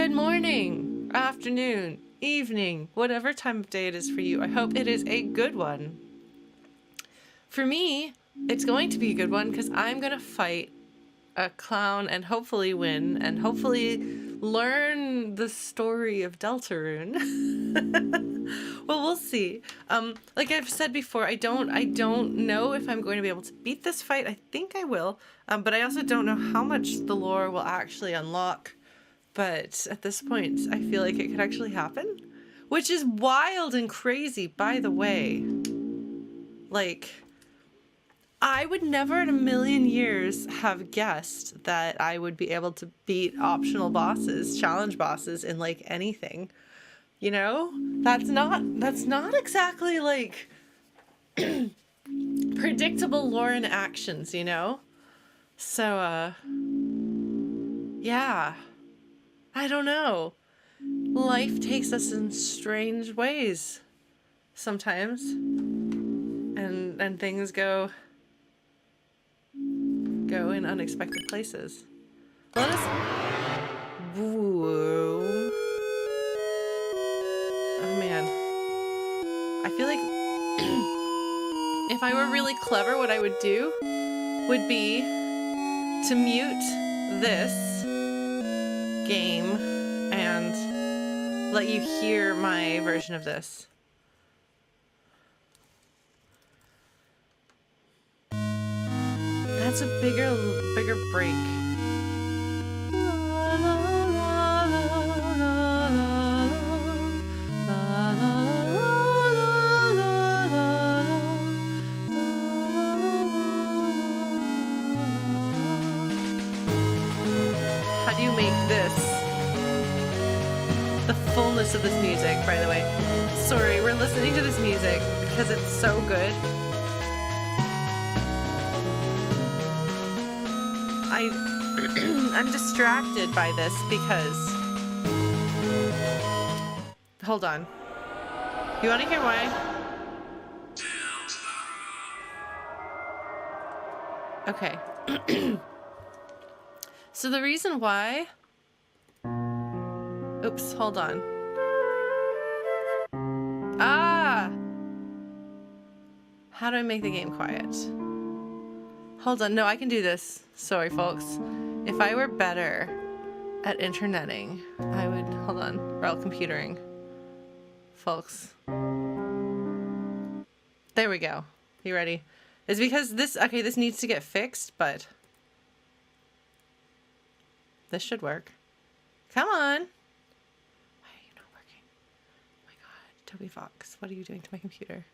Good morning, afternoon, evening, whatever time of day it is for you. I hope it is a good one. For me, it's going to be a good one because I'm going to fight a clown and hopefully win and hopefully learn the story of Deltarune. Well, we'll see. Like I've said before, I don't know if I'm going to be able to beat this fight. I think I will, but I also don't know how much the lore will actually unlock. But at this point, I feel like it could actually happen, which is wild and crazy, by the way. Like, I would never in a million years have guessed that I would be able to beat optional bosses, challenge bosses in like anything. You know? That's not exactly like predictable Lauren actions, you know? So yeah. I don't know. Life takes us in strange ways sometimes. And things go in unexpected places. Let us... Whoa. Oh man. I feel like if I were really clever, what I would do would be to mute this game and let you hear my version of this. That's a bigger break. How do you make this the fullness of this music, by the way? Sorry, we're listening to this music because it's so good. I'm distracted by this because... Hold on. You want to hear why? Okay. So the reason why... Oops, hold on. Ah! How do I make the game quiet? Hold on, no, I can do this. Sorry, folks. If I were better at interneting, I would... Hold on, or computering. Folks. There we go. You ready? It's because this... Okay, this needs to get fixed, but... This should work. Come on! Why are you not working? Oh my god, Toby Fox, what are you doing to my computer?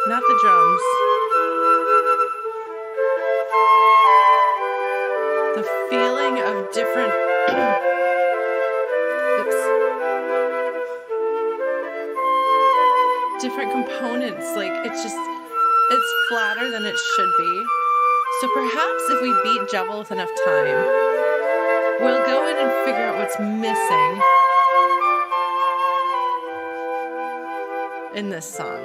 Not the drums. The feeling of different... Oops. Different components. Like, it's flatter than it should be. So perhaps if we beat Jevil with enough time, we'll go in and figure out what's missing in this song.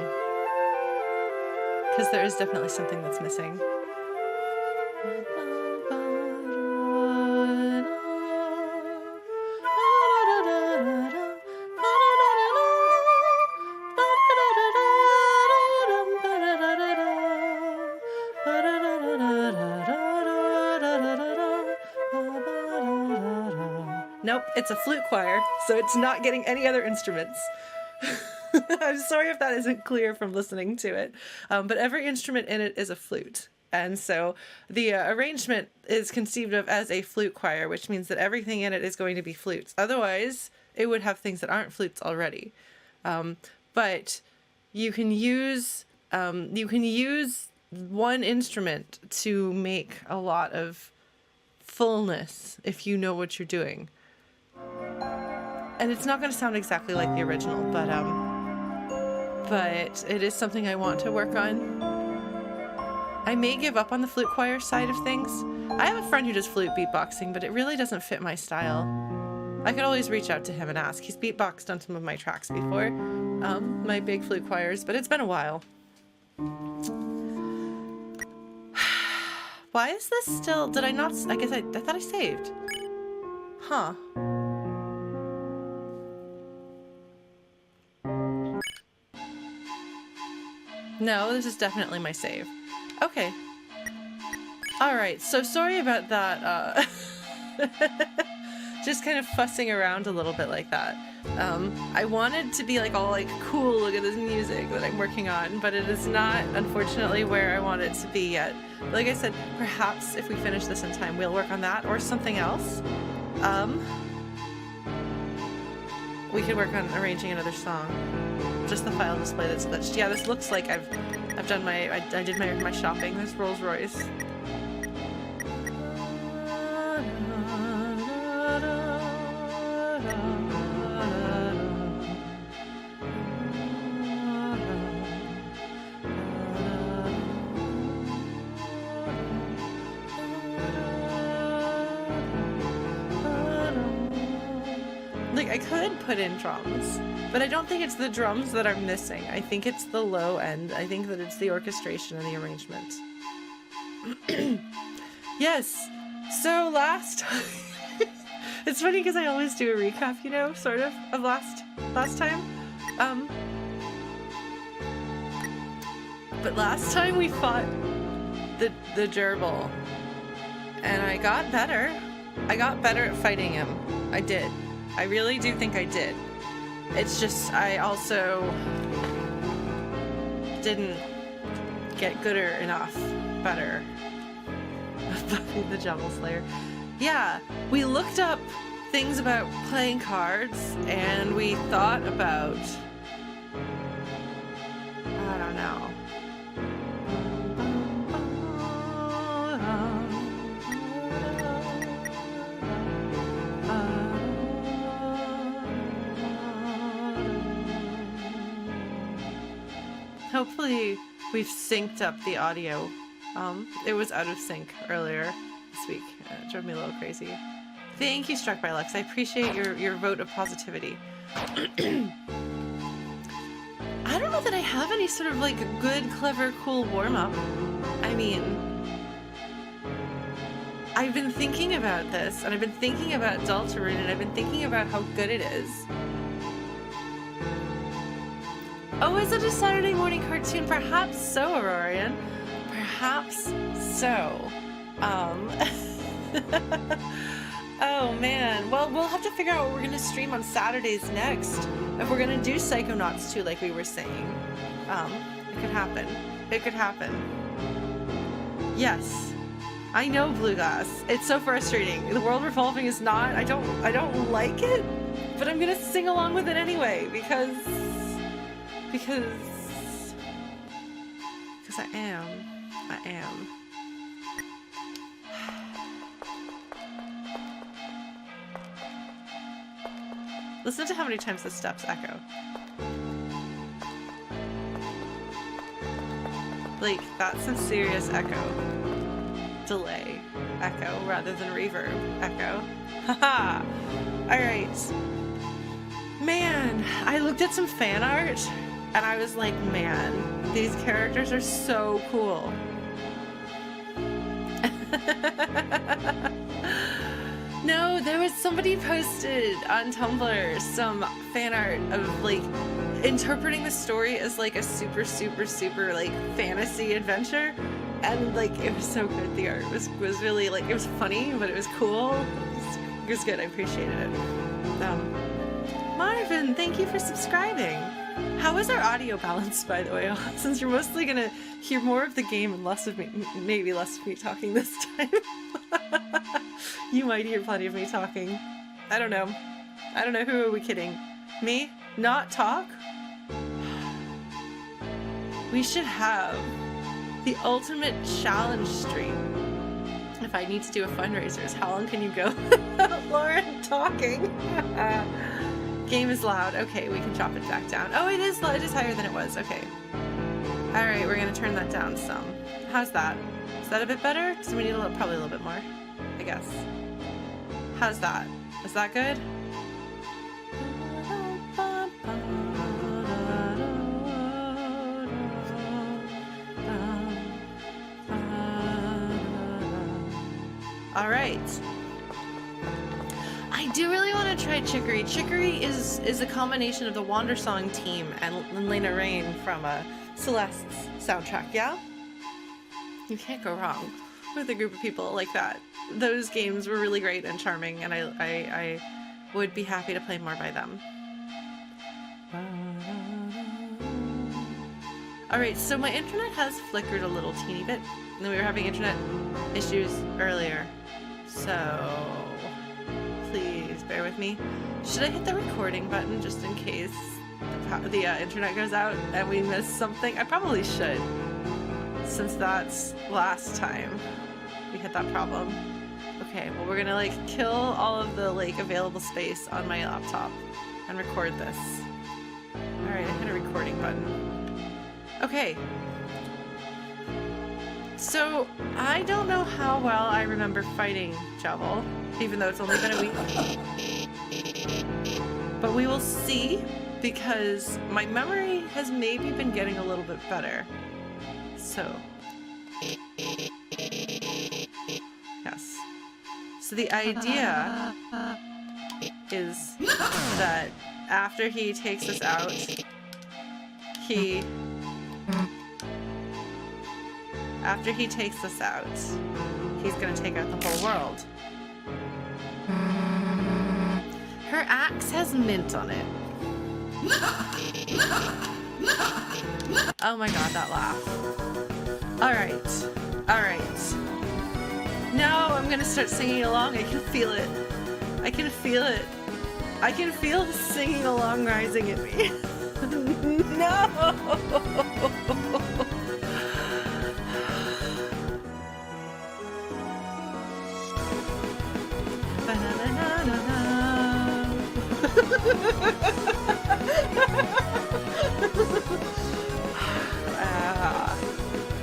Because there is definitely something that's missing. Nope, it's a flute choir, so it's not getting any other instruments. I'm sorry if that isn't clear from listening to it, but every instrument in it is a flute. And so the arrangement is conceived of as a flute choir, which means that everything in it is going to be flutes. Otherwise, it would have things that aren't flutes already. But you can use one instrument to make a lot of fullness if you know what you're doing. And it's not going to sound exactly like the original, but it is something I want to work on. I may give up on the flute choir side of things. I have a friend who does flute beatboxing, but it really doesn't fit my style. I could always reach out to him and ask. He's beatboxed on some of my tracks before, my big flute choirs, but it's been a while. Why is this still... Did I not... I guess I thought I saved. Huh. No, this is definitely my save. Okay. Alright, so sorry about that, just kind of fussing around a little bit like that. I wanted to be like all like, cool, look at this music that I'm working on, but it is not, unfortunately, where I want it to be yet. Like I said, perhaps if we finish this in time, we'll work on that or something else. We could work on arranging another song. Just the file display that's glitched. Yeah, this looks like I've done my, I did my shopping. There's Rolls Royce. Like, I could put in drums, but I don't think it's the drums that I'm missing. I think it's the low end. I think that it's the orchestration and the arrangement. Yes. So last time, it's funny because I always do a recap, you know, sort of last time. But last time we fought the Jevil, and I got better. I got better at fighting him. I did. I really do think I did. It's just I also didn't get gooder enough, better. Buffy the Jevil Slayer. Yeah, we looked up things about playing cards, and we thought about, I don't know. Hopefully we've synced up the audio. It was out of sync earlier this week. It drove me a little crazy. Thank you, Struck by Lux. I appreciate your vote of positivity. I don't know that I have any sort of like good, clever, cool warm-up. I mean, I've been thinking about this, and I've been thinking about Deltarune, and I've been thinking about how good it is. Oh, is it a Saturday morning cartoon? Perhaps so, Aurorian. Perhaps so. Oh man. Well, we'll have to figure out what we're gonna stream on Saturdays next. If we're gonna do Psychonauts too, like we were saying. It could happen. It could happen. Yes. I know, Blue Glass. It's so frustrating. The world revolving is not. I don't like it, but I'm gonna sing along with it anyway because I am. Listen to how many times the steps echo. Like, that's some serious echo. Delay echo rather than reverb echo. Haha! Alright. Man, I looked at some fan art and I was like, man, these characters are so cool. No, there was somebody posted on Tumblr some fan art of like interpreting the story as like a super like fantasy adventure, and like it was so good. The art was really like, it was funny, but it was cool. It was good. I appreciated it. Marvin, thank you for subscribing. How is our audio balanced, by the way? Since you're mostly gonna hear more of the game and less of me, maybe less of me talking this time. You might hear plenty of me talking. I don't know. I don't know, who are we kidding? Me? Not talk? We should have the ultimate challenge stream. If I need to do a fundraiser, is how long can you go without Lauren talking? Game is loud. Okay, we can chop it back down. Oh, it is higher than it was. Okay. Alright, we're gonna turn that down some. How's that? Is that a bit better? Does we need probably a little bit more, I guess. How's that? Is that good? Alright. I do really want to try Chicory. Chicory is a combination of the Wandersong team and Lena Rain from Celeste's soundtrack, yeah? You can't go wrong with a group of people like that. Those games were really great and charming, and I would be happy to play more by them. Alright, so my internet has flickered a little teeny bit, and we were having internet issues earlier, so please bear with me. Should I hit the recording button just in case the internet goes out and we miss something? I probably should, since that's last time we hit that problem. Okay, well, we're gonna like kill all of the like available space on my laptop and record this. Alright, I hit a recording button. Okay. So, I don't know how well I remember fighting Jevil, even though it's only been a week. But we will see, because my memory has maybe been getting a little bit better. So. Yes. So the idea is that after he takes us out, After he takes us out, he's gonna take out the whole world. Her axe has mint on it. Oh my god, that laugh. Alright. Alright. No, I'm gonna start singing along. I can feel it. I can feel it. I can feel the singing along rising in me. No!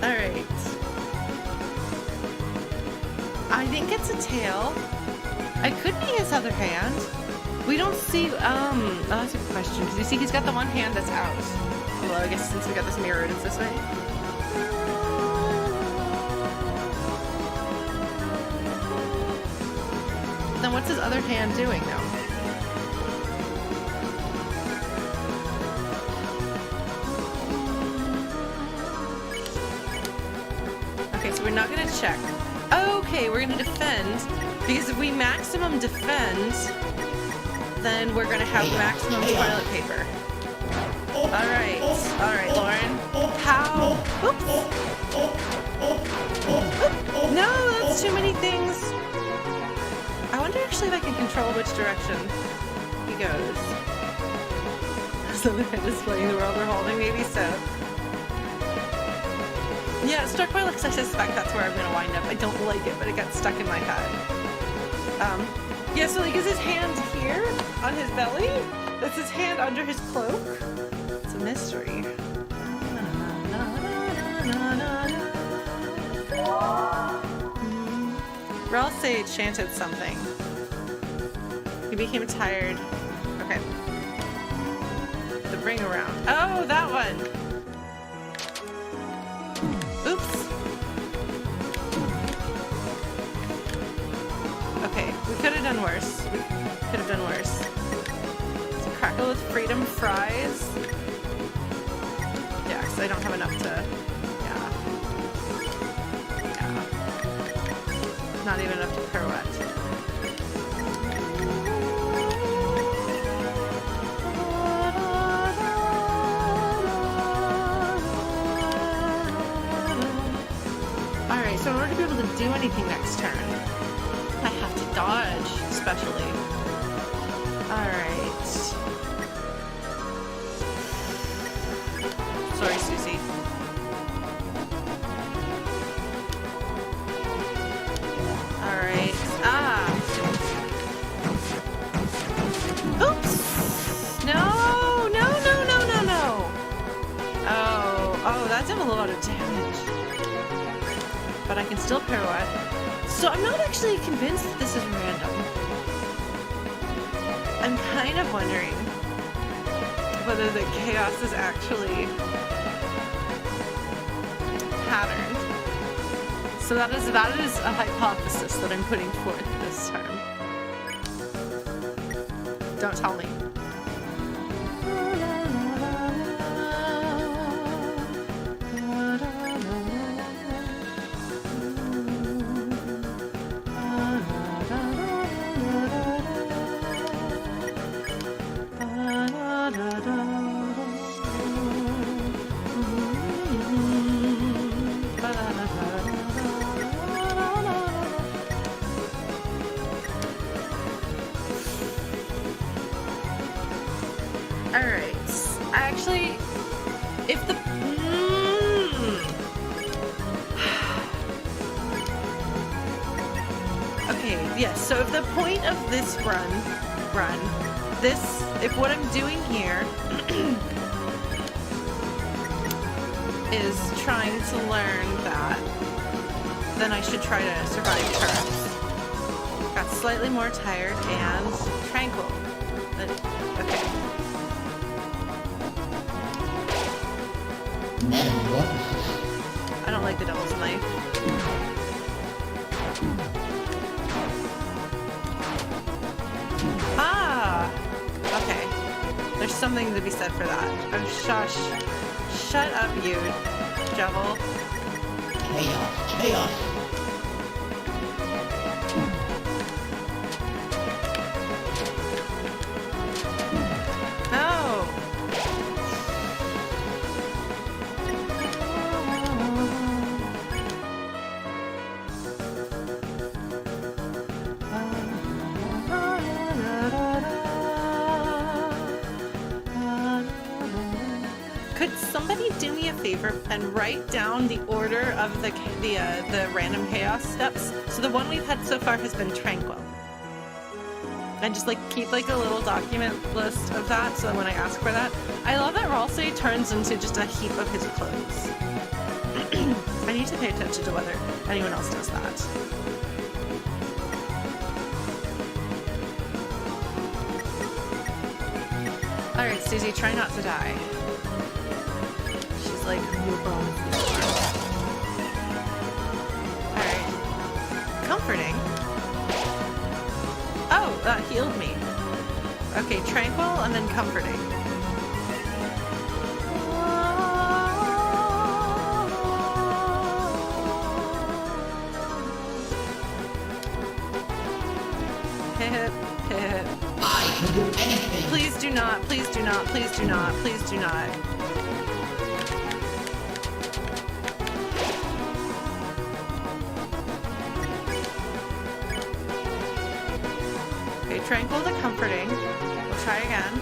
Alright. I think it's a tail. I could be his other hand. We don't see, oh, that's a good question. Because you see he's got the one hand that's out. Although I guess since we got this mirrored, it's this way. Then what's his other hand doing now? Okay, so we're not gonna check. Okay, we're gonna defend, because if we maximum defend, then we're gonna have maximum toilet paper. Alright, Lauren. How? Oops. Oop. No, that's too many things. I wonder actually if I can control which direction he goes. So they're displaying the world we're holding, maybe so. Yeah, struck by looks, I suspect that's where I'm gonna wind up. I don't like it, but it got stuck in my head. Yeah, so like, is his hand here on his belly? That's his hand under his cloak? It's a mystery. Rel Sage chanted something. He became tired. Okay. The bring around. Oh, that one! Oops. Okay, we could have done worse. We could have done worse. So crackle with freedom fries. Yeah, because I don't have enough to... Yeah. Not even enough to pirouette. So in order to be able to do anything next turn, I have to dodge, especially. Alright. Sorry, Susie. Alright. Ah! Oops! No! No, no, no, no, no! Oh, that did a lot of damage. But I can still pirouette. So I'm not actually convinced that this is random. I'm kind of wondering whether the chaos is actually patterned. So that is a hypothesis that I'm putting forth this time. Don't tell me. Yes, so if the point of this run, if what I'm doing here is trying to learn that, then I should try to survive turns. Got slightly more tired and tranquil. Okay. I don't like the devil's knife. There's something to be said for that. Oh, shush. Shut up, you, Jevil. Chaos, chaos. No. Somebody do me a favor and write down the order of the random chaos steps. So the one we've had so far has been tranquil. And just like keep like a little document list of that so that when I ask for that. I love that Ralsei turns into just a heap of his clothes. I need to pay attention to whether anyone else does that. Alright, Susie, try not to die. Like, no problem. Alright. Comforting. Oh, that healed me. Okay, tranquil and then comforting. Hit, hit. I can do anything. Please do not, please do not, please do not, please do not. Tranquil to comforting. We'll try again.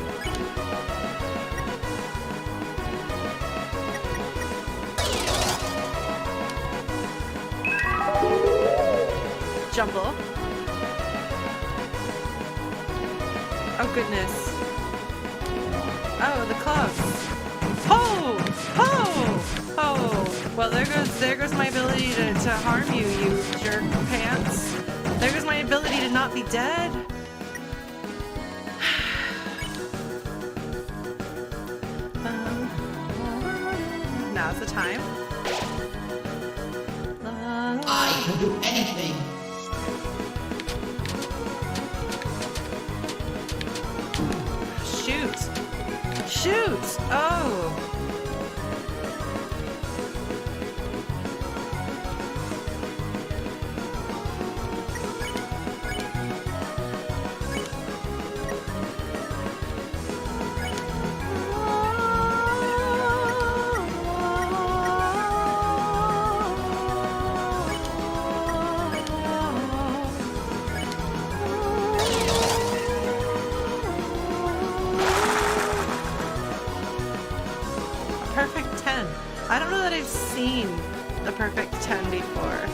Jumble. Oh goodness. Oh, the clubs. Oh! Oh! Oh! Well, there goes my ability to harm you, you jerk pants. There goes my ability to not be dead. Now's the time. I can do anything. Shoot! Shoot! Oh! a perfect 10 before.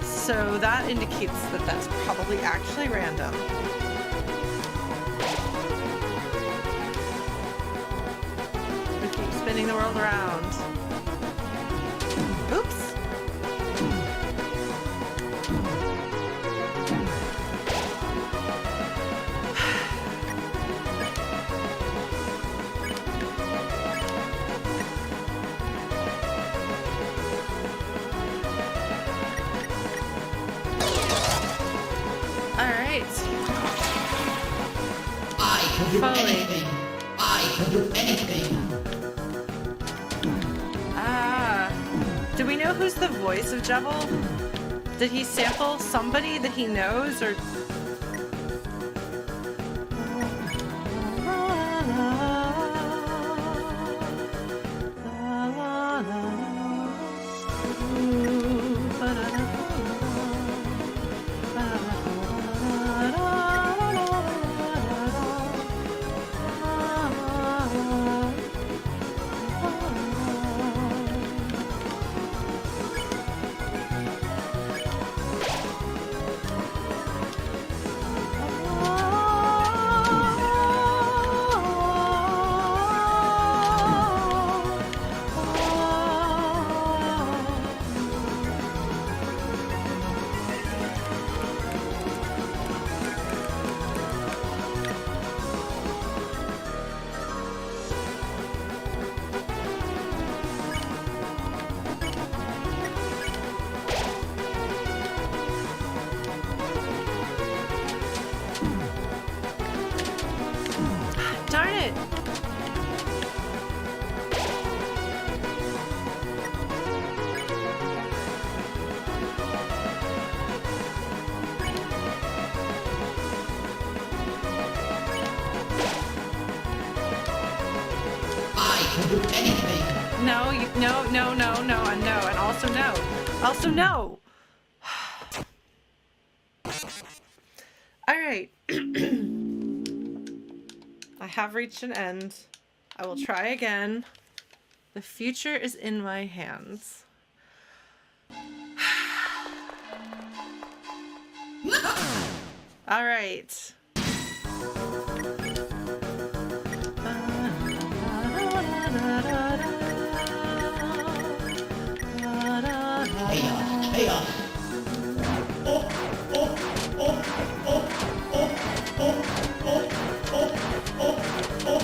So that indicates that that's probably actually random. We keep spinning the world around. Oops. I can do Foley. anything. I can do anything. Ah. Do we know who's the voice of Jevil? Did he sample somebody that he knows, or... Darn it! I can do anything. No, and also no. Also no! Alright. I have reached an end. I will try again. The future is in my hands. Alright. Chaos, chaos. Oh, oh, oh, oh, oh, oh, oh, oh, oh, oh.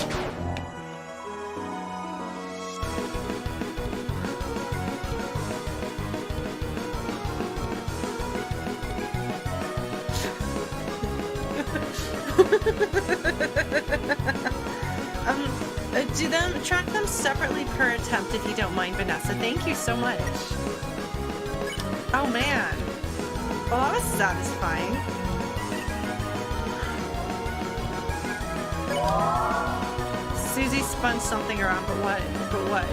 Do them track them separately per attempt if you don't mind, Vanessa. Thank you so much. Oh man. Well, that was satisfying. Susie spun something around, but what? But what?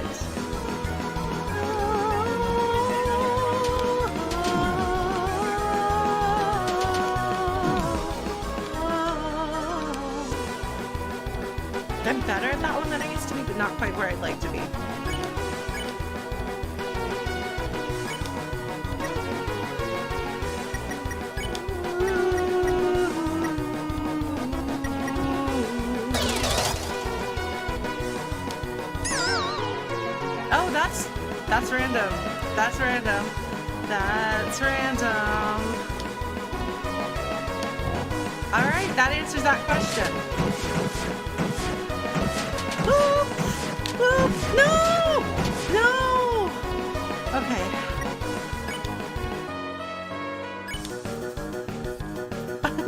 I'm better at that one than I used to be, but not quite where I'd like to be. Oh, that's random. That's random. That's random. All right, that answers that question. No! No! Okay.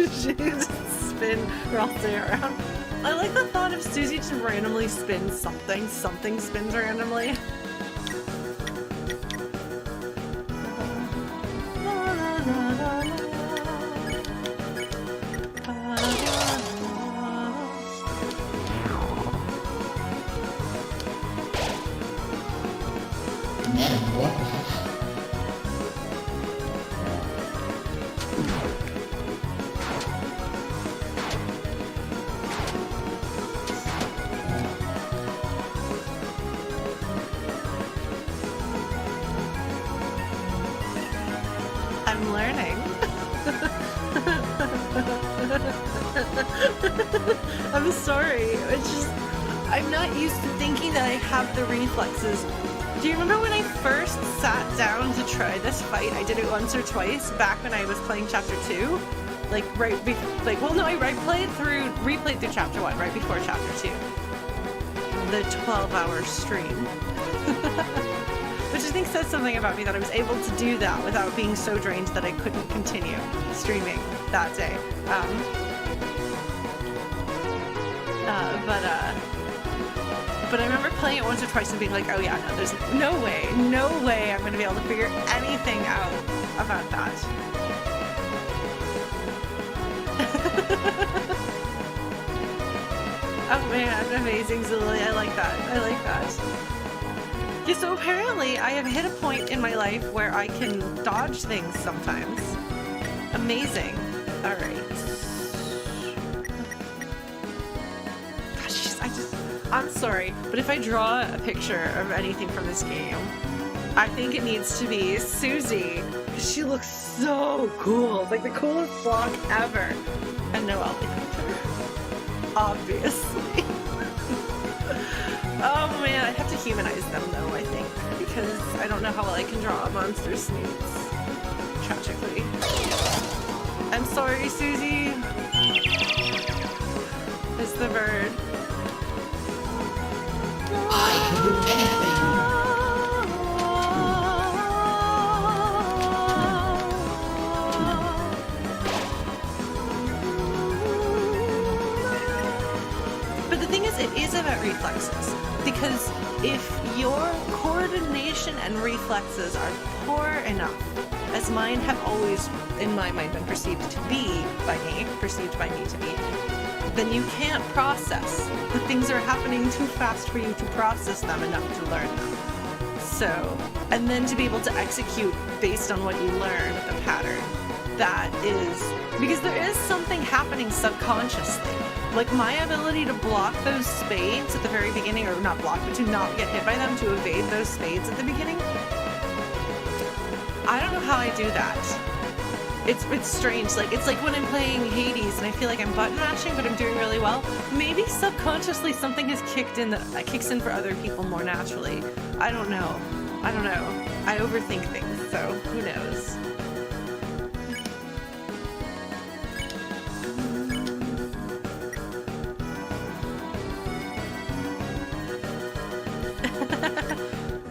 She just spin Ralphie around. I like the thought of Susie just randomly spins something. Something spins randomly. I'm learning. I'm sorry. It's just, I'm not used to thinking that I have the reflexes. Do you remember when I first sat down to try this fight? I did it once or twice back when I was playing chapter 2. I replayed through chapter 1 right before chapter 2. The 12-hour stream. Which I think says something about me that I was able to do that without being so drained that I couldn't continue streaming that day. But I remember playing it once or twice and being like, oh yeah, no, there's no way I'm going to be able to figure anything out about that. Oh man, amazing, Zuli. I like that. Yeah, so apparently I have hit a point in my life where I can dodge things sometimes. Amazing. Alright. I'm sorry, but if I draw a picture of anything from this game, I think it needs to be Susie. She looks so cool. Like the coolest vlog ever. And Noelle behind her. Obviously. Oh man, I have to humanize them though, I think. Because I don't know how well I can draw monster snoots. Tragically. I'm sorry, Susie. It's the bird. I can do anything. But the thing is, it is about reflexes. Because if your coordination and reflexes are poor enough, as mine have always, in my mind, been perceived by me to be, then you can't process. The things are happening too fast for you to process them enough to learn them. So, and then to be able to execute based on what you learn, the pattern. That is, because there is something happening subconsciously. Like my ability to block those spades at the very beginning, or not block, but to not get hit by them, to evade those spades at the beginning. I don't know how I do that. It's strange. Like it's like when I'm playing Hades and I feel like I'm button mashing, but I'm doing really well. Maybe subconsciously something has kicked in that kicks in for other people more naturally. I don't know. I overthink things, so who knows.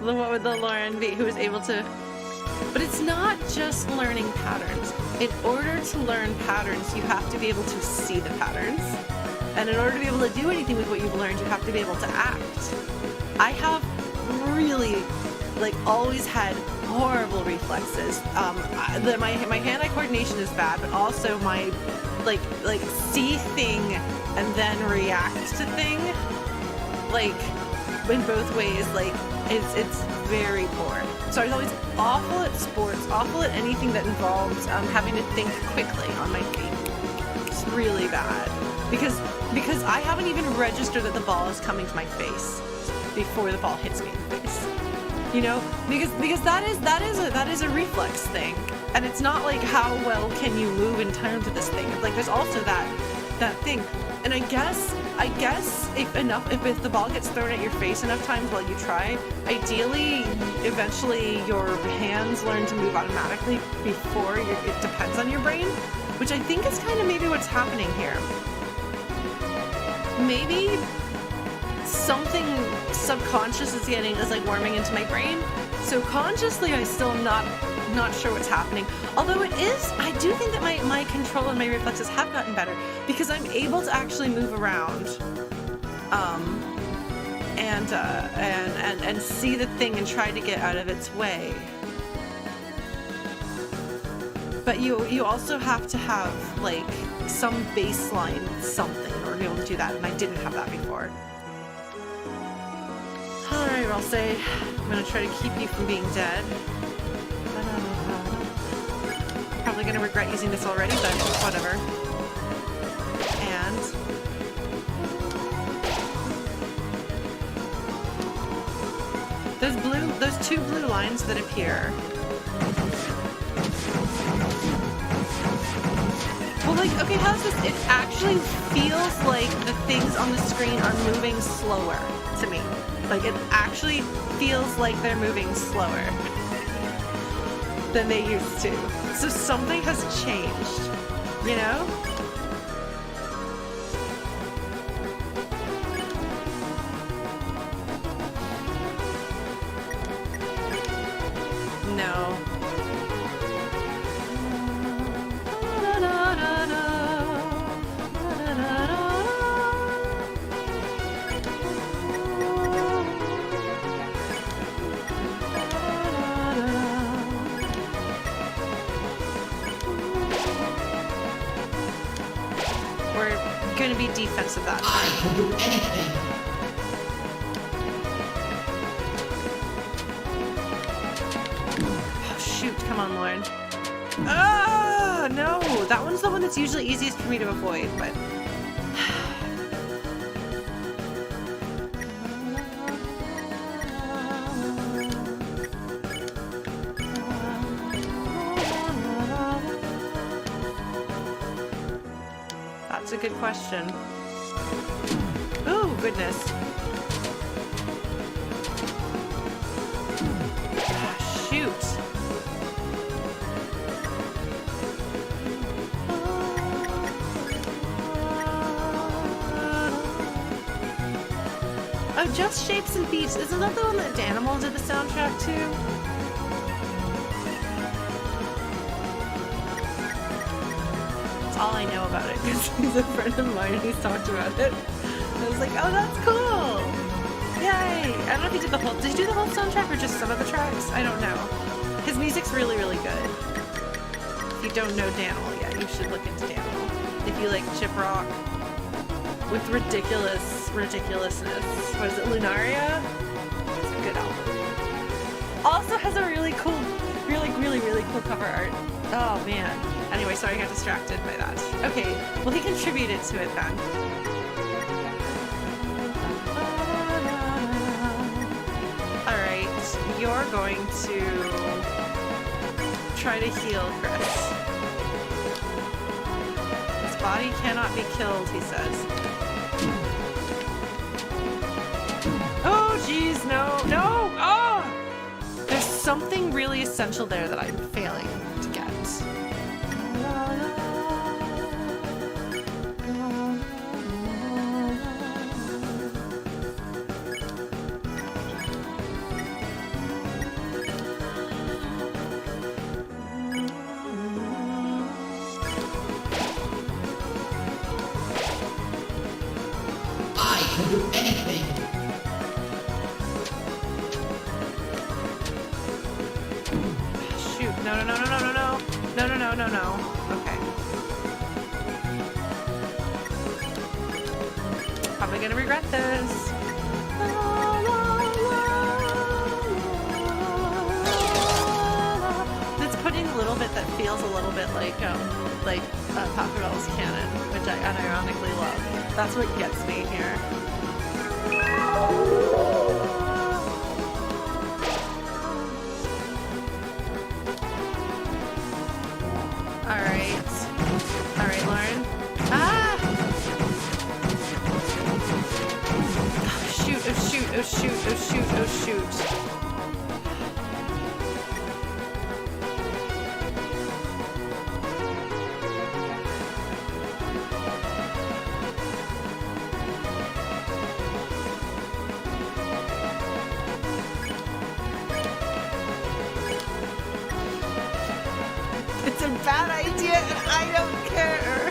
What would the Lauren be who was able to... But it's not just learning patterns. In order to learn patterns, you have to be able to see the patterns. And in order to be able to do anything with what you've learned, you have to be able to act. I have really, always had horrible reflexes. My hand-eye coordination is bad, but also my, see thing and then react to thing, in both ways, it's very poor. So I was always awful at sports, awful at anything that involves having to think quickly on my feet. It's really bad. Because I haven't even registered that the ball is coming to my face before the ball hits me in the face. You know? Because that is a reflex thing. And it's not like how well can you move in time to this thing. There's also that thing. And I guess if the ball gets thrown at your face enough times while you try, ideally, eventually your hands learn to move automatically before it depends on your brain, which I think is kind of maybe what's happening here. Maybe something subconscious is warming into my brain. So consciously, I still am not sure what's happening. Although I do think that my control and my reflexes have gotten better because I'm able to actually move around, and see the thing and try to get out of its way. But you also have to have some baseline something in order to be able to do that, and I didn't have that before. Alright, I'll say I'm gonna try to keep you from being dead. Probably gonna regret using this already, but whatever. And those two blue lines that appear. Okay, how's this? It actually feels like the things on the screen are moving slower to me. Like, it actually feels like they're moving slower than they used to. So something has changed, you know? No. We're gonna be defensive that I time. can do anything. Oh shoot, come on, Lauren. Ah, no! That one's the one that's usually easiest for me to avoid, but... That's a good question. Ooh, goodness. Ah, shoot. Oh, Just Shapes and Beats. Isn't that the one that Danimal did the soundtrack to? All I know about it because he's a friend of mine and he's talked about it. I was like, oh, that's cool! Yay! I don't know if he did the whole... Did he do the whole soundtrack or just some of the tracks? I don't know. His music's really, really good. If you don't know Danimal yet, you should look into Danimal. If you like chip rock with ridiculousness. What is it, Lunaria? It's a good album. Also has a really cool, really cool cover art. Oh, man. Anyway, sorry I got distracted by that. Okay, well, he contributed to it then. Alright, you're going to try to heal Chris. His body cannot be killed, he says. Oh, jeez, no, no! Oh! There's something really essential there that I'm failing to get. I can do anything. Shoot, no. Okay. Probably gonna regret this. It's putting a little bit that feels a little bit like Papavel's Canon, which I unironically love. That's what gets me here. Alright, Lauren. Ah! Oh shoot. It's a bad idea and I don't care.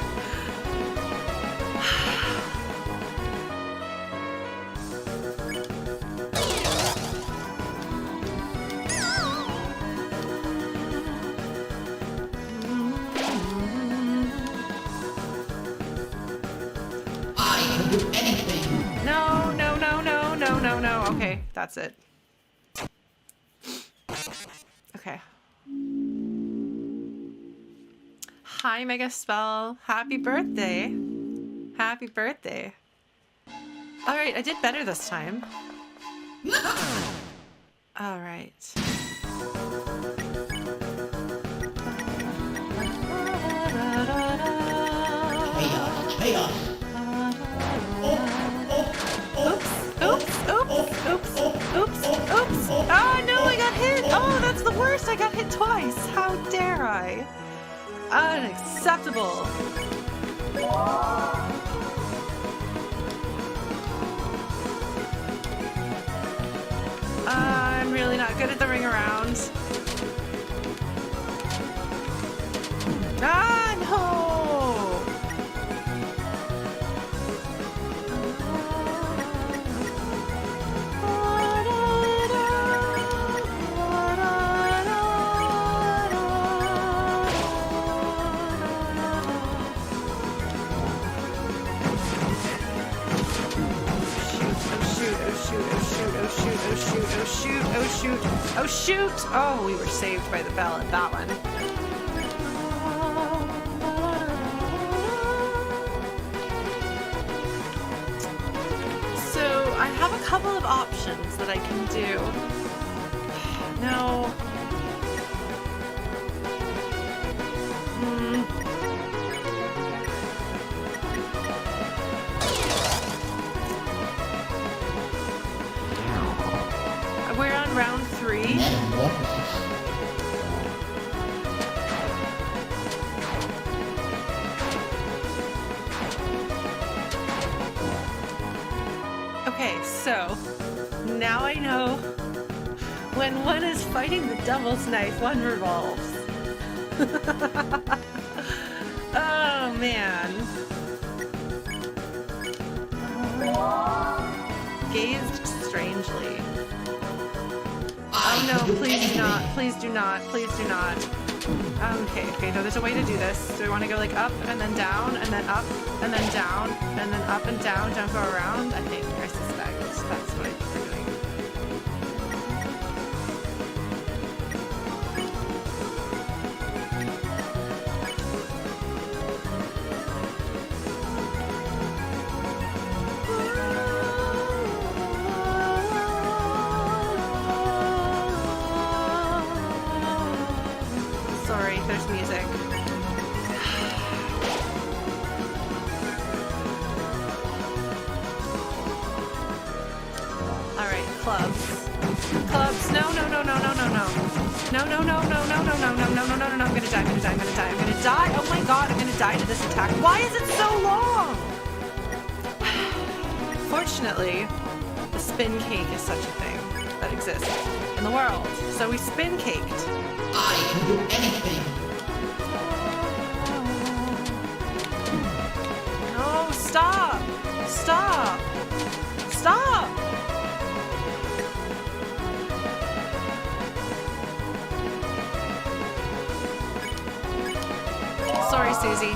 I can do anything. No. Okay, that's it. Okay. Hi, Mega Spell. Happy birthday. Happy birthday. Alright, I did better this time. Alright. try. Unacceptable. I'm really not good at the ring around. Ah, no! Oh shoot! Oh, we were saved by the bell at that one. So I have a couple of options that I can do. No. We're on round 3. Okay, so now I know when one is fighting the devil's knife, one revolves. Oh man. Gazed strangely. Oh no, please do not, please do not, please do not. Okay, no, there's a way to do this. Do we want to go like up and then down and then up and then down and then up and down, don't go around? I suspect that's what we're doing. Sorry, there's music. Alright, clubs. Clubs. No, no, no, no, no, no, no. No, no, no, no, no, no, no, no, no, no, no, no, I'm gonna die, I'm gonna die, I'm gonna die, I'm gonna die. Oh my god, I'm gonna die to this attack. Why is it so long? Fortunately, the spin cake is such a thing that exists in the world. So we spin caked. I can do anything. No, stop! Stop! Stop! Sorry, Susie.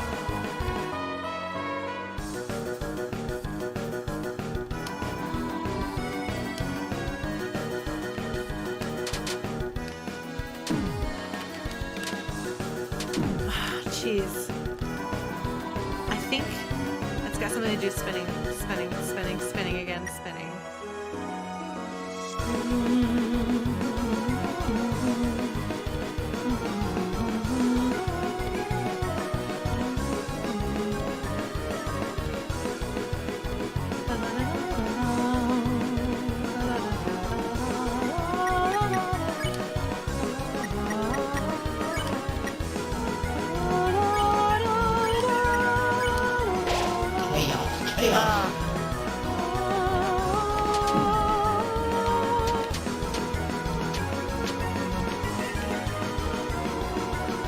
Jeez. I think it's got something to do spinning, spinning, spinning, spinning again, spinning.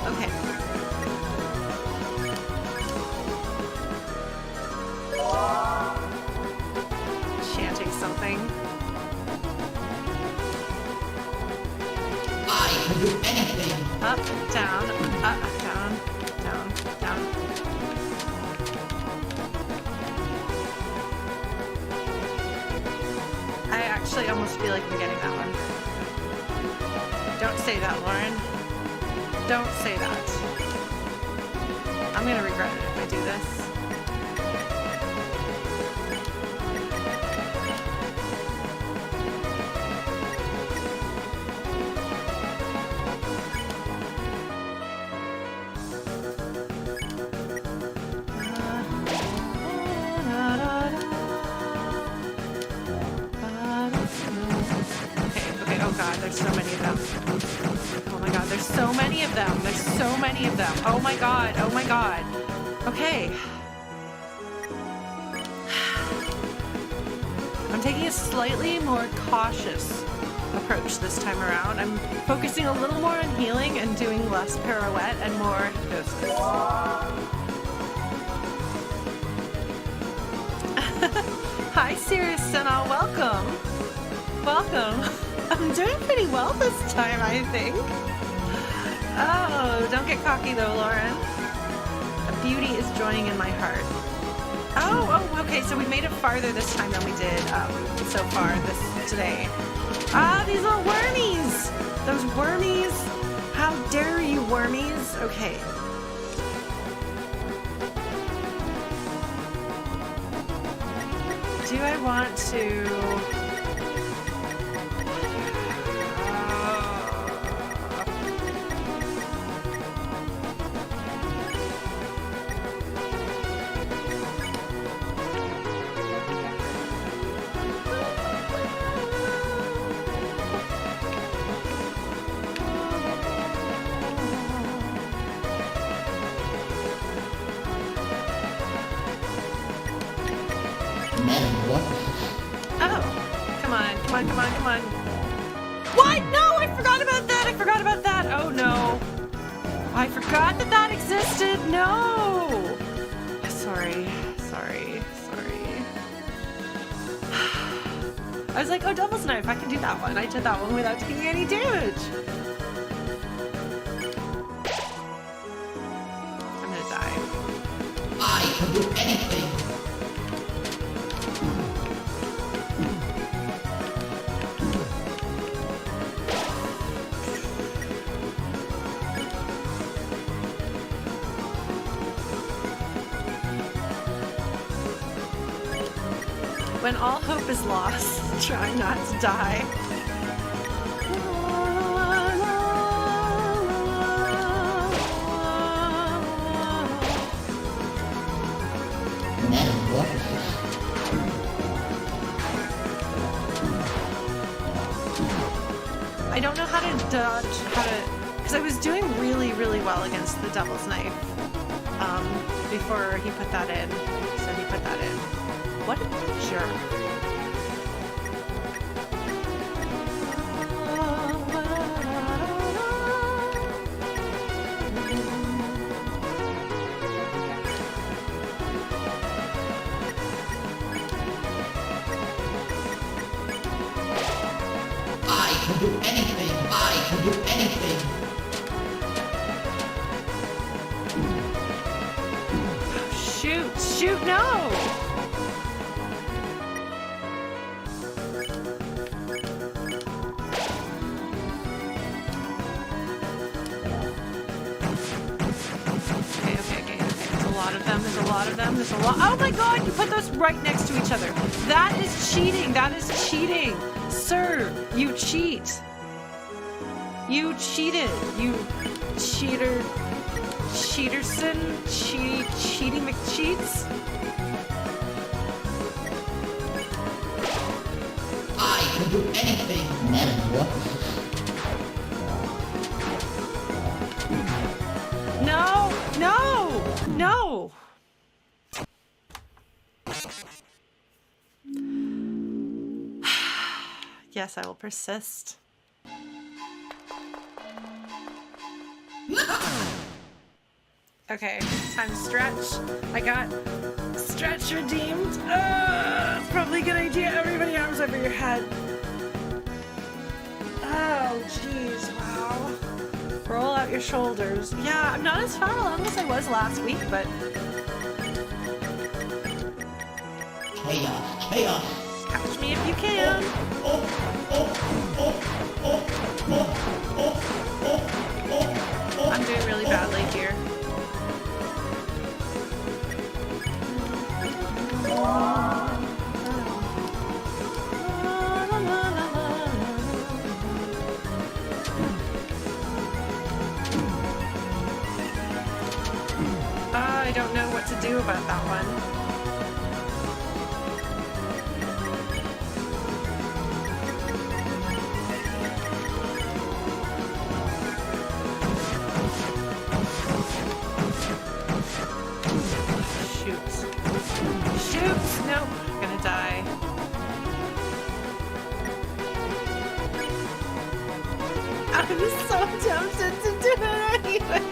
Okay. Chanting something. I can do anything. Up, down, down, down, down. I actually almost feel like I'm getting that one. Don't say that, Lauren. Don't say that. I'm gonna regret it if I do this. Okay, oh god, there's so many of them. Oh my god, there's so many of them. There's so any of them. Oh my god, oh my god. Okay. I'm taking a slightly more cautious approach this time around. I'm focusing a little more on healing and doing less pirouette and more hypnosis. Hi, Sirius Senna, welcome. Welcome. I'm doing pretty well this time, I think. Oh, don't get cocky though, Lauren. A beauty is joining in my heart. Oh, okay, so we made it farther this time than we did so far today. Ah, these little wormies! Those wormies! How dare you, wormies? Okay. Do I want to... Come on. What? No, I forgot about that. Oh no. I forgot that existed. No. Sorry. I was like, oh, Devil's Knife, I can do that one. I did that one without taking any damage. I'm gonna die. I can do anything. When all hope is lost, try not to die. I don't know how to dodge, because I was doing really, really well against the Devil's Knife before he put that in. So he put that in. What a jerk. I can do anything. Shoot, no! There's a lot. Oh my god, you put those right next to each other. That is cheating. Sir, you cheat. You cheated. You cheater. Cheaterson. Cheating McCheats. I can do anything. No. Yes, I will persist. Okay, time to stretch. I got stretch redeemed. It's probably a good idea. Everybody, arms over your head. Oh, jeez, wow. Roll out your shoulders. Yeah, I'm not as far along as I was last week, but... Chaos. Catch me if you can. I'm doing really badly here. I don't know what to do about that one. so tempted to do it anyway.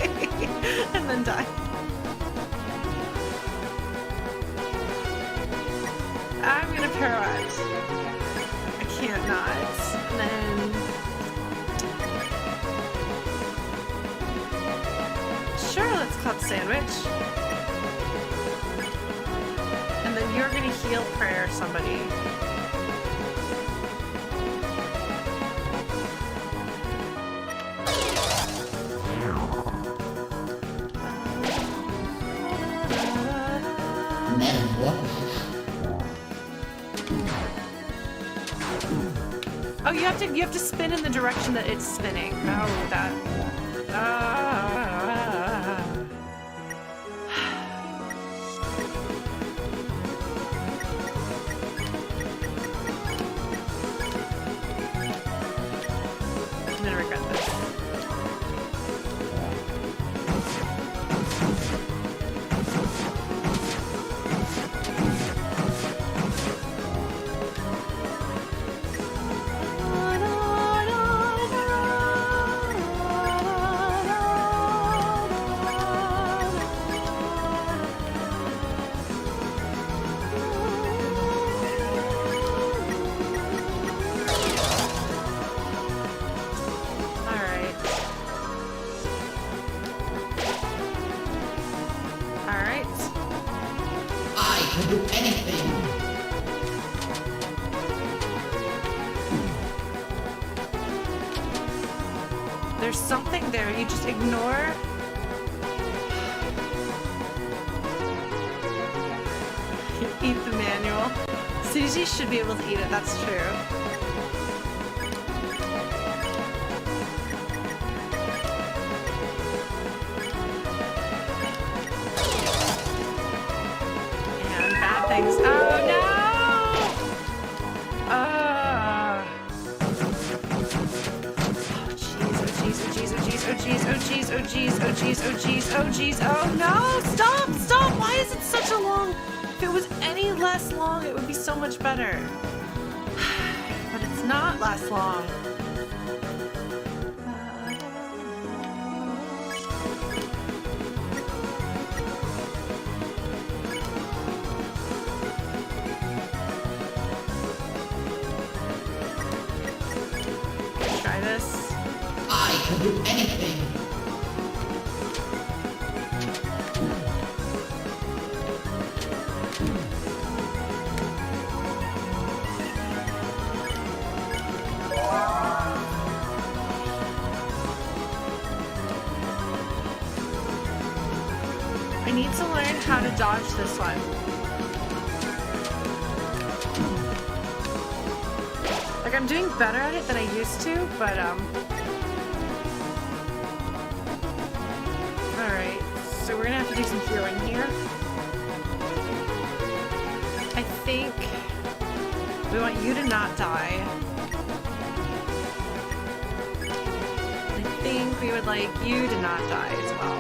And then die. I'm gonna pirouette. I can't not. And then... Sure, let's club sandwich. And then you're gonna heal prayer somebody. Oh, you have to spin in the direction that it's spinning. Oh, that. I'm gonna regret this. There's something there, you just ignore. Eat the manual. Susie should be able to eat it, that's true. And bad things. Oh no! Oh jeez, oh jeez, oh jeez, oh jeez, oh no! Stop! Stop! Why is it such a long... If it was any less long, it would be so much better. But it's not less long. Try this. I can do anything. I need to learn how to dodge this one. Like, I'm doing better at it than I used to, but, alright, so we're gonna have to do some healing here. I think we want you to not die. I think we would like you to not die as well.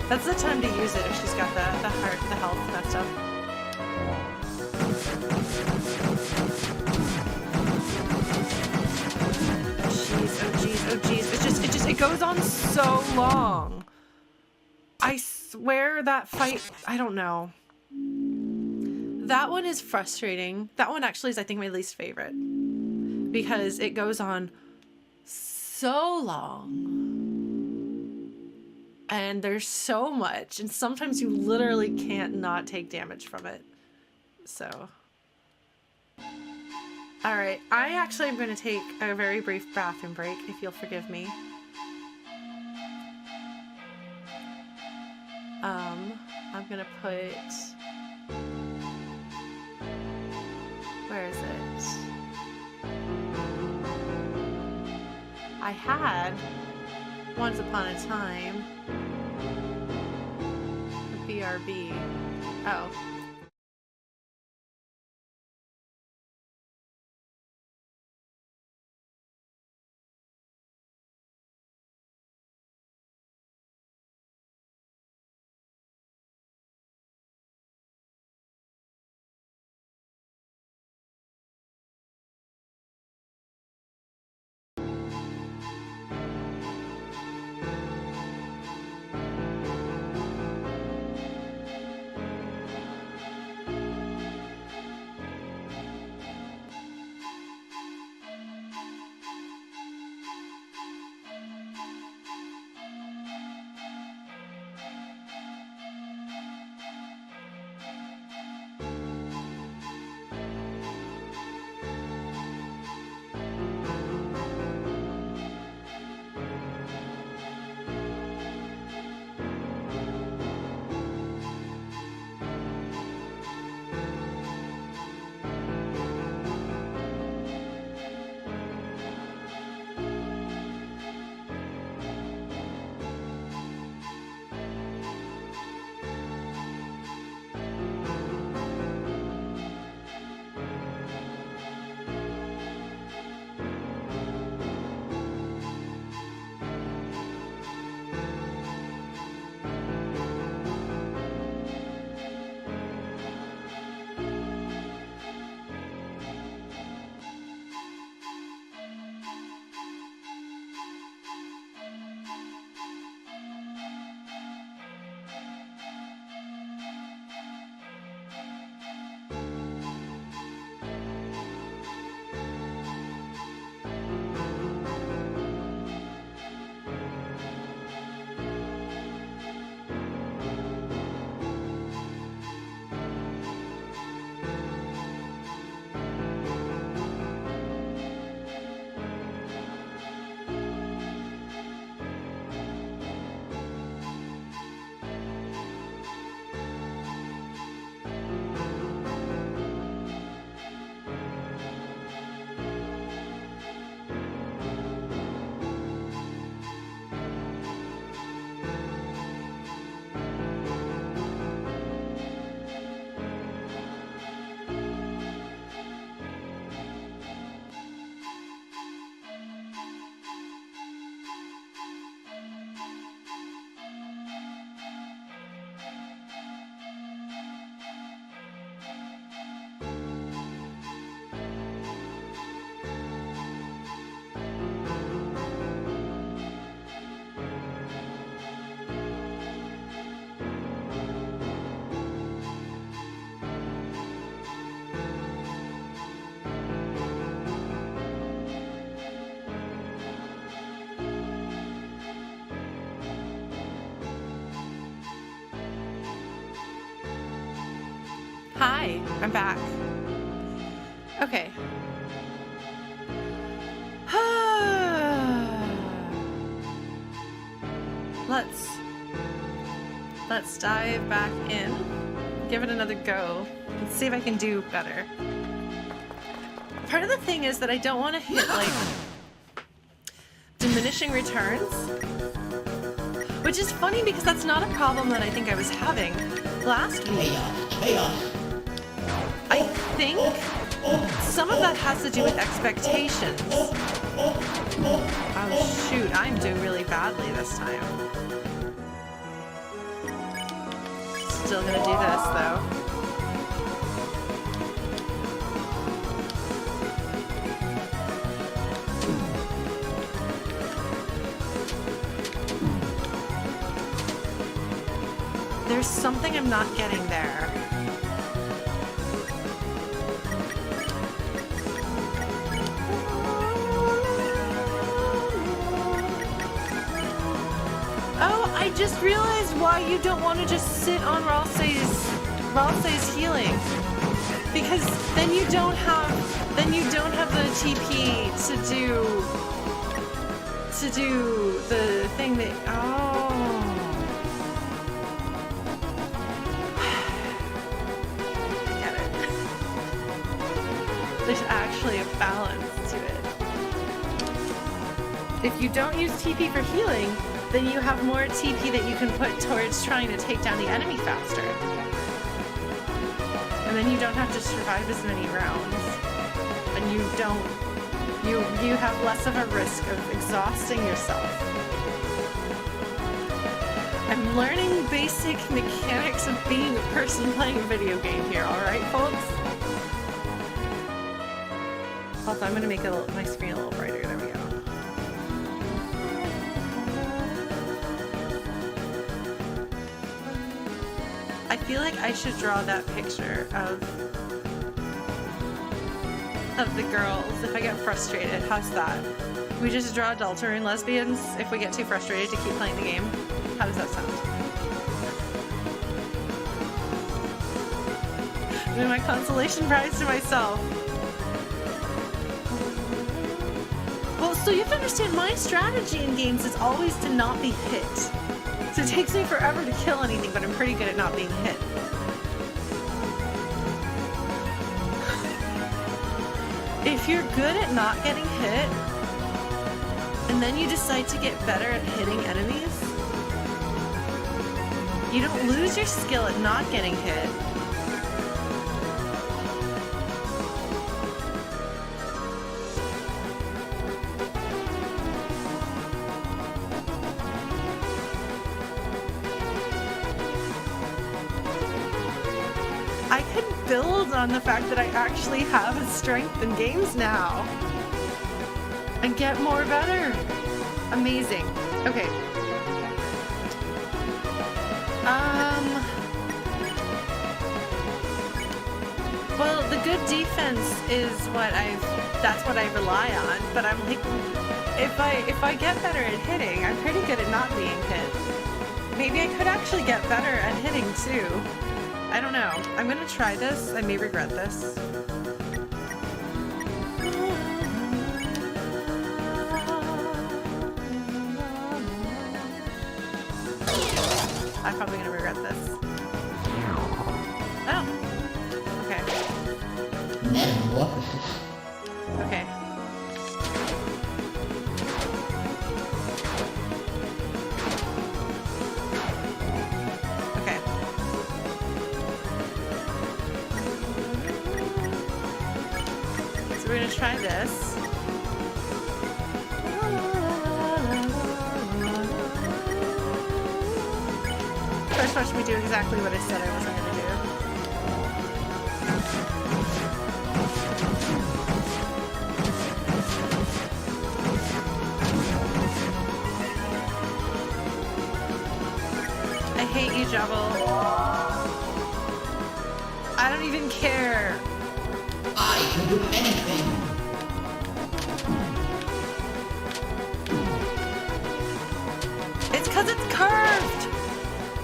That's the time to use it if she's got the heart, the health, that stuff. Oh jeez. It goes on so long. I swear that fight, I don't know. That one is frustrating. That one actually is, I think, my least favorite. Because it goes on so long. And there's so much, and sometimes you literally can't not take damage from it. So. Alright, I actually am going to take a very brief bathroom break, if you'll forgive me. I'm going to put... Where is it? I had, once upon a time, BRB. Oh. Hi, I'm back. Okay. Let's dive back in. Give it another go. Let's see if I can do better. Part of the thing is that I don't want to hit like diminishing returns, which is funny because that's not a problem that I think I was having last week. I think some of that has to do with expectations. Oh shoot, I'm doing really badly this time. Still gonna do this though. There's something I'm not getting there. Oh, I just realized why you don't want to just sit on Ralsei's healing. Because then you don't have the TP to do the thing that there's actually a balance to it. If you don't use TP for healing, then you have more TP that you can put towards trying to take down the enemy faster. And then you don't have to survive as many rounds. And you have less of a risk of exhausting yourself. I'm learning basic mechanics of being a person playing a video game here, alright folks? Also, I'm gonna make my screen a little brighter. There we go. I feel like I should draw that picture of the girls if I get frustrated. How's that? We just draw Deltarune lesbians if we get too frustrated to keep playing the game. How does that sound? And my consolation prize to myself. Well, so you have to understand, my strategy in games is always to not be hit. So it takes me forever to kill anything, but I'm pretty good at not being hit. If you're good at not getting hit, and then you decide to get better at hitting enemies, you don't lose your skill at not getting hit. Build on the fact that I actually have a strength in games now and get more better. Amazing. Okay. Well, the good defense is that's what I rely on, but I'm like, if I get better at hitting, I'm pretty good at not being hit. Maybe I could actually get better at hitting too. I don't know. I'm gonna try this. I may regret this. I'm probably gonna regret this. Oh. Okay. Okay. We're gonna try this. First, watch me do exactly what I said I wasn't gonna do. I hate you, Jevil. I don't even care. I can do anything. It's because it's curved.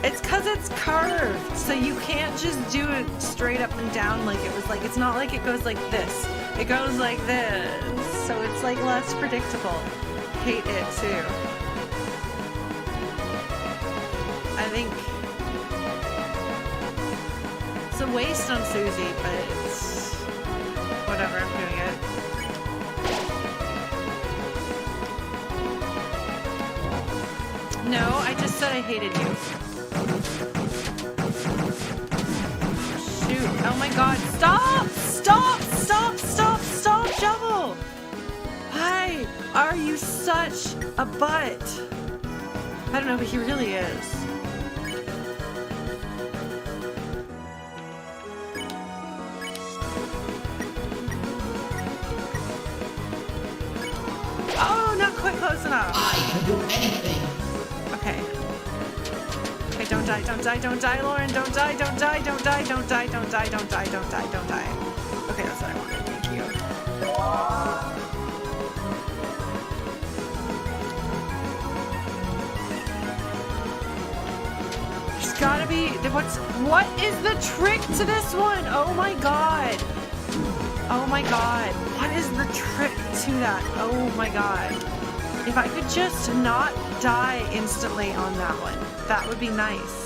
It's because it's curved, so you can't just do it straight up and down like it was like. It's not like it goes like this. It goes like this, so it's like less predictable. Hate it too. I think it's a waste on Susie, but it's whatever. I'm doing it. No, I just said I hated you. Shoot. Oh my god. Stop! Stop! Stop! Stop! Stop, Jevil! Why are you such a butt? I don't know, but he really is. Oh, not quite close enough. I can do anything. Okay. Okay, don't die, don't die, don't die, Lauren. Don't die, don't die, don't die, don't die, don't die, don't die, don't die, don't die. Okay, that's what I wanted. Thank you. There's gotta be. What is the trick to this one? Oh my god. Oh my god. What is the trick to that? Oh my god. If I could just not die instantly on that one, that would be nice.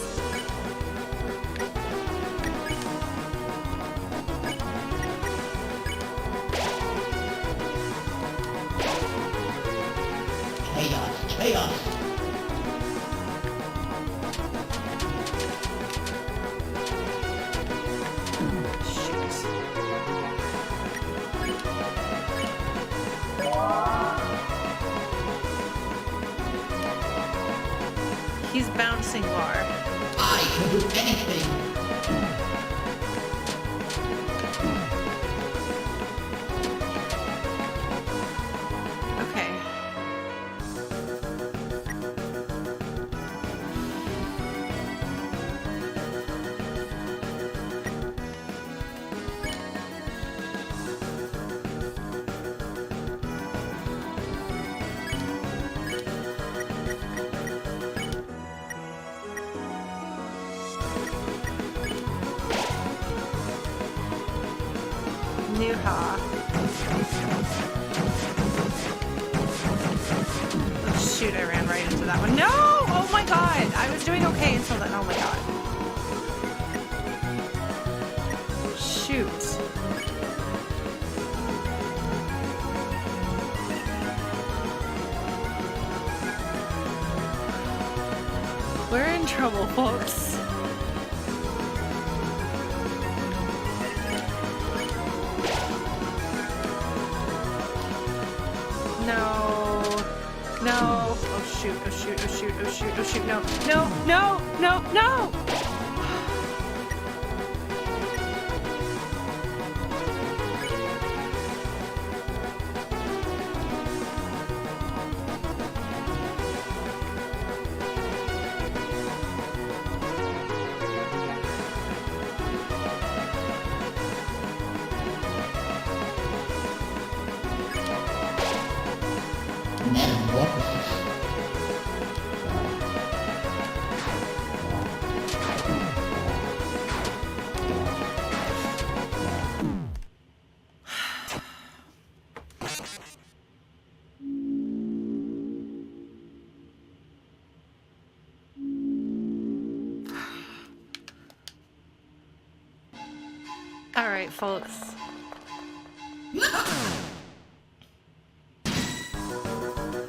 Chaos, chaos. He's bouncing, Lar. I can do anything. Okay. Nuha. Oh shoot, I ran right into that one. No! Oh my god! I was doing okay until then. Oh my god. Shoot. We're in trouble, folks. No. No. Oh shoot, oh shoot, oh shoot, oh shoot, oh shoot. No. No, no, no, no! Metamorphosis. All right, folks.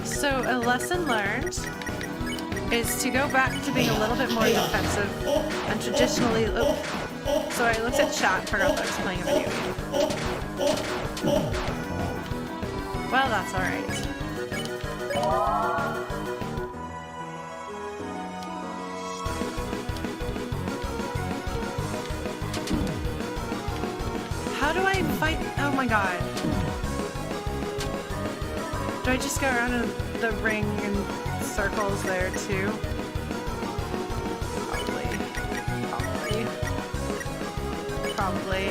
So a lesson learned is to go back to being a little bit more defensive and traditionally. Oh, sorry, I looked at chat and forgot that I was playing a video game. Well, that's all right. How do I fight? Oh my god. Do I just go around in the ring in circles there too? Probably. Probably.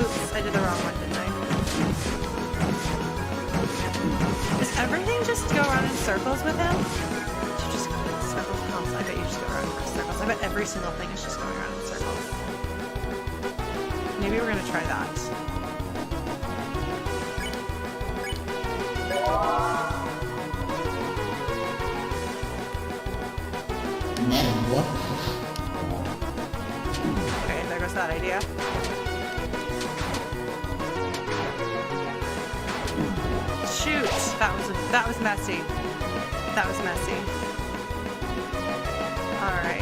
Oops, I did the wrong one, didn't I? just go around in circles with him? You just go in circles. I bet you just go around in circles. I bet every single thing is just going around in circles. Maybe we're gonna try that. Okay, there goes that idea. Shoot! That was messy. That was messy. Alright.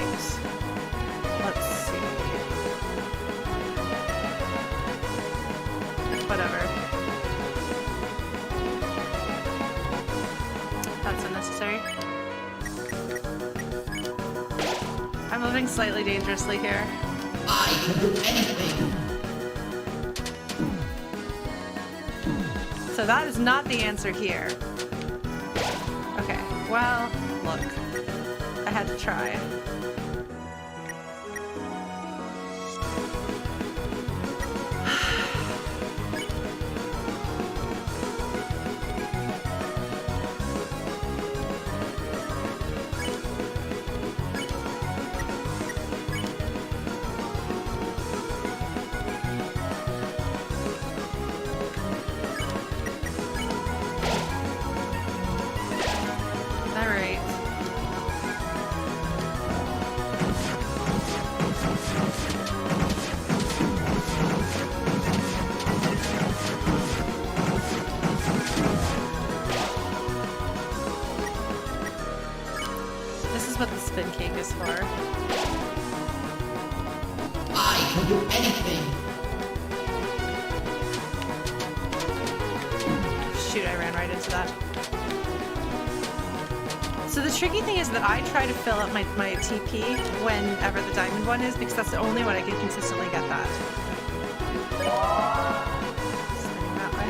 Let's see. Whatever. That's unnecessary. I'm moving slightly dangerously here. I can do anything. So that is not the answer here. Okay, well, look. I had to try. What the spin cake is for. I can do anything. Shoot, I ran right into that. So the tricky thing is that I try to fill up my TP whenever the diamond one is, because that's the only one I can consistently get that. Spinning that way.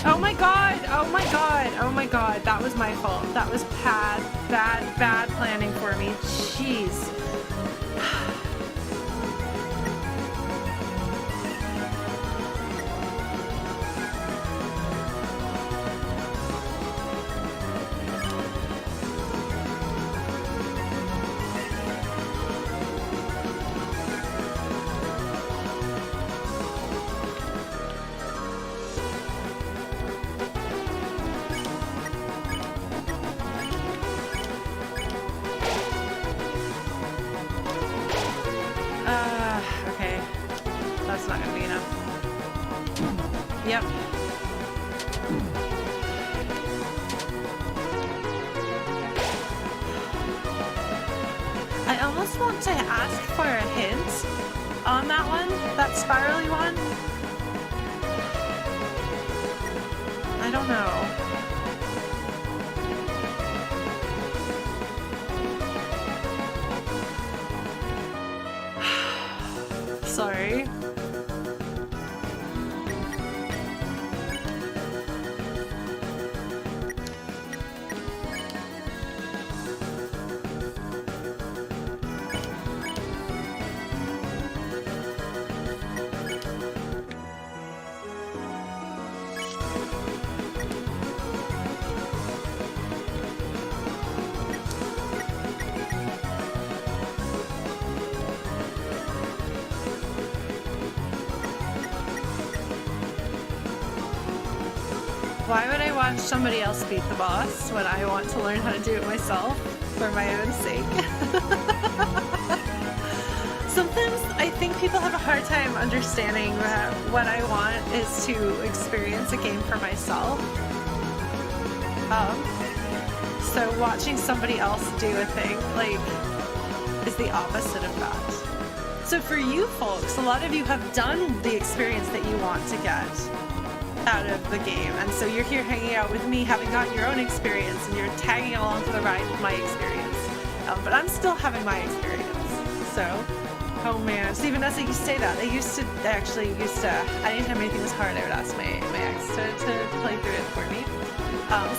Oh my god! Oh my god! Oh my god! That was my fault. That was bad planning for me. Jeez. Okay. That's not gonna be enough. Yep. I almost want to ask for a hint on that one, that spirally one. I don't know. Sorry. Why would I watch somebody else beat the boss when I want to learn how to do it myself for my own sake? Sometimes I think people have a hard time understanding that what I want is to experience a game for myself. So watching somebody else do a thing, like, is the opposite of that. So for you folks, a lot of you have done the experience that you want to get out of the game, and so you're here hanging out with me, having gotten your own experience, and you're tagging along for the ride with my experience. But I'm still having my experience, so, oh man. See, Vanessa, you say that. I anytime anything was hard, I would ask my ex to play through it for me.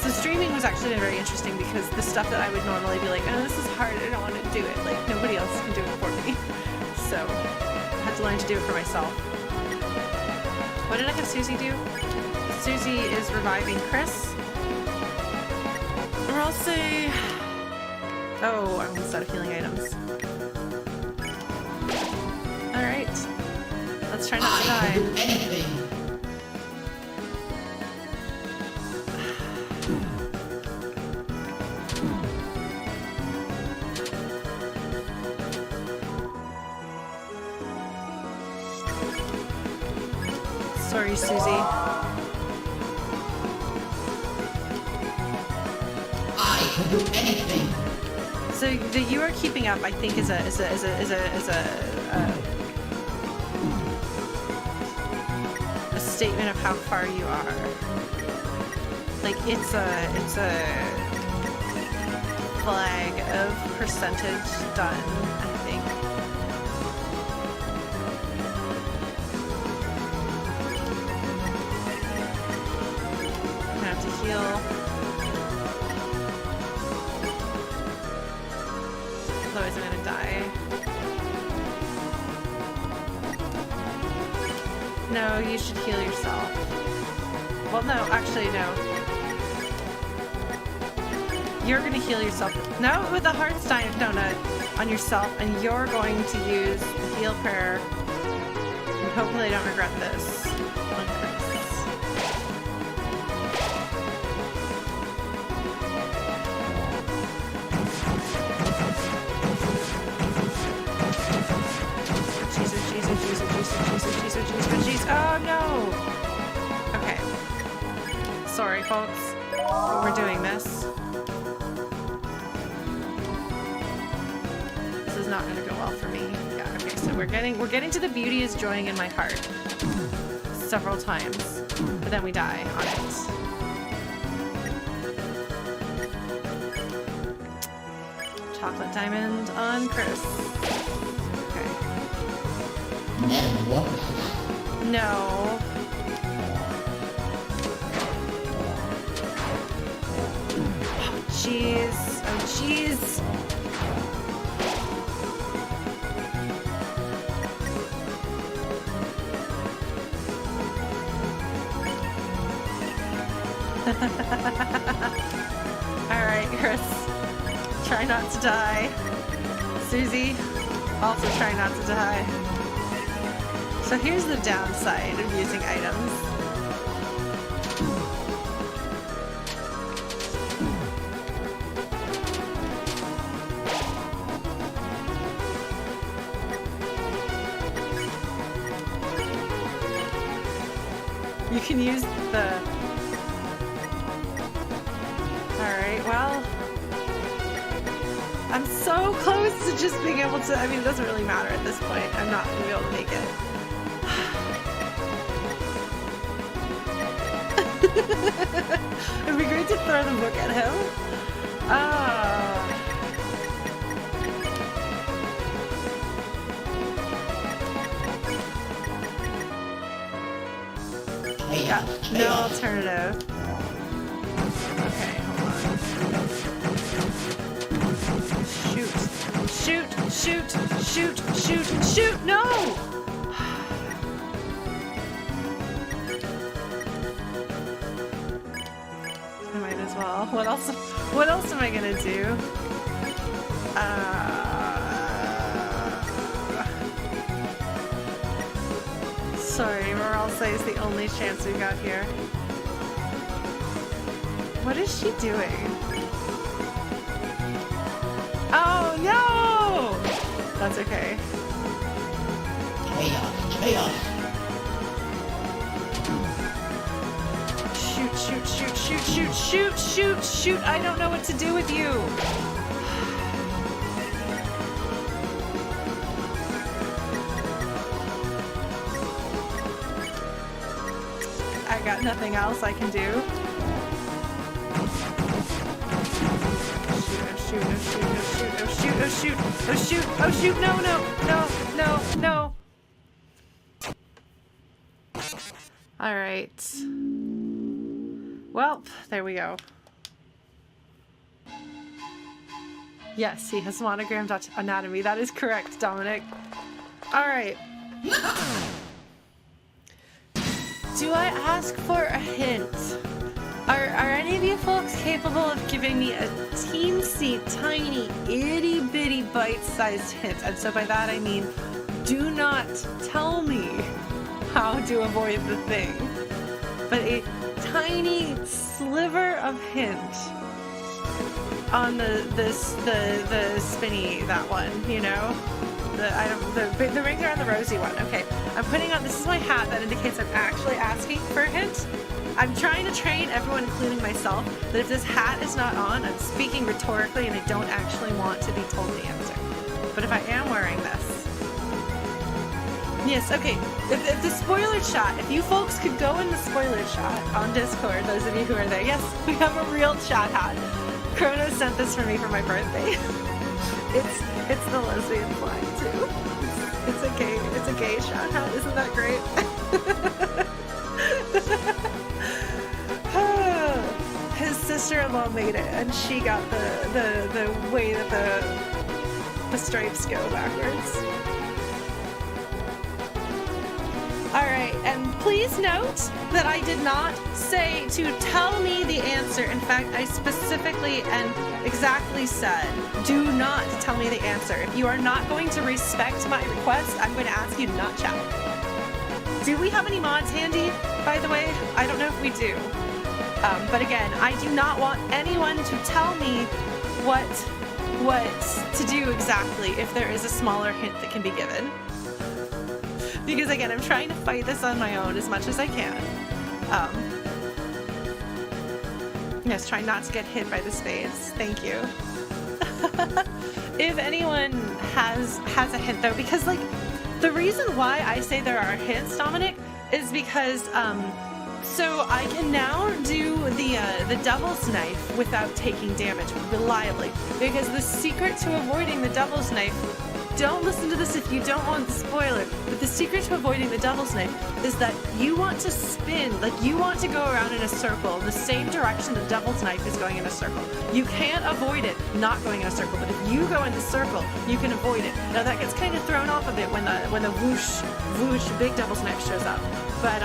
So streaming was actually very interesting because the stuff that I would normally be like, oh, this is hard, I don't want to do it. Like, nobody else can do it for me. So, I had to learn to do it for myself. What did I have Susie do? Susie is reviving Chris. Or I'll say... Oh, I'm almost out of healing items. Alright. Let's try not to die. I can do anything. Sorry, Susie. I can do anything. So that you are keeping up, I think, is a statement of how far you are. Like it's a flag of percentage done, I think. I'm gonna have to heal. Otherwise I'm gonna die. No, you should heal yourself. Well, no, actually, no. You're gonna heal yourself. No, with the Heartstein donut on yourself, and you're going to use the heal prayer. And hopefully I don't regret this. On Chris. Jesus. Oh no! Okay. Sorry, folks. We're doing this. This is not gonna go well for me. Yeah, okay, so we're getting to the beauty is joying in my heart. Several times. But then we die on it. Chocolate diamond on Chris. No. Oh, jeez. Oh, jeez. Alright, Chris. Try not to die. Susie, also try not to die. So here's the downside of using items. You can use the... Alright, well... I'm so close to just being able to... I mean, it doesn't really matter at this point. I'm not going to be able to make it. It'd be great to throw the book at him. Yeah, no alternative. Okay, hold on. Shoot! No! I might as well. What else am I gonna do? Sorry, Moralse is the only chance we got here. What is she doing? Oh no! That's okay. Chaos, chaos. Shoot, shoot, shoot, shoot, shoot, shoot, shoot, shoot. I don't know what to do with you. I got nothing else I can do. Shoot, oh shoot, oh shoot, oh shoot, oh shoot, oh shoot, oh shoot, no, no, no, no, no. All right. Well, there we go. Yes, he has monogrammed anatomy. That is correct, Dominic. All right. Do I ask for a hint? Are any of you folks capable of giving me a teensy tiny itty bitty bite-sized hint? And so by that I mean, do not tell me how to avoid the thing, but a tiny sliver of hint on the spinny, that one, you know, the ring around the rosy one. Okay, I'm putting on, this is my hat that indicates I'm actually asking for a hint. I'm trying to train everyone, including myself, that if this hat is not on, I'm speaking rhetorically and I don't actually want to be told the answer. But if I am wearing this, yes, okay. If the spoiler chat, if you folks could go in the spoiler chat on Discord, those of you who are there, yes, we have a real chat hat. Chrono sent this for me for my birthday. it's the lesbian flag too. It's a gay chat hat. Isn't that great? His sister-in-law made it, and she got the way that the stripes go backwards. Alright, and please note that I did not say to tell me the answer. In fact, I specifically and exactly said, do not tell me the answer. If you are not going to respect my request, I'm going to ask you to not chat. Do we have any mods handy, by the way? I don't know if we do. But again, I do not want anyone to tell me what to do exactly if there is a smaller hint that can be given. Because again, I'm trying to fight this on my own as much as I can. Yes, try not to get hit by the spades. Thank you. If anyone has a hint though, because like the reason why I say there are hints, Dominic, is because so I can now do the devil's knife without taking damage reliably. Because the secret to avoiding the devil's knife, don't listen to this if you don't want the spoiler, but the secret to avoiding the devil's knife is that you want to spin, like you want to go around in a circle, the same direction the devil's knife is going in a circle. You can't avoid it not going in a circle, but if you go in the circle, you can avoid it. Now that gets kind of thrown off a bit when the whoosh big devil's knife shows up. But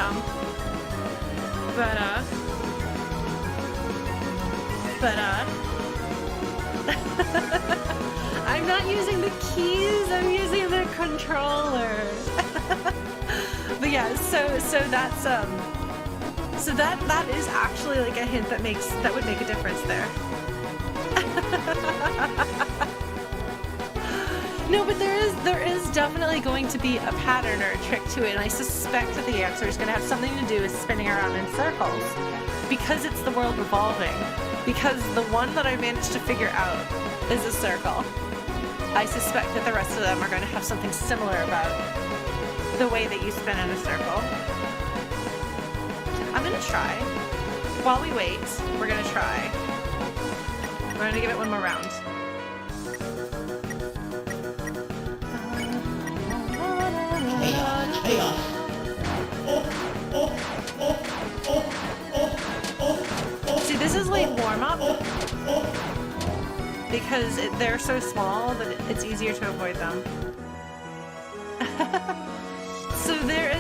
I'm not using the keys, I'm using the controller. But yeah, so that's so that is actually like a hint that would make a difference there. No, but there is definitely going to be a pattern or a trick to it, and I suspect that the answer is going to have something to do with spinning around in circles, because it's the world revolving. Because the one that I managed to figure out is a circle. I suspect that the rest of them are going to have something similar about the way that you spin in a circle. I'm going to try. While we wait, we're going to try. We're going to give it one more round. See, this is like warm-up because they're so small that it's easier to avoid them. So there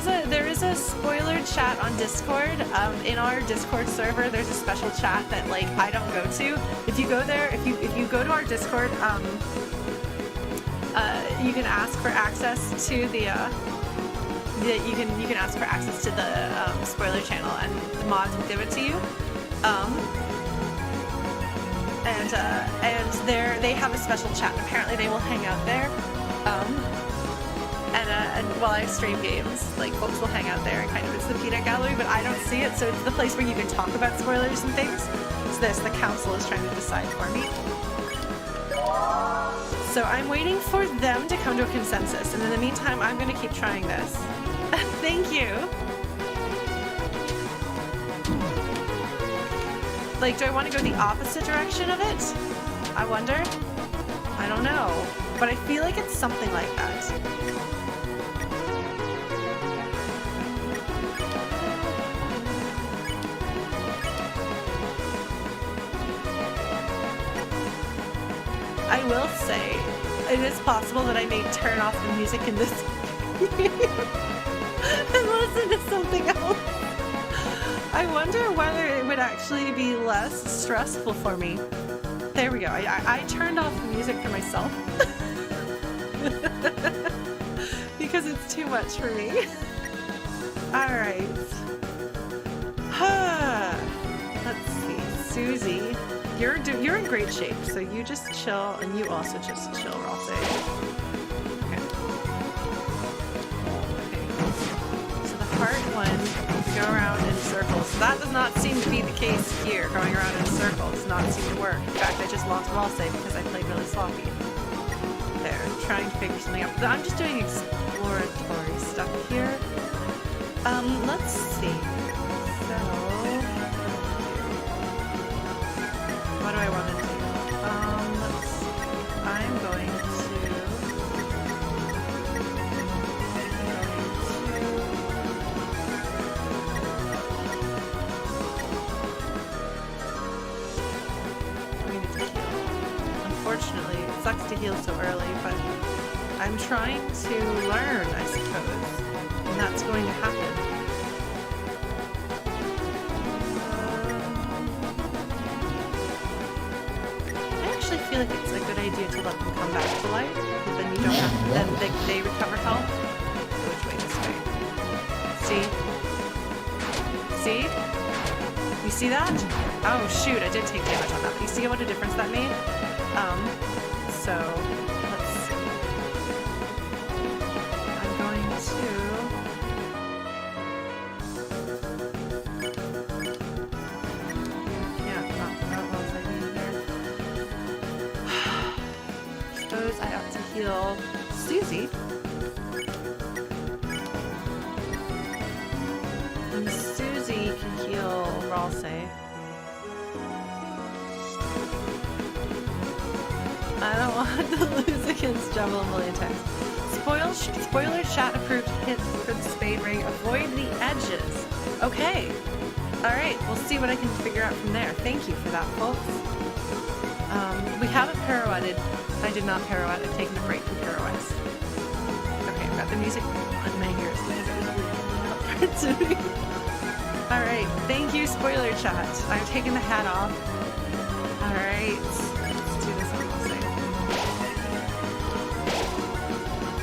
is a spoiler chat on Discord. In our Discord server, there's a special chat that like I don't go to. If you go there, if you go to our Discord, you can ask for access to the you can ask for access to the spoiler channel, and the mods will give it to you. And they have a special chat. Apparently, they will hang out there. and while I stream games, like folks will hang out there and kind of it's the peanut gallery, but I don't see it, so it's the place where you can talk about spoilers and things. It's this, the council is trying to decide for me. So I'm waiting for them to come to a consensus, and in the meantime, I'm going to keep trying this. Thank you. Like, do I want to go the opposite direction of it? I wonder. I don't know, but I feel like it's something like that. I will say, it is possible that I may turn off the music in this game and listen to something else. I wonder whether it would actually be less stressful for me. There we go. I turned off the music for myself because it's too much for me. All right. Let's see. Susie. You're in great shape, so you just chill, and you also just chill, I'll say. Okay. So the heart one, go around in circles. So that does not seem to be the case here. Going around in circles does not seem to work. In fact, I just lost I'll say because I played really sloppy. There, trying to figure something out. But I'm just doing exploratory stuff here. Let's see. What do I want to do? Let's see. I'm going to heal. Unfortunately, it sucks to heal so early, but I'm trying to learn, I suppose, and that's going to happen. I feel like it's a good idea to let them come back to life, because then you don't have to, then they recover health. Which way? This way. See? See? You see that? Oh shoot, I did take damage on that. But you see what a difference that made? So let's see. I'm going I ought to heal Susie. And Susie can heal Ralsei. I don't want to lose against Jevil a million times. Spoiler chat approved hit for the spade ring. Avoid the edges. Okay. Alright, we'll see what I can figure out from there. Thank you for that, folks. We haven't pirouetted. I did not pirouette. I've taken a break from pirouettes. Okay, I've got the music on my ears. Alright, thank you, spoiler chat. I'm taking the hat off. Alright, let's do this one.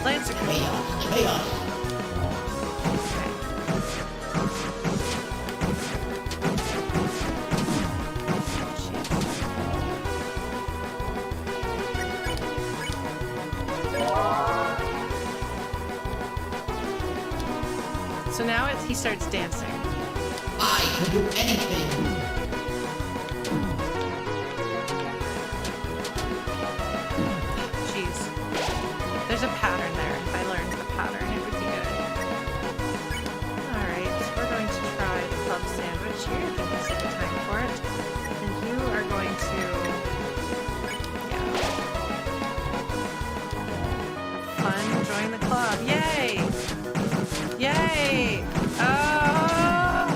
Lancer Chaos. So now he starts dancing. I can do anything. Jeez. There's a pattern there. If I learned the pattern, it would be good. Alright, so we're going to try the club sandwich here. I think this is the time for it. And you are going to... yeah. Have fun, join the club. Yay! Yay! Oh!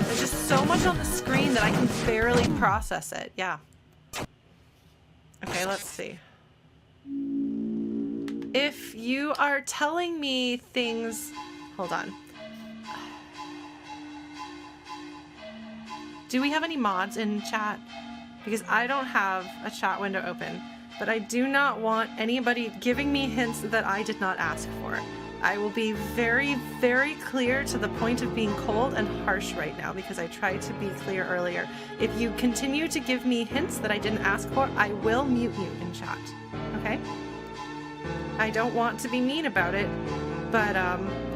There's just so much on the screen that I can barely process it. Yeah. Okay, let's see. If you are telling me things... hold on. Do we have any mods in chat? Because I don't have a chat window open, but I do not want anybody giving me hints that I did not ask for. I will be very, very clear to the point of being cold and harsh right now because I tried to be clear earlier. If you continue to give me hints that I didn't ask for, I will mute you in chat. Okay? I don't want to be mean about it, But,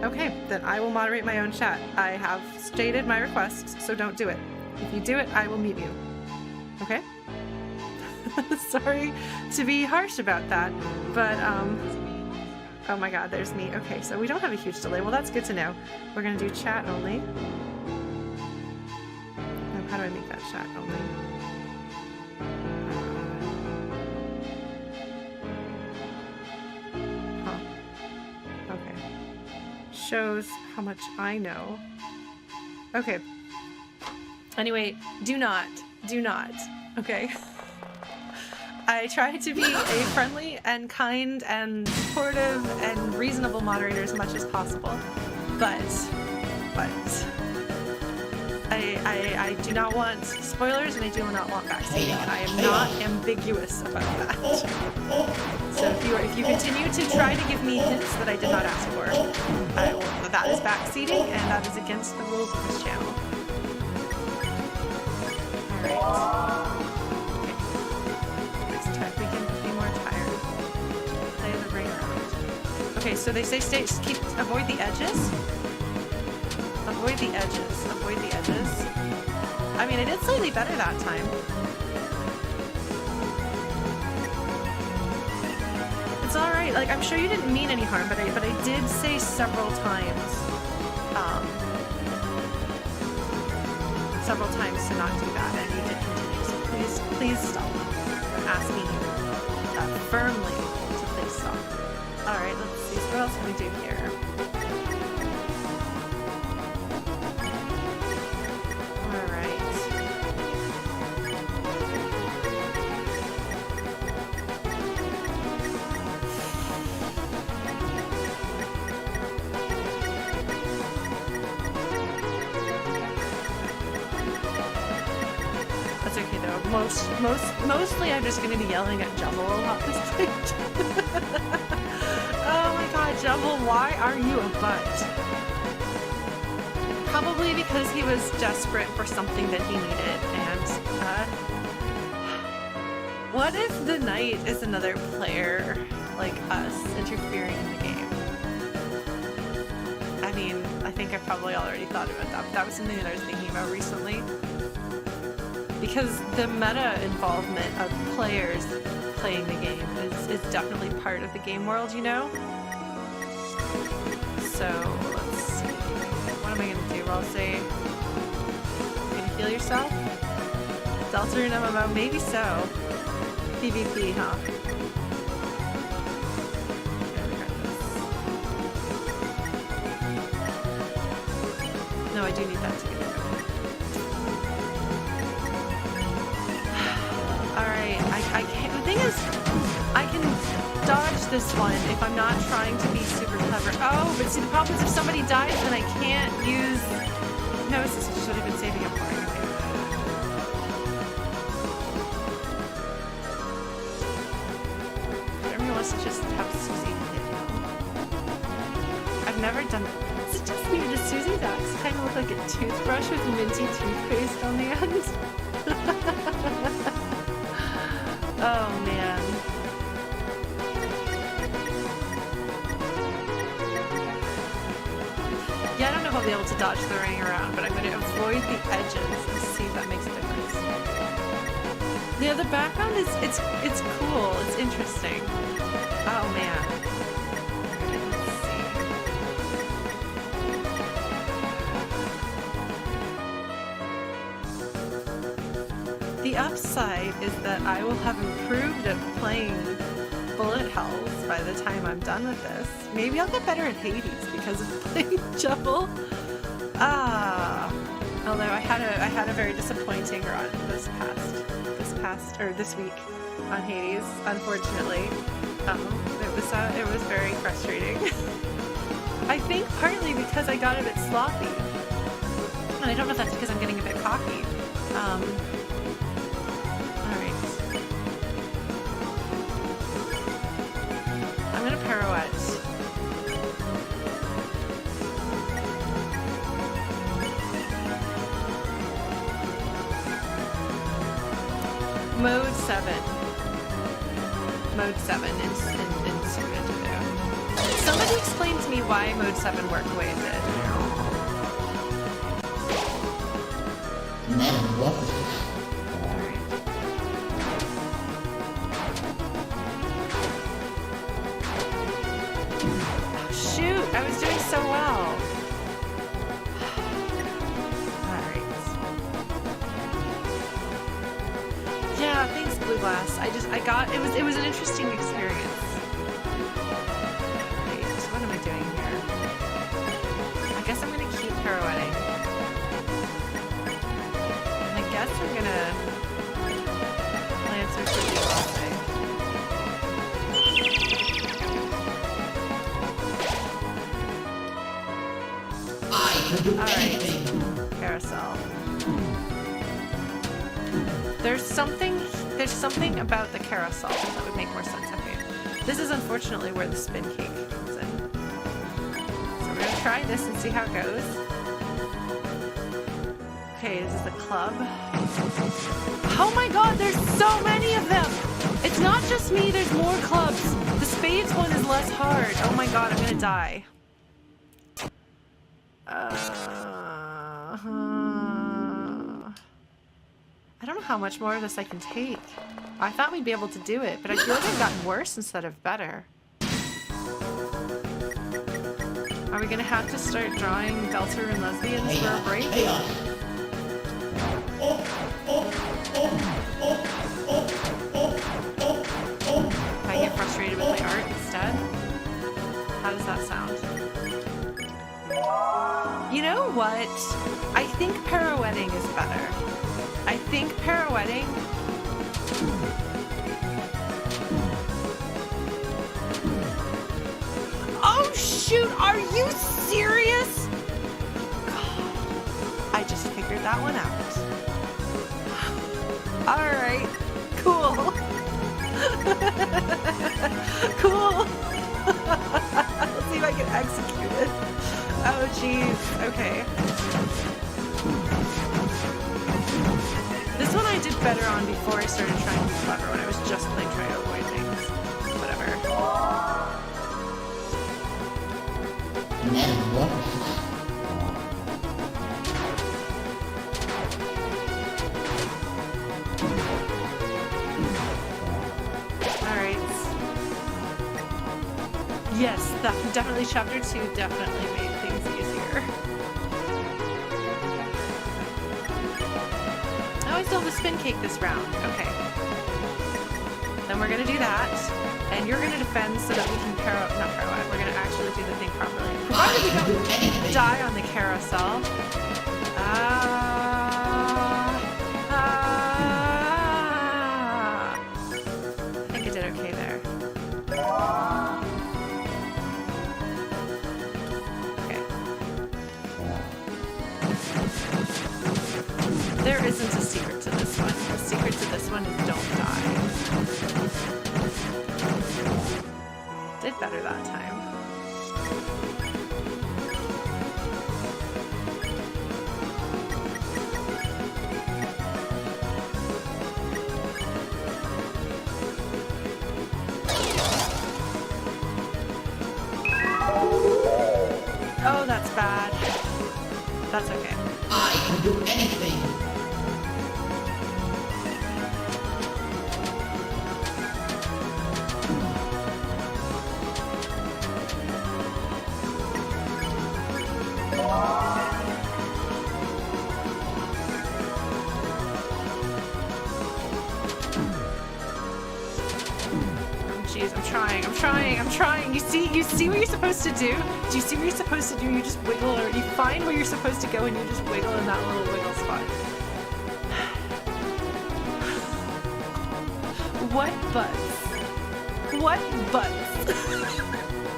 okay, then I will moderate my own chat. I have stated my requests, so don't do it. If you do it, I will mute you. Okay? Sorry to be harsh about that, but, oh my god, there's me. Okay, so we don't have a huge delay. Well, that's good to know. We're gonna do chat only. How do I make that chat only? Okay. Shows how much I know. Okay. Anyway, do not. Okay? I try to be a friendly and kind and supportive and reasonable moderator as much as possible. But I do not want spoilers and I do not want backseating, and I am not ambiguous about that. So if you continue to try to give me hints that I did not ask for, that is backseating and that is against the rules of this channel. Alright. Next time we can be more tired. Play the ring around. Okay, so they say avoid the edges. Avoid the edges. Avoid the edges. I mean, I did slightly better that time. It's alright. Like, I'm sure you didn't mean any harm, but I did say several times to not do that, and you did continue. So please stop. I'm asking you that firmly to please stop. Alright, let's see. What else can we do here? Mostly I'm just going to be yelling at Jevil a lot this stage. Oh my god, Jevil, why are you a butt? Probably because he was desperate for something that he needed, and, what if the knight is another player like us interfering in the game? I mean, I think I probably already thought about that, but that was something that I was thinking about recently. Because the meta involvement of players playing the game is definitely part of the game world, you know? So, let's see. What am I gonna do? Well, I'll say... You're gonna heal yourself? Deltarune MMO? Maybe so. PvP, huh? No, I do need that to get it. I can't. The thing is, I can dodge this one if I'm not trying to be super clever. Oh, but see, the problem is if somebody dies, then I can't use Gnosis, which should have been saving up for anyway. I really want to just have Susie hit him. I've never done it. Is it just weird? Does Susie's axe kind of look like a toothbrush with minty toothpaste on the end? Oh man. Yeah, I don't know if I'll be able to dodge the ring around, but I'm going to avoid the edges and see if that makes a difference. Yeah, the background is, it's cool, it's interesting. Oh man. The upside is that I will have improved at playing bullet hells by the time I'm done with this. Maybe I'll get better at Hades because of playing Jevil. Although I had a very disappointing run this week on Hades, unfortunately. It was very frustrating. I think partly because I got a bit sloppy. And I don't know if that's because I'm getting a bit cocky. I'm gonna pirouette. Mode 7. Mode 7 in Suited. Somebody explain to me why Mode 7 worked the way it did. Never what? Shoot, I was doing so well. Alright. Yeah, thanks, Blue Glass. It was an interesting experience. Wait, what am I doing here? I guess I'm gonna keep pirouetting. And I guess I'm gonna Lancer for the all day. Alright, carousel. There's something about the carousel that would make more sense. Okay. This is unfortunately where the spin cake comes in. So we're gonna try this and see how it goes. Okay, this is the club. Oh my god, there's so many of them! It's not just me, there's more clubs. The spades one is less hard. Oh my god, I'm gonna die. I don't know how much more of this I can take. I thought we'd be able to do it, but I feel like I've gotten worse instead of better. Are we gonna have to start drawing Deltarune lesbians for a break? If I get frustrated with my art instead? How does that sound? You know what? I think pirouetting is better. I think pirouetting... Oh shoot, are you serious? I just figured that one out. Alright, cool. Cool. Let's see if I can execute it. Oh jeez, okay. This one I did better on before I started trying to be clever, when I was just like trying to avoid things. Whatever. Alright. Yes, definitely chapter 2 definitely made things easier. Oh, I still have the spin cake this round. Okay. Then we're gonna do that, and you're gonna defend so that we can not pirouette. We're gonna actually do the thing properly. Provided we don't die on the carousel. I think I did okay there. Okay. There isn't a secret to this one. The secret to this one is don't die. Did better that time. Oh, that's bad. That's okay. I can do anything. Jeez, I'm trying. You see what you're supposed to do? Do you see what you're supposed to do? You just wiggle, or you find where you're supposed to go and you just wiggle in that little wiggle spot. What butts? What butts?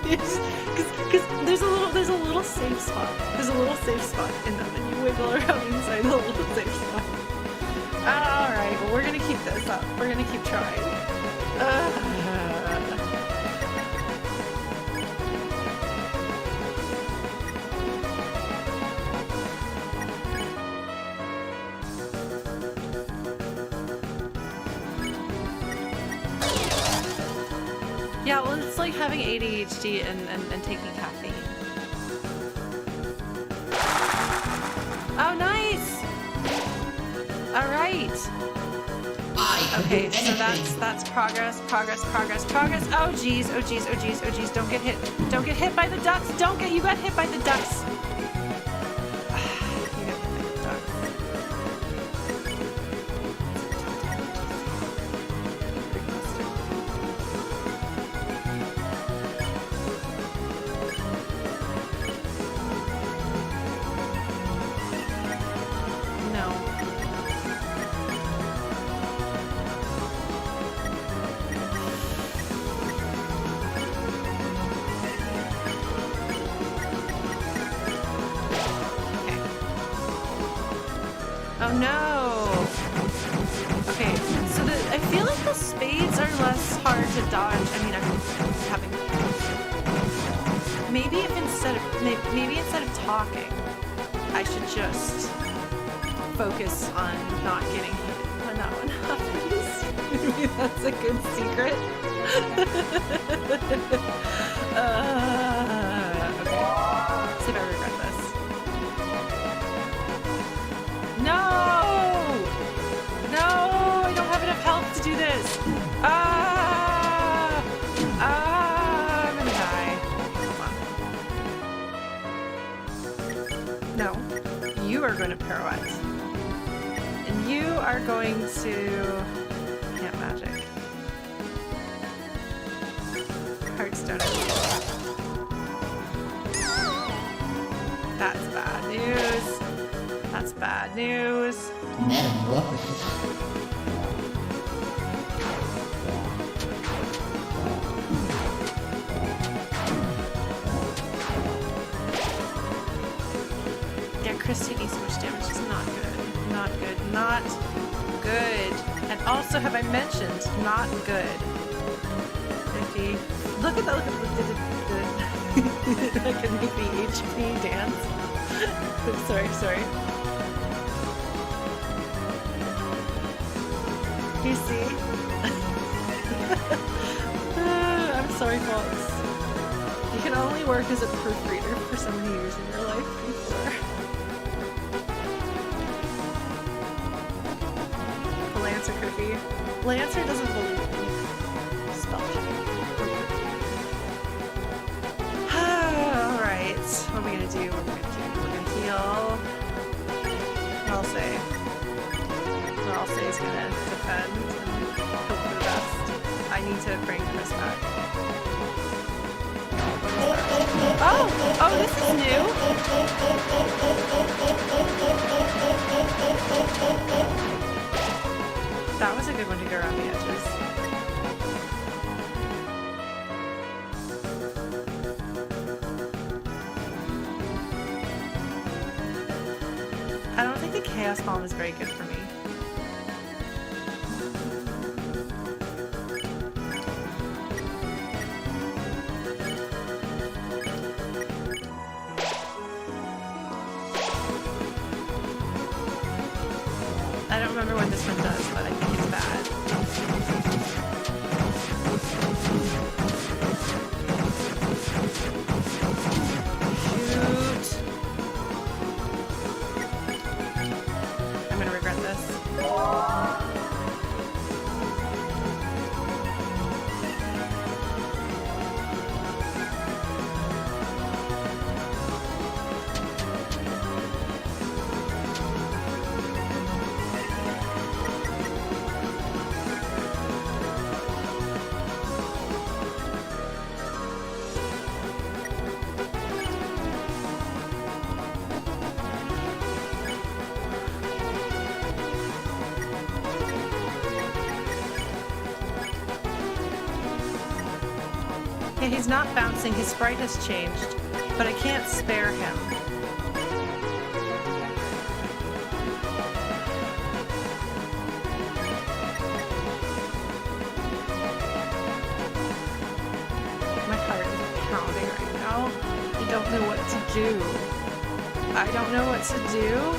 Because there's a little safe spot. There's a little safe spot in them, and you wiggle around inside the little safe spot. Alright, well we're gonna keep this up. We're gonna keep trying. Yeah, well, it's like having ADHD and taking caffeine. Oh, nice! All right. Okay, so that's progress. Oh geez. Don't get hit. Don't get hit by the ducks. You got hit by the ducks. You got hit by the ducks. Oh no! Okay, so I feel like the spades are less hard to dodge. I mean, I'm having... Maybe instead of talking, I should just focus on not getting hit when that one happens. Maybe that's a good secret. Okay. See if I regret this. No! No! I don't have enough health to do this! I'm gonna die. Hold on. No. You are going to pirouette. And you are going to... Can't magic. Heartstone. That's bad news. That's bad news. Metamorphosis. Yeah, Chris taking so much damage is not good. Not good. Not good. And also, have I mentioned, not good. 50. Look at that. Look at I can make the HP dance. Sorry. You see? I'm sorry, folks. You can only work as a proofreader for so many years in your life before. The Lancer could be. Lancer doesn't believe in spell check. Alright. What are we gonna do? We're gonna heal. I'll say is gonna defend and hope for the best. I need to bring Chris back. Oh, this is new. That was a good one to go around the edges. I don't think the Chaos Bomb is very good for me. I don't remember what this one does, but I think it's bad. Shoot. I'm gonna regret this. Yeah, he's not bouncing. His sprite has changed, but I can't spare him. My heart is pounding right now. I don't know what to do. I don't know what to do.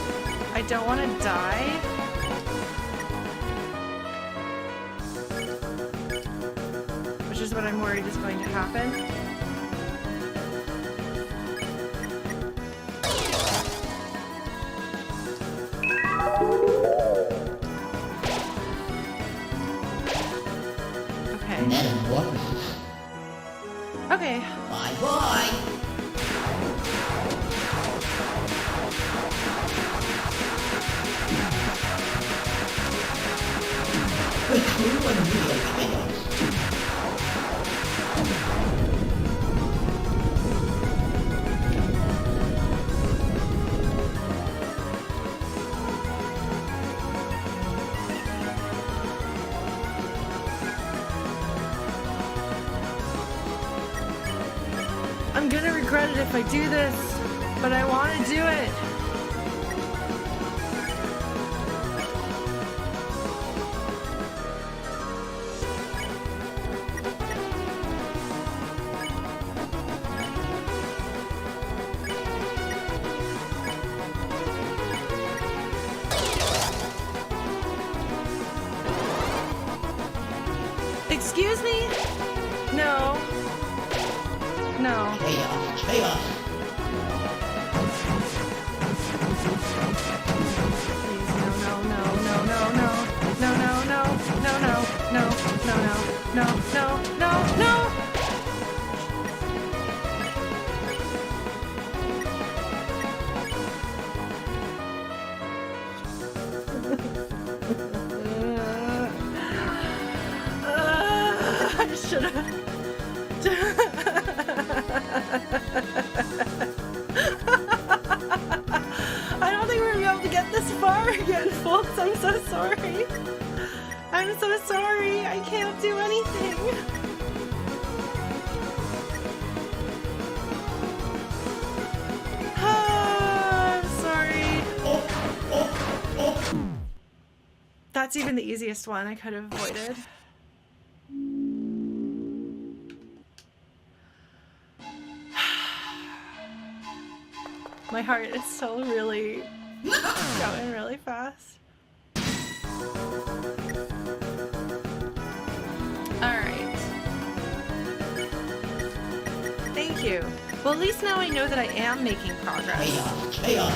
I don't want to die. is what I'm worried is going to happen. Okay. Bye bye. The true and real chaos. I'm gonna regret it if I do this, but I want to do it. Excuse me? No. No. Chaos, chaos. Please, no. I should have. I don't think we're gonna be able to get this far again, folks. I'm so sorry. I'm so sorry. I can't do anything. I'm sorry. That's even the easiest one I could have avoided. My heart is still really going really fast. Alright. Thank you. Well, at least now I know that I am making progress. Chaos, chaos.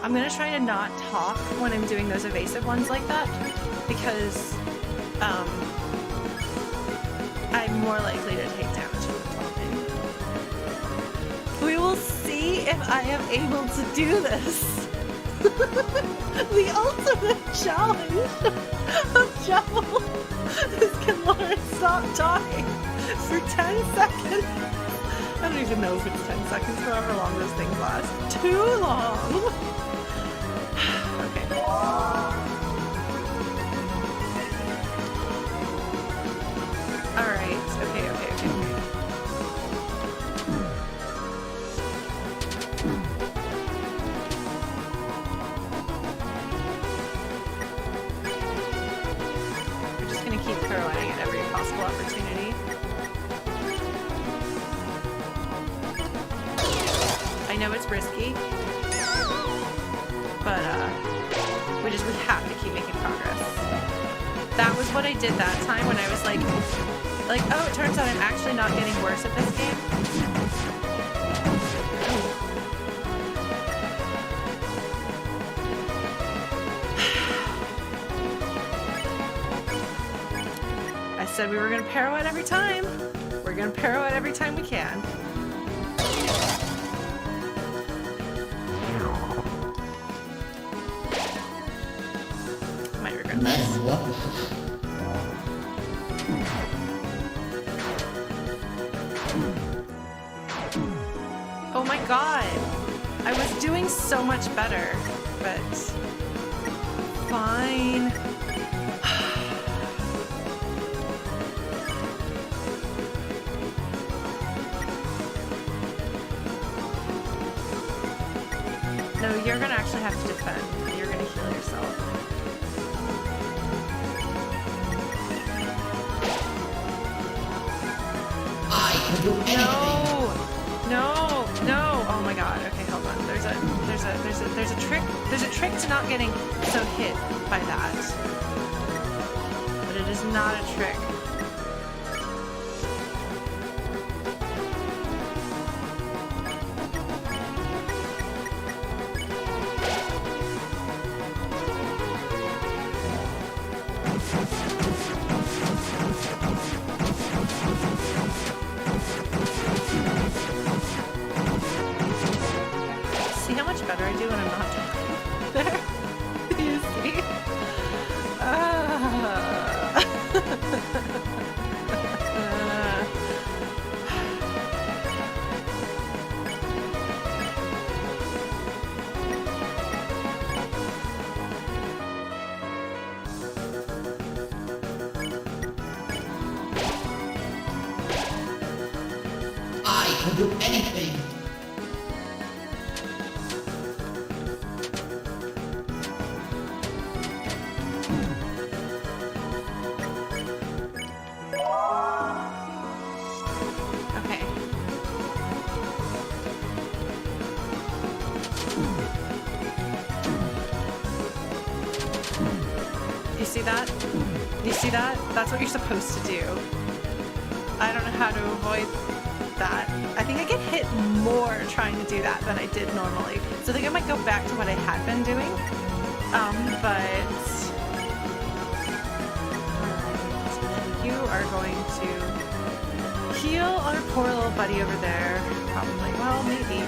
I'm gonna try to not talk when I'm doing those evasive ones like that, because I'm more likely to take damage from talking. We will see if I am able to do this. The ultimate challenge of Jevil is, can Lauren stop talking for 10 seconds? I don't even know if it's 10 seconds, however long those things last. Too long! Okay. Alright, okay. We're just gonna keep throwing at every possible opportunity. I know it's risky, but we have to keep making progress. That was what I did that time when I was like, oh, it turns out I'm actually not getting worse at this game. I said we were gonna pirouette every time. We're gonna pirouette every time we can. Might regret this. Oh my god! I was doing so much better, but fine. No, you're gonna actually have to defend. You're gonna heal yourself. I can do anything. No! Oh my god. Okay, hold on. There's a trick to not getting so hit by that. But it is not a trick. Do anything. Okay. You see that? You see that? That's what you're supposed to do. I don't know how to avoid that. I think I get hit more trying to do that than I did normally. So I think I might go back to what I had been doing. But you are going to heal our poor little buddy over there. Probably. Well, maybe.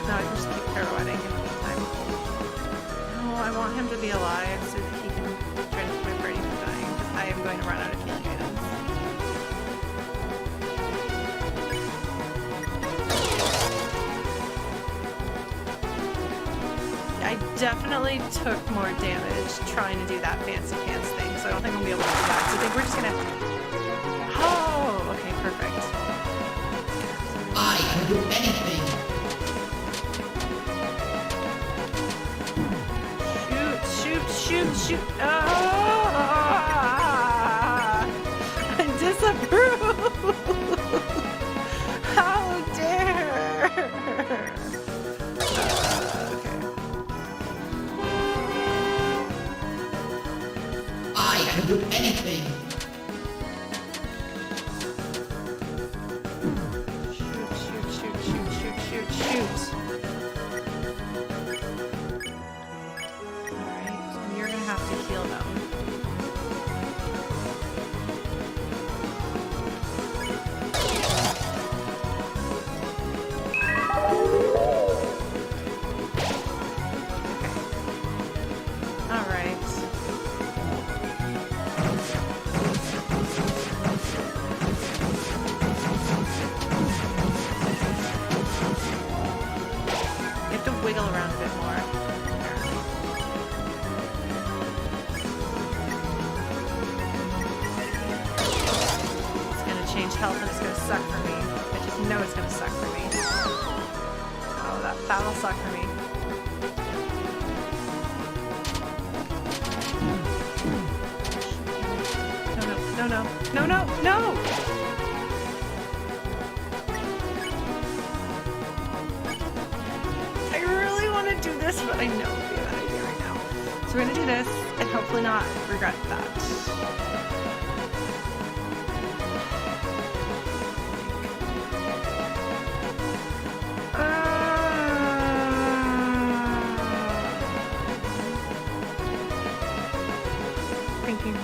No, I can just keep pirouetting in the meantime. No, I want him to be alive so that he can try to keep my party from dying. Because I am going to run out of healing items. I definitely took more damage trying to do that fancy pants thing, so I don't think I'm gonna be able to do that. So I think we're just gonna... Oh, okay, perfect. I can do anything. Shoot. Oh! I disapprove! How dare! I can do anything. Shoot. Alright, and you're gonna have to heal them. Wiggle around a bit more. It's gonna change health and it's gonna suck for me. I just know it's gonna suck for me. Oh, that'll suck for me. No! Do this, but I know it would be a bad idea right now. So we're gonna do this and hopefully not regret that. Thinking.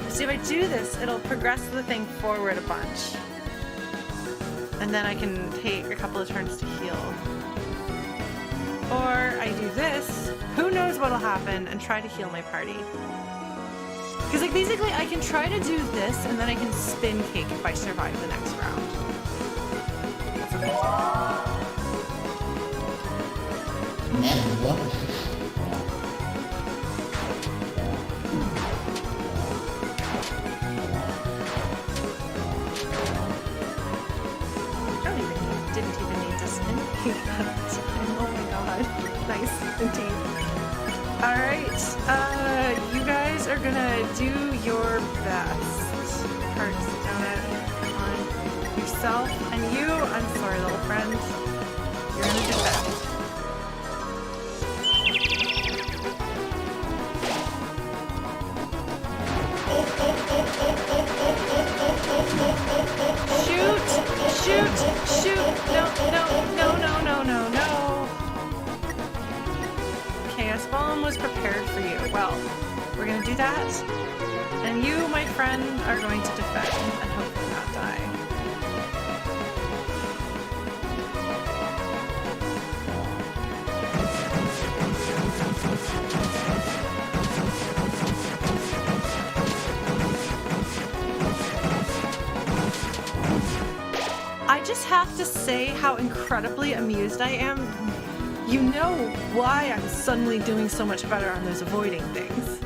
See, if I do this, it'll progress the thing forward a bunch. And then I can take a couple of turns to heal. Or I do this, who knows what'll happen, and try to heal my party. Because like basically I can try to do this, and then I can spin cake if I survive the next round. That's what Never what? didn't even need to spin cake that time. Oh my god. Nice, indeed. Alright, you guys are gonna do your best. Hearts down it on yourself and you. I'm sorry, little friend. You're gonna do that. Shoot! Shoot! Shoot! No, no, no, no, no, no, no. Chaos Bomb was prepared for you. Well, we're gonna do that. And you, my friend, are going to defend and hopefully not die. I just have to say how incredibly amused I am. You know why I'm suddenly doing so much better on those avoiding things.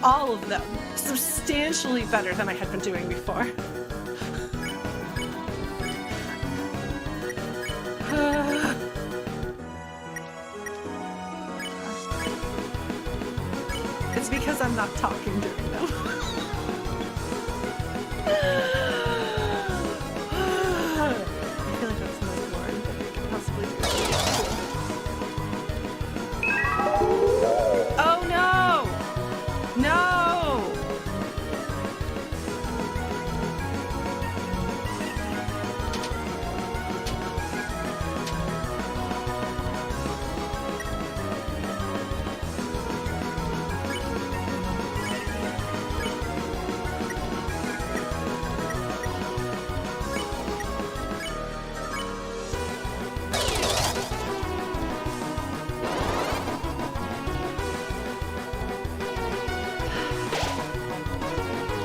All of them. Substantially better than I had been doing before. It's because I'm not talking during them. I feel like that's the most boring thing I could possibly do. Oh no! No!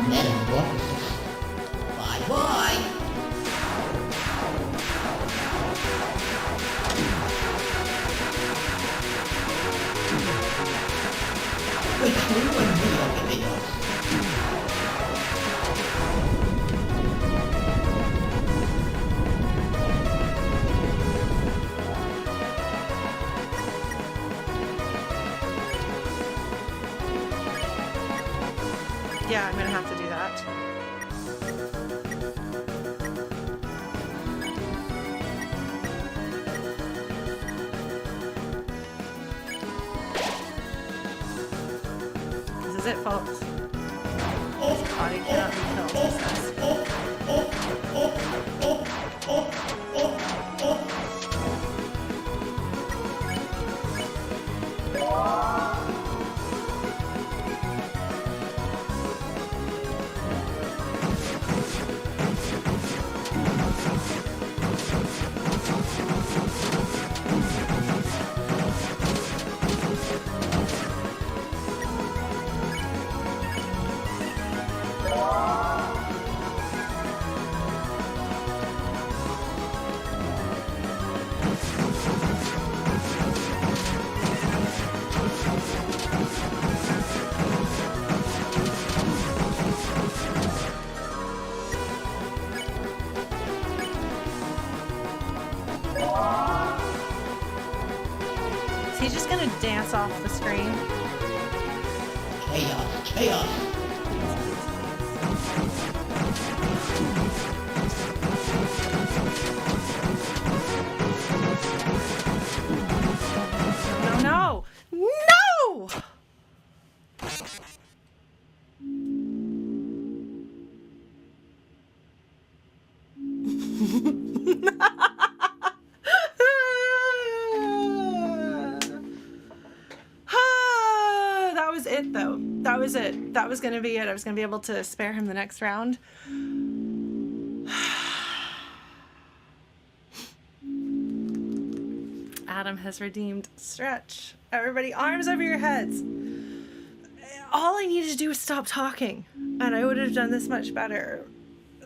Metamorphosis. Bye-bye. Which new and real videos? Yeah, I'm gonna have to do that. This is it, folks. This body cannot be killed, he says. Is he just gonna dance off the screen? Chaos, chaos. No, no! No! That was it, though. That was it. That was gonna be it. I was gonna be able to spare him the next round. Adam has redeemed Stretch. Everybody, arms over your heads. All I needed to do was stop talking, and I would have done this much better,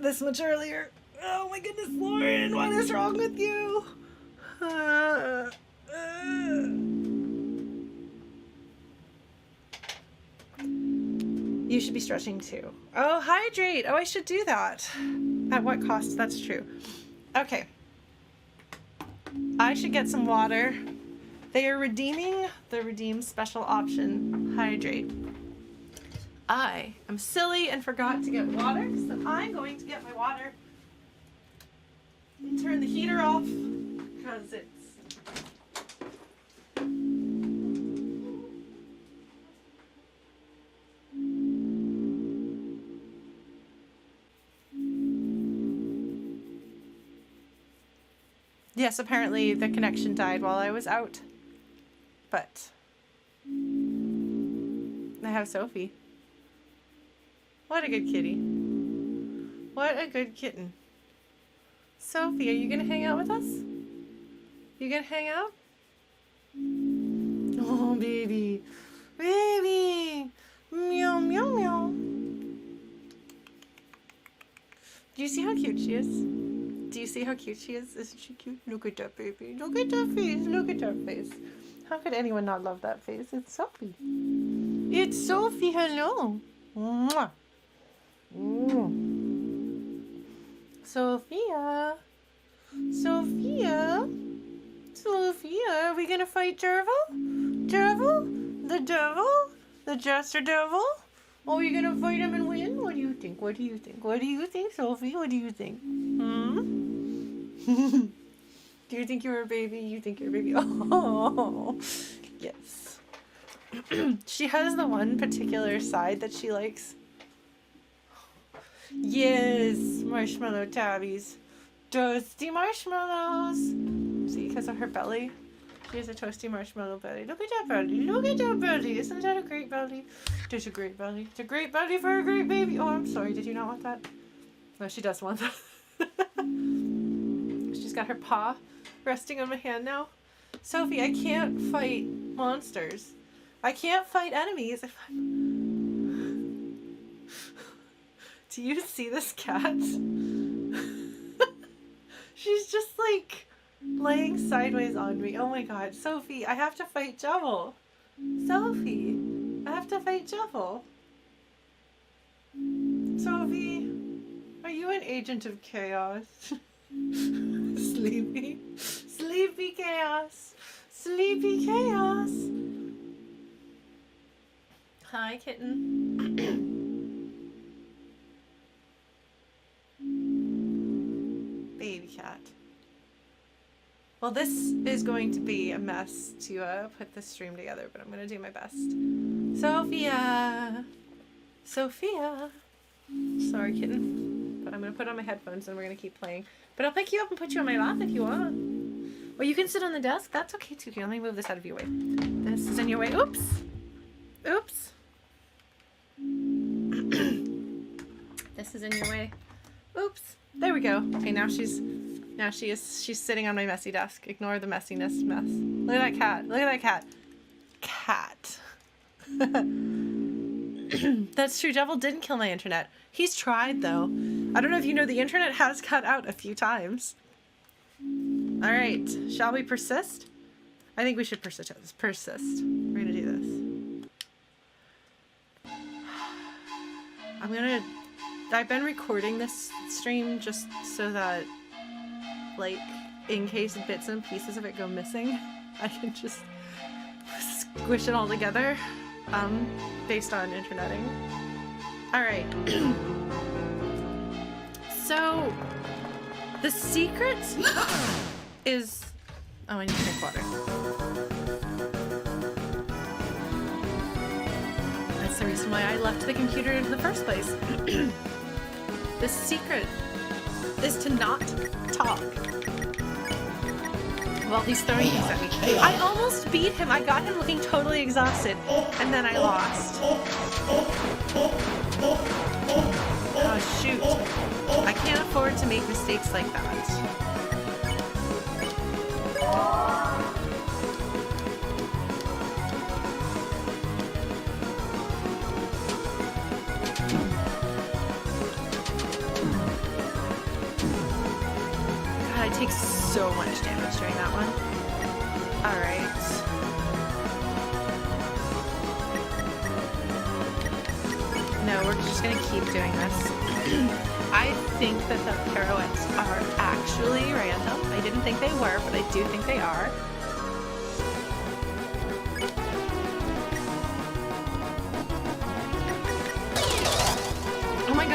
this much earlier. Oh my goodness, Lauren, what is wrong with you? You should be stretching too. Oh, hydrate. Oh, I should do that. At what cost? That's true. Okay. I should get some water. They are redeeming the redeem special option, hydrate. I am silly and forgot to get water, so I'm going to get my water and turn the heater off because it's yes, apparently the connection died while I was out. But I have Sophie. What a good kitty. What a good kitten. Sophie, are you gonna hang out with us? You gonna hang out? Oh, baby. Baby. Meow, meow, meow. Do you see how cute she is? Do you see how cute she is? Isn't she cute? Look at that baby. Look at that face. Look at that face. How could anyone not love that face? It's Sophie. It's Sophie. Hello. Mwah. Sophia. Sophia. Sophia. Are we gonna fight Jevil? Jevil? The devil? The Jester Devil? Are we gonna fight him and win? What do you think? What do you think? What do you think, Sophie? What do you think? Do you think you're a baby? You think you're a baby? Oh, yes. She has the one particular side that she likes. Yes, marshmallow tabbies. Toasty marshmallows. See, because of her belly. She has a toasty marshmallow belly. Look at that belly. Look at that belly. Isn't that a great belly? It's a great belly. It's a great belly for a great baby. Oh, I'm sorry. Did you not want that? No, she does want that. She's got her paw resting on my hand now. Sophie, I can't fight monsters. I can't fight enemies if I'm... Do you see this cat? She's just like laying sideways on me. Oh my god. Sophie, I have to fight Jevil. Sophie, I have to fight Jevil. Sophie, are you an agent of chaos? Sleepy. Sleepy chaos. Sleepy chaos. Hi, kitten. Baby cat. Well, this is going to be a mess to put this stream together, but I'm going to do my best. Sophia! Sophia! Sorry, kitten. But I'm going to put on my headphones and we're going to keep playing. But I'll pick you up and put you on my lap if you want. Or you can sit on the desk. That's okay, too. Let me move this out of your way. This is in your way. Oops! Oops! This is in your way. Oops! There we go. Okay, now she's sitting on my messy desk. Ignore the messiness mess. Look at that cat. Look at that cat. Cat. That's true. Jevil didn't kill my internet. He's tried, though. I don't know if you know, the internet has cut out a few times. Alright. Shall we persist? I think we should persist. Persist. We're gonna do this. I've been recording this stream just so that, like, in case bits and pieces of it go missing, I can just squish it all together, based on interneting. Alright. So, the secret is... Oh, I need to drink water. That's the reason why I left the computer in the first place. The secret is to not talk while he's throwing things at me. I almost beat him. I got him looking totally exhausted, and then I lost. Oh, shoot. I can't afford to make mistakes like that. God, I take so much damage during that one. Alright. No, we're just gonna keep doing this. I think that the pirouettes are actually random. I didn't think they were, but I do think they are.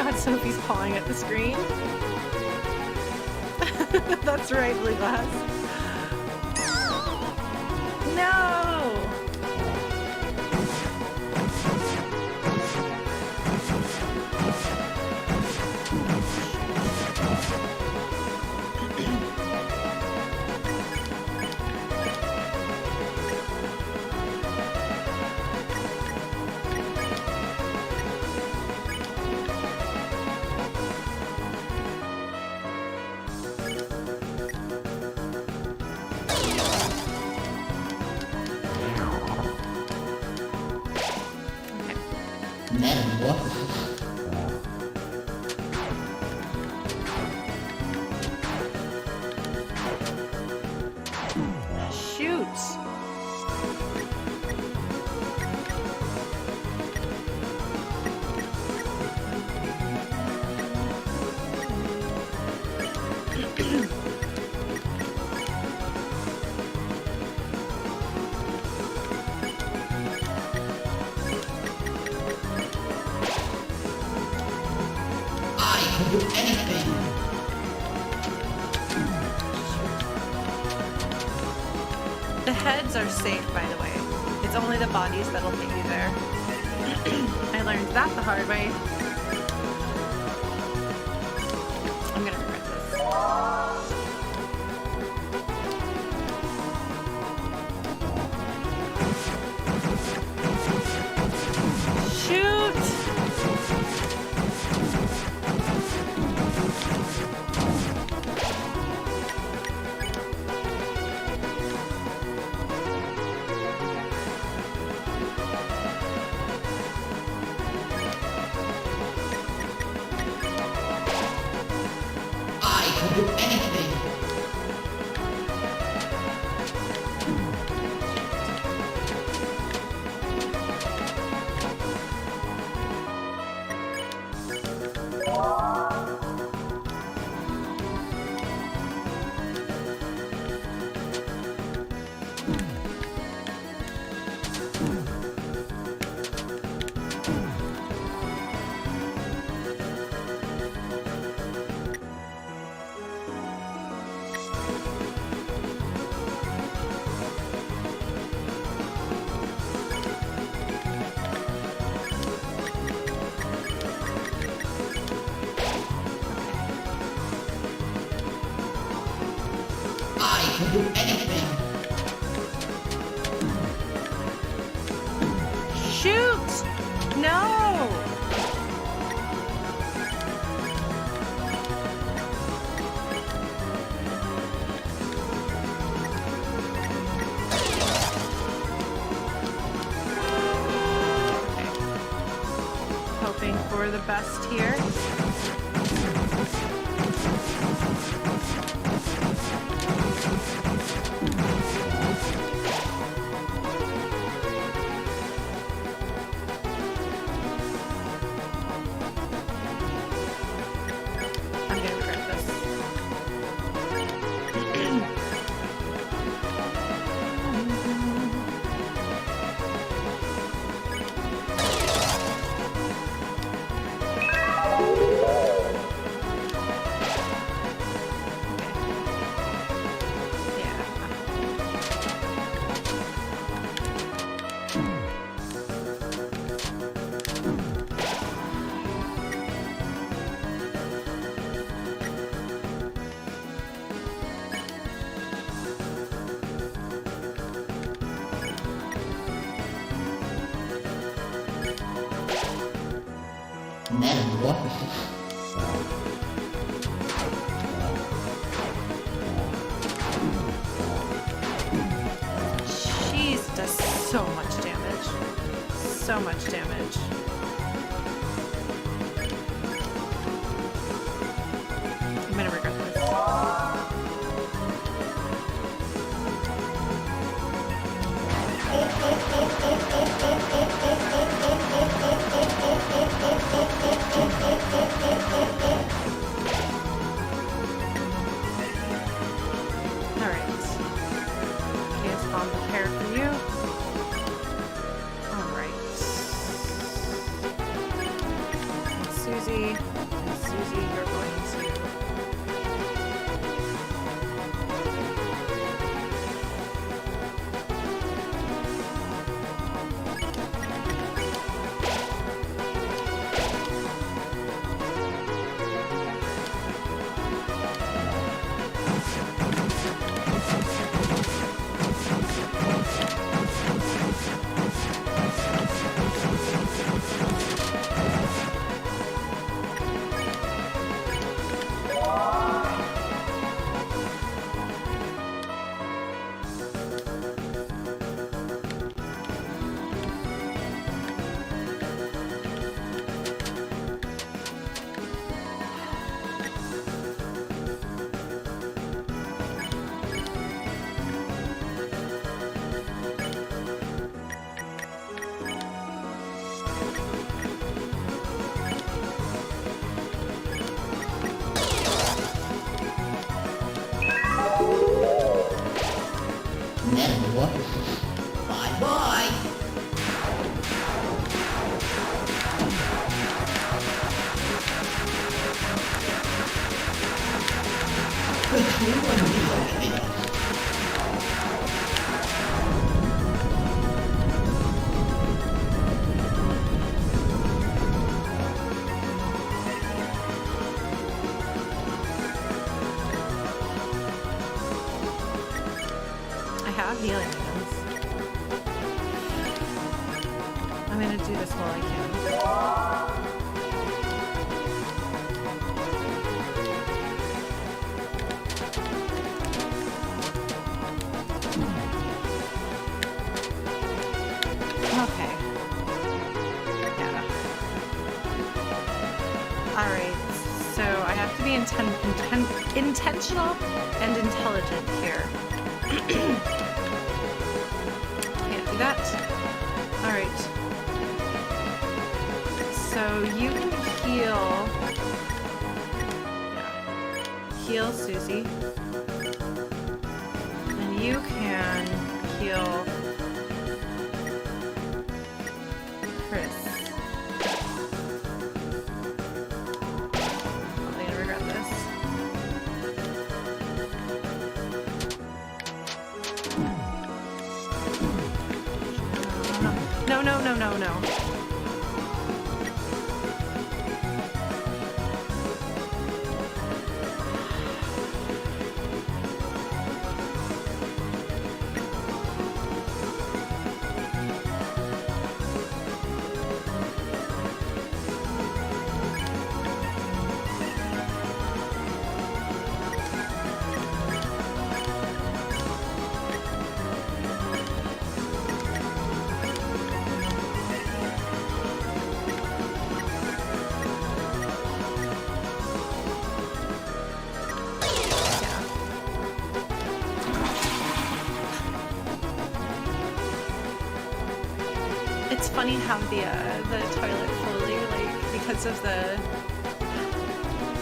god, Sophie's pawing at the screen. That's right, Blue Glass. No! Metamorphosis. Shoot! I can do anything. The heads are safe, by the way. It's only the bodies that'll get you there. I learned that the hard way. I'm gonna regret this. Shoot! I can do anything. I can do anything. Shoot! No! Okay. Hoping for the best here. I'm gonna regret this. Metamorphosis. She's does so much damage. So much damage. I'm gonna regret this. Alright. Chaos Bomb prepared for you. Alright. Susie. you're going to Then what? Bye-bye. But you wouldn't do anything else. I have healing items. I'm gonna do this while I can. Okay. Yeah. Alright, so I have to be intentional and intelligent here. Can't do that. Alright. So you can heal. Yeah. Heal Susie. And you can heal Chris. Probably gonna regret this. No, no, no, no, no. It's funny how the toilet fully, like, because of the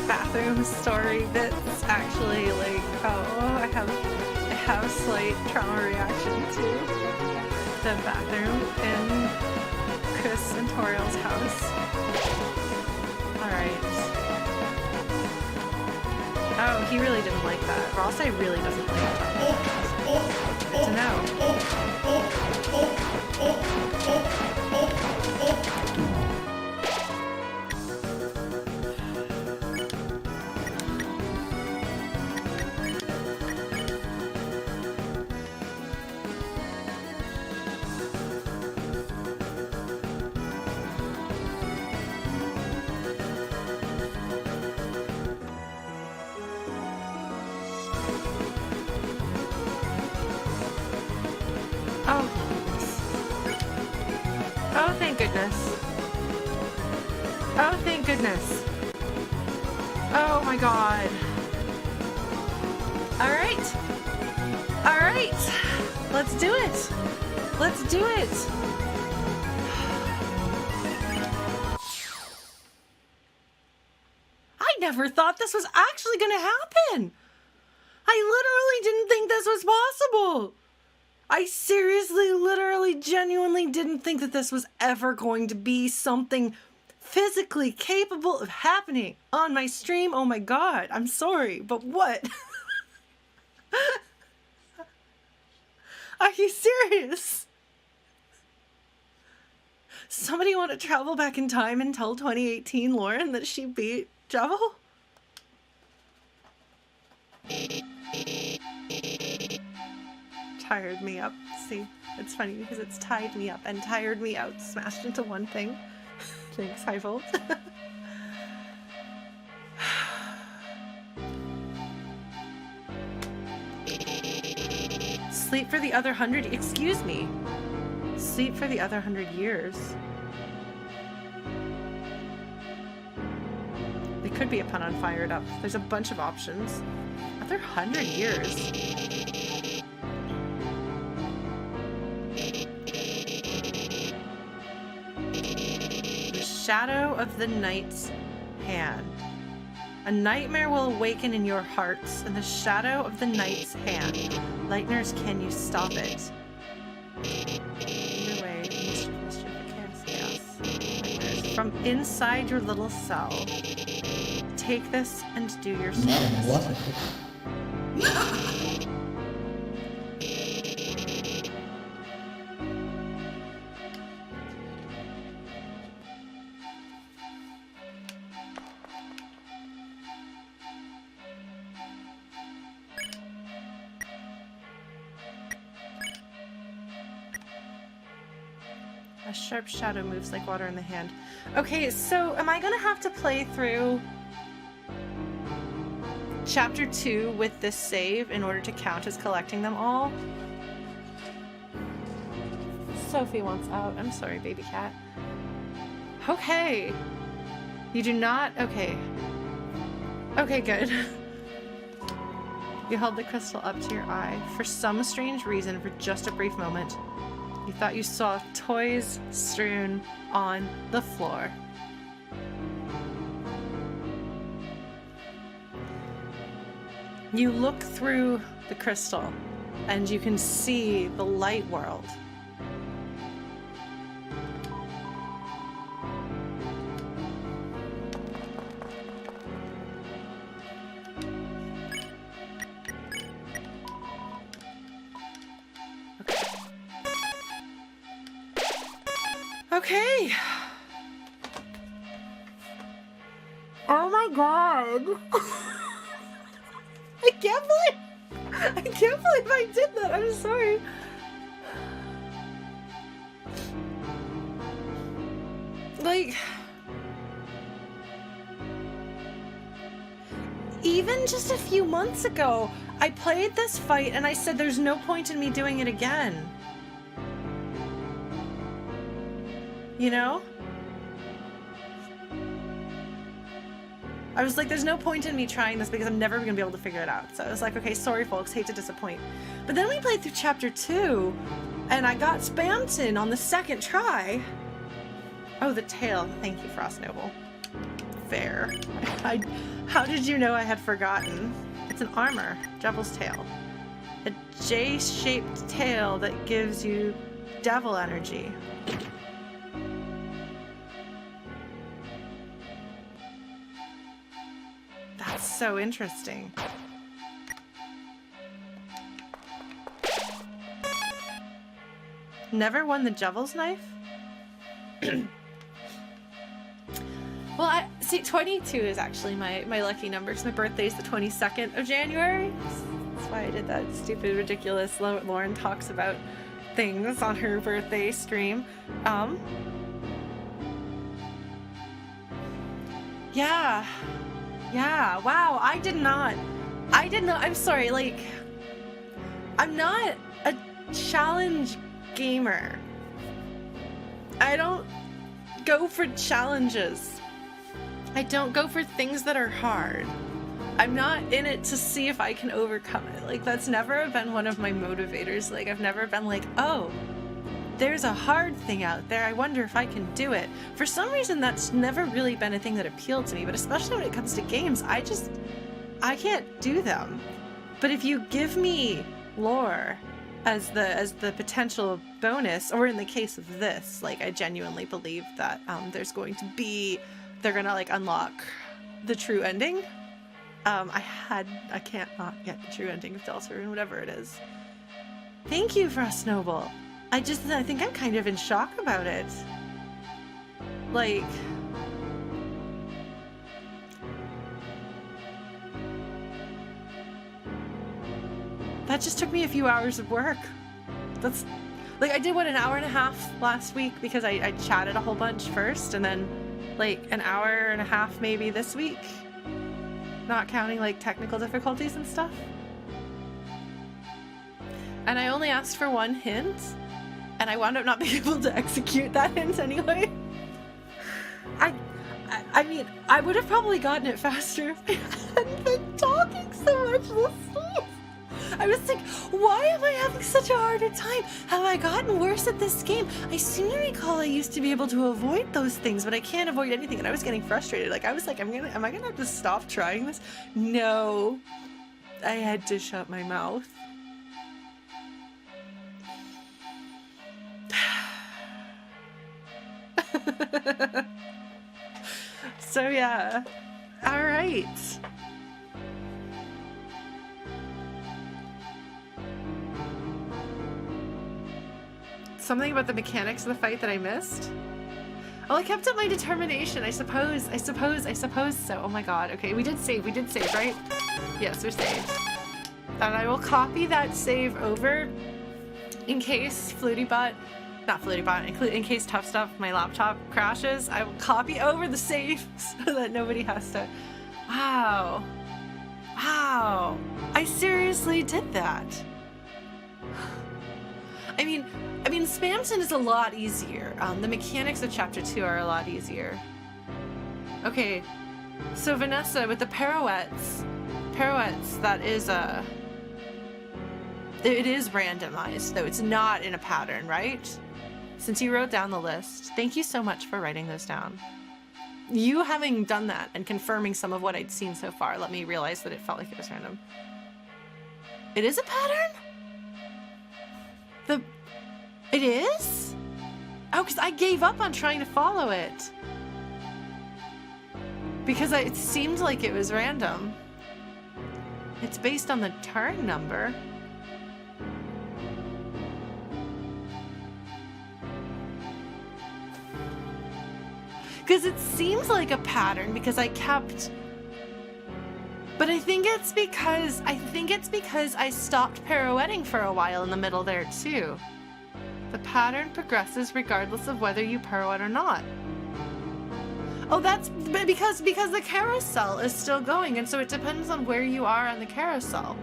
bathroom story bits, actually, like, oh, I have a slight trauma reaction to the bathroom in Chris and Toriel's house. Alright. Oh, he really didn't like that. Ross really doesn't like that. Good to know. Oh, thank goodness. Oh, thank goodness. Oh my god. Alright. Alright. Let's do it. Let's do it. I never thought this was actually gonna happen. I literally didn't think this was possible. I seriously, literally, genuinely didn't think that this was ever going to be something physically capable of happening on my stream. Oh my god, I'm sorry, but what? Are you serious? Somebody want to travel back in time and tell 2018 Lauren that she beat Jevil? Tired me up. See, it's funny because it's tied me up and tired me out, smashed into one thing. Thanks, High Volt. Sleep for the other 100. Excuse me. Sleep for the other 100 years. It could be a pun on Fired Up. There's a bunch of options. Other 100 years. The shadow of the night's hand. A nightmare will awaken in your hearts in the shadow of the night's hand. Lightners, can you stop it? Either way, mischief, chaos. Lightners. From inside your little cell. Take this and do your service. A sharp shadow moves like water in the hand. Okay, so am I gonna have to play through Chapter 2 with this save in order to count as collecting them all? Sophie wants out. I'm sorry, baby cat. Okay. You do not? Okay. Okay, good. You held the crystal up to your eye. For some strange reason, for just a brief moment, you thought you saw toys strewn on the floor. You look through the crystal and you can see the light world. Okay. Oh my god. I can't believe I did that. I'm sorry. Like, even just a few months ago, I played this fight and I said there's no point in me doing it again. You know? I was like, there's no point in me trying this because I'm never going to be able to figure it out. So I was like, okay, sorry folks, hate to disappoint. But then we played through Chapter 2, and I got Spamton on the second try. Oh, the tail. Thank you, Frost Noble. Fair. How did you know I had forgotten? It's an armor. Jevil's tail. A J-shaped tail that gives you devil energy. That's so interesting. Never won the Jevil's knife? Well, see, 22 is actually my lucky number because my birthday is the 22nd of January. That's why I did that stupid, ridiculous Lauren talks about things on her birthday stream. Yeah, wow, I did not, I'm sorry, like, I'm not a challenge gamer. I don't go for challenges. I don't go for things that are hard. I'm not in it to see if I can overcome it. Like, that's never been one of my motivators. Like, I've never been like, oh, there's a hard thing out there, I wonder if I can do it. For some reason, that's never really been a thing that appealed to me, but especially when it comes to games, I can't do them. But if you give me lore as the potential bonus, or in the case of this, like I genuinely believe that they're gonna like unlock the true ending. I can't not get the true ending of Deltarune, whatever it is. Thank you, Frost Noble. I think I'm kind of in shock about it. Like, that just took me a few hours of work. That's like, I did what, an hour and a half last week because I chatted a whole bunch first, and then like an hour and a half maybe this week, not counting like technical difficulties and stuff. And I only asked for one hint, and I wound up not being able to execute that hint anyway. I mean, I would have probably gotten it faster if I hadn't been talking so much this week. I was like, why am I having such a harder time? Have I gotten worse at this game? I seem to recall I used to be able to avoid those things, but I can't avoid anything, and I was getting frustrated. Like, I was like, am I gonna have to stop trying this? No. I had to shut my mouth. So yeah, all right. Something about the mechanics of the fight that I missed? Oh, I kept up my determination. I suppose so. Oh my god. Okay, we did save, right? Yes, we're saved. And I will copy that save over in case in case Tough Stuff, my laptop crashes. I will copy over the save so that nobody has to. Wow. Wow. I seriously did that. I mean, Spamton is a lot easier. The mechanics of Chapter 2 are a lot easier. Okay, so Vanessa, with the pirouettes, that is it is randomized, though it's not in a pattern, right? Since you wrote down the list, thank you so much for writing those down. You having done that and confirming some of what I'd seen so far let me realize that it felt like it was random. It is a pattern? It is? Oh, because I gave up on trying to follow it. Because it seemed like it was random. It's based on the turn number. Because it seems like a pattern because I kept... But I think it's because I stopped pirouetting for a while in the middle there too. The pattern progresses regardless of whether you pirouette or not. Oh, that's because the carousel is still going, and so it depends on where you are on the carousel.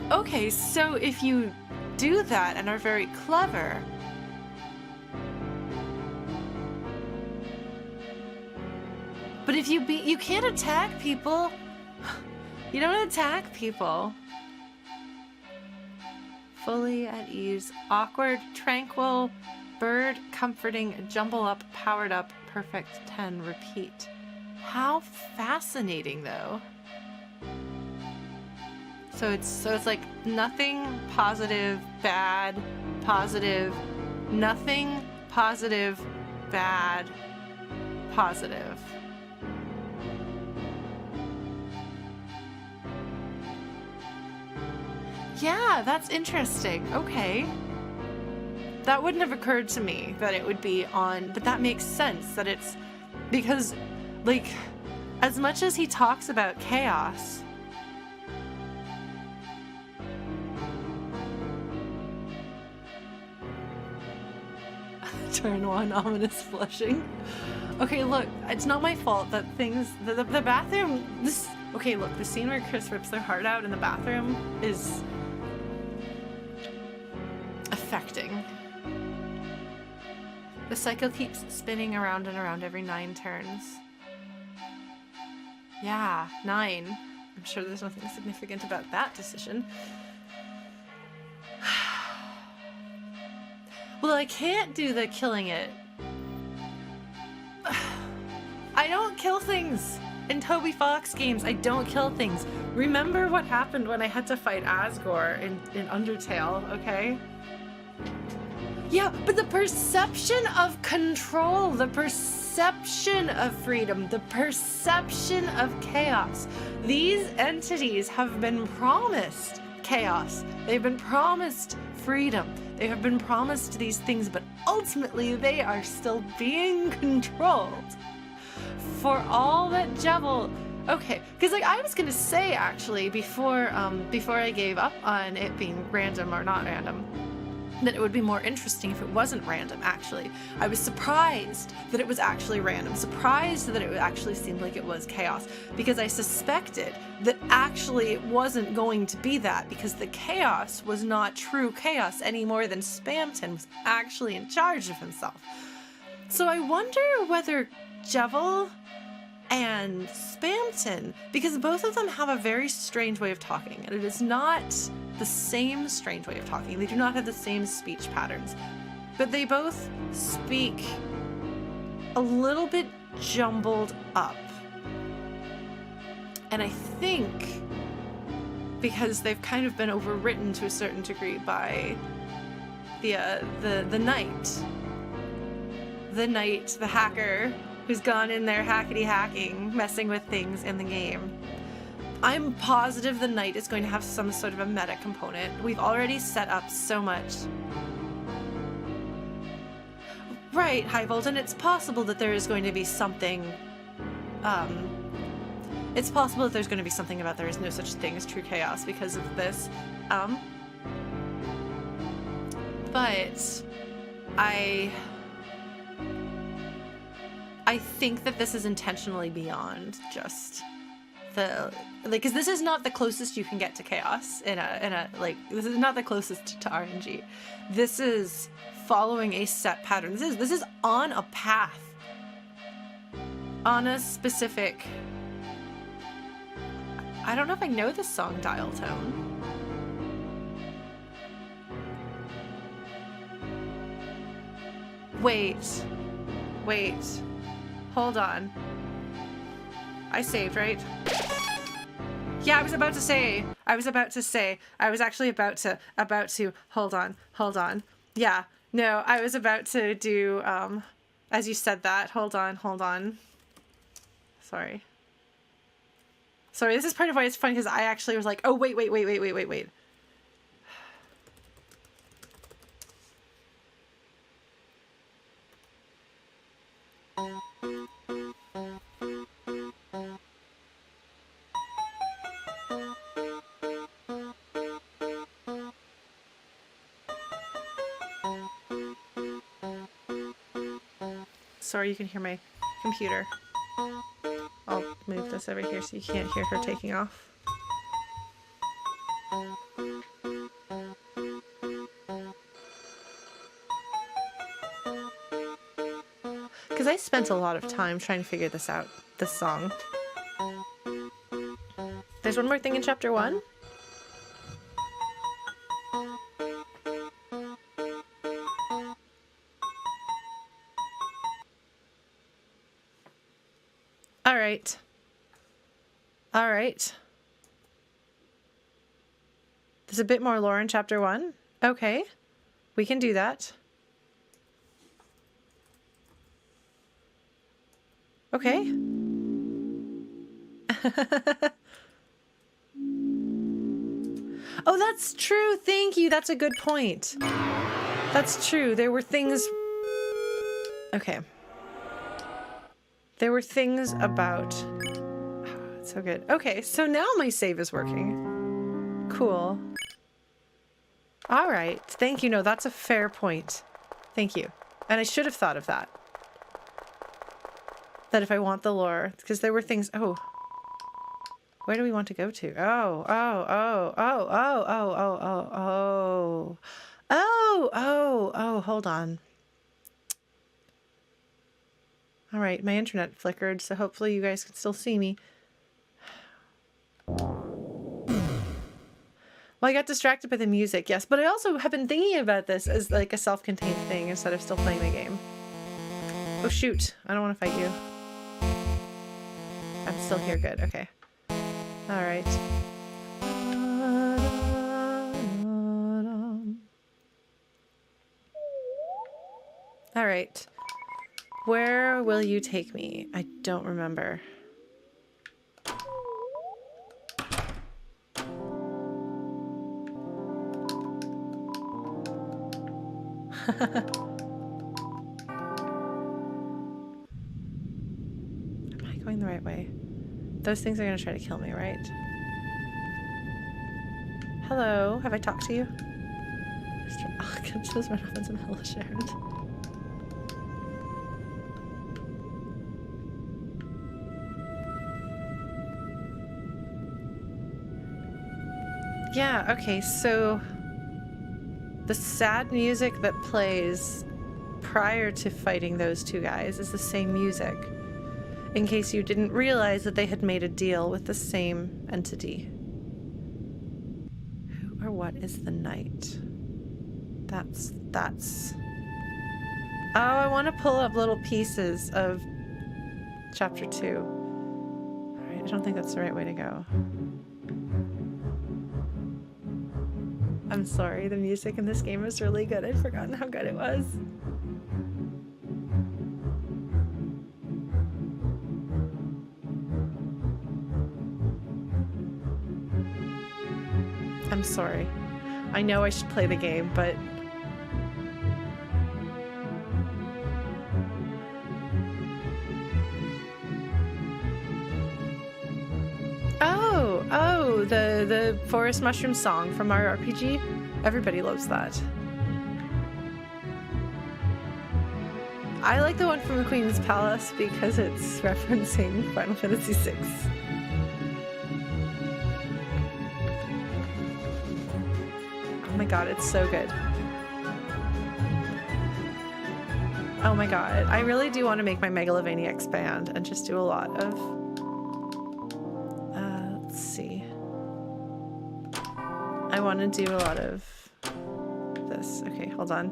Okay, so if you do that and are very clever, but if you can't attack people. You don't attack people. Fully at ease, awkward, tranquil, bird, comforting, jumble up, powered up, perfect 10, repeat. How fascinating, though. So it's like nothing positive, bad, positive, nothing positive, bad, positive. Yeah, that's interesting. Okay. That wouldn't have occurred to me that it would be on, but that makes sense that it's because, like, as much as he talks about chaos, turn one, ominous flushing. Okay, look, it's not my fault that things, the bathroom, okay, look, the scene where Chris rips their heart out in the bathroom is affecting. The cycle keeps spinning around and around every 9 turns. Yeah, 9. I'm sure there's nothing significant about that decision. Well, I can't do the killing it. I don't kill things. In Toby Fox games, I don't kill things. Remember what happened when I had to fight Asgore in Undertale, okay? Yeah, but the perception of control, the perception of freedom, the perception of chaos. These entities have been promised chaos. They've been promised freedom. They have been promised these things, but ultimately they are still being controlled. For all that Jevil, okay, because like I was gonna say actually before I gave up on it being random or not random, that it would be more interesting if it wasn't random. Actually, I was surprised that it was actually random, surprised that it actually seemed like it was chaos, because I suspected that actually it wasn't going to be that, because the chaos was not true chaos any more than Spamton was actually in charge of himself. So I wonder whether Jevil and Spamton, because both of them have a very strange way of talking, and it is not the same strange way of talking. They do not have the same speech patterns, but they both speak a little bit jumbled up. And I think because they've kind of been overwritten to a certain degree by the knight, the hacker, who's gone in there hackety-hacking, messing with things in the game. I'm positive the knight is going to have some sort of a meta component. We've already set up so much. Right, High Volt, and it's possible that there is going to be something, it's possible that there's going to be something about there is no such thing as true chaos because of this, but I think that this is intentionally beyond just the, like, because this is not the closest you can get to chaos in a like, this is not the closest to RNG. This is following a set pattern. This is on a path, on a specific, I don't know if I know this song, Dialtone. Wait. Hold on. I saved, right? Yeah, I was actually about to, hold on. Yeah, no, I was about to do, as you said that, hold on. Sorry, this is part of why it's funny, because I actually was like, oh, wait. Sorry, you can hear my computer. I'll move this over here so you can't hear her taking off. Because I spent a lot of time trying to figure this out, this song. There's one more thing in chapter 1. All right. There's a bit more lore in chapter 1. Okay. We can do that. Okay. Oh, that's true. Thank you. That's a good point. That's true. There were things... Okay. There were things about... Oh, it's so good. Okay, so now my save is working. Cool. All right. Thank you. No, that's a fair point. Thank you. And I should have thought of that. That if I want the lore, because there were things... Oh. Where do we want to go to? Oh, hold on. All right, my internet flickered, so hopefully you guys can still see me. Well, I got distracted by the music, yes, but I also have been thinking about this as like a self-contained thing instead of still playing the game. Oh shoot, I don't want to fight you. I'm still hear good. Okay. All right. All right. Where will you take me? I don't remember. Am I going the right way? Those things are going to try to kill me, right? Hello, have I talked to you? Oh, I can just run off on some hellish errand. Yeah, okay, so the sad music that plays prior to fighting those two guys is the same music, in case you didn't realize that they had made a deal with the same entity. Who or what is the knight? That's... Oh, I want to pull up little pieces of chapter 2. Alright, I don't think that's the right way to go. I'm sorry, the music in this game is really good. I'd forgotten how good it was. I'm sorry. I know I should play the game, but... Oh, the Forest Mushroom song from our RPG. Everybody loves that. I like the one from the Queen's Palace because it's referencing Final Fantasy VI. Oh my god, it's so good. Oh my god, I really do want to make my Megalovania expand and just do a lot of... let's see. I want to do a lot of this. Okay, hold on.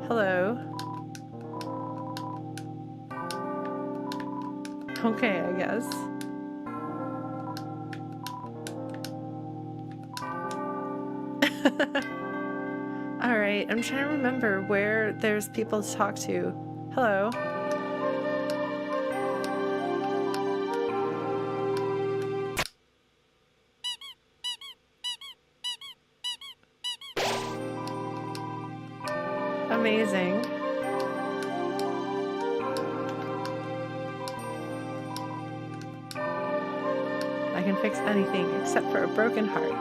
Hello. Okay, I guess. Alright, I'm trying to remember where there's people to talk to. Hello. Amazing. I can fix anything except for a broken heart.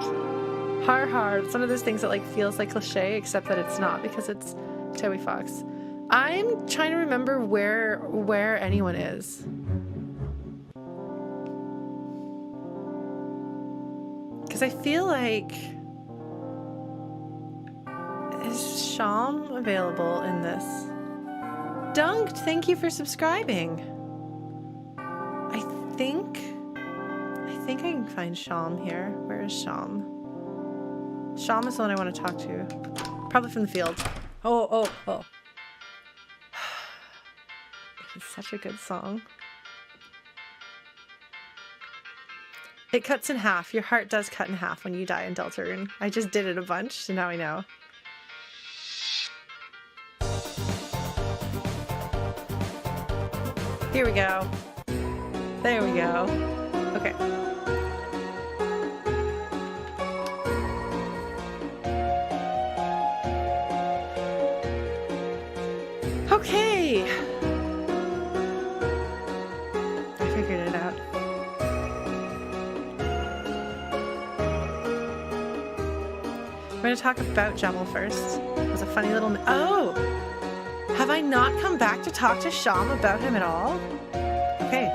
It's one of those things that like feels like cliche, except that it's not because it's Toby Fox. I'm trying to remember where anyone is. Because I feel like... Is Sham available in this? Dunked, thank you for subscribing. I think I can find Sham here. Where is Sham? Sham is the one I want to talk to. Probably from the field. Oh. It's such a good song. It cuts in half. Your heart does cut in half when you die in Deltarune. I just did it a bunch, so now I know. Here we go. There we go. Okay. Okay. I figured it out. We're going to talk about Jevil first. It was a funny little... Oh! Have I not come back to talk to Sham about him at all? Okay.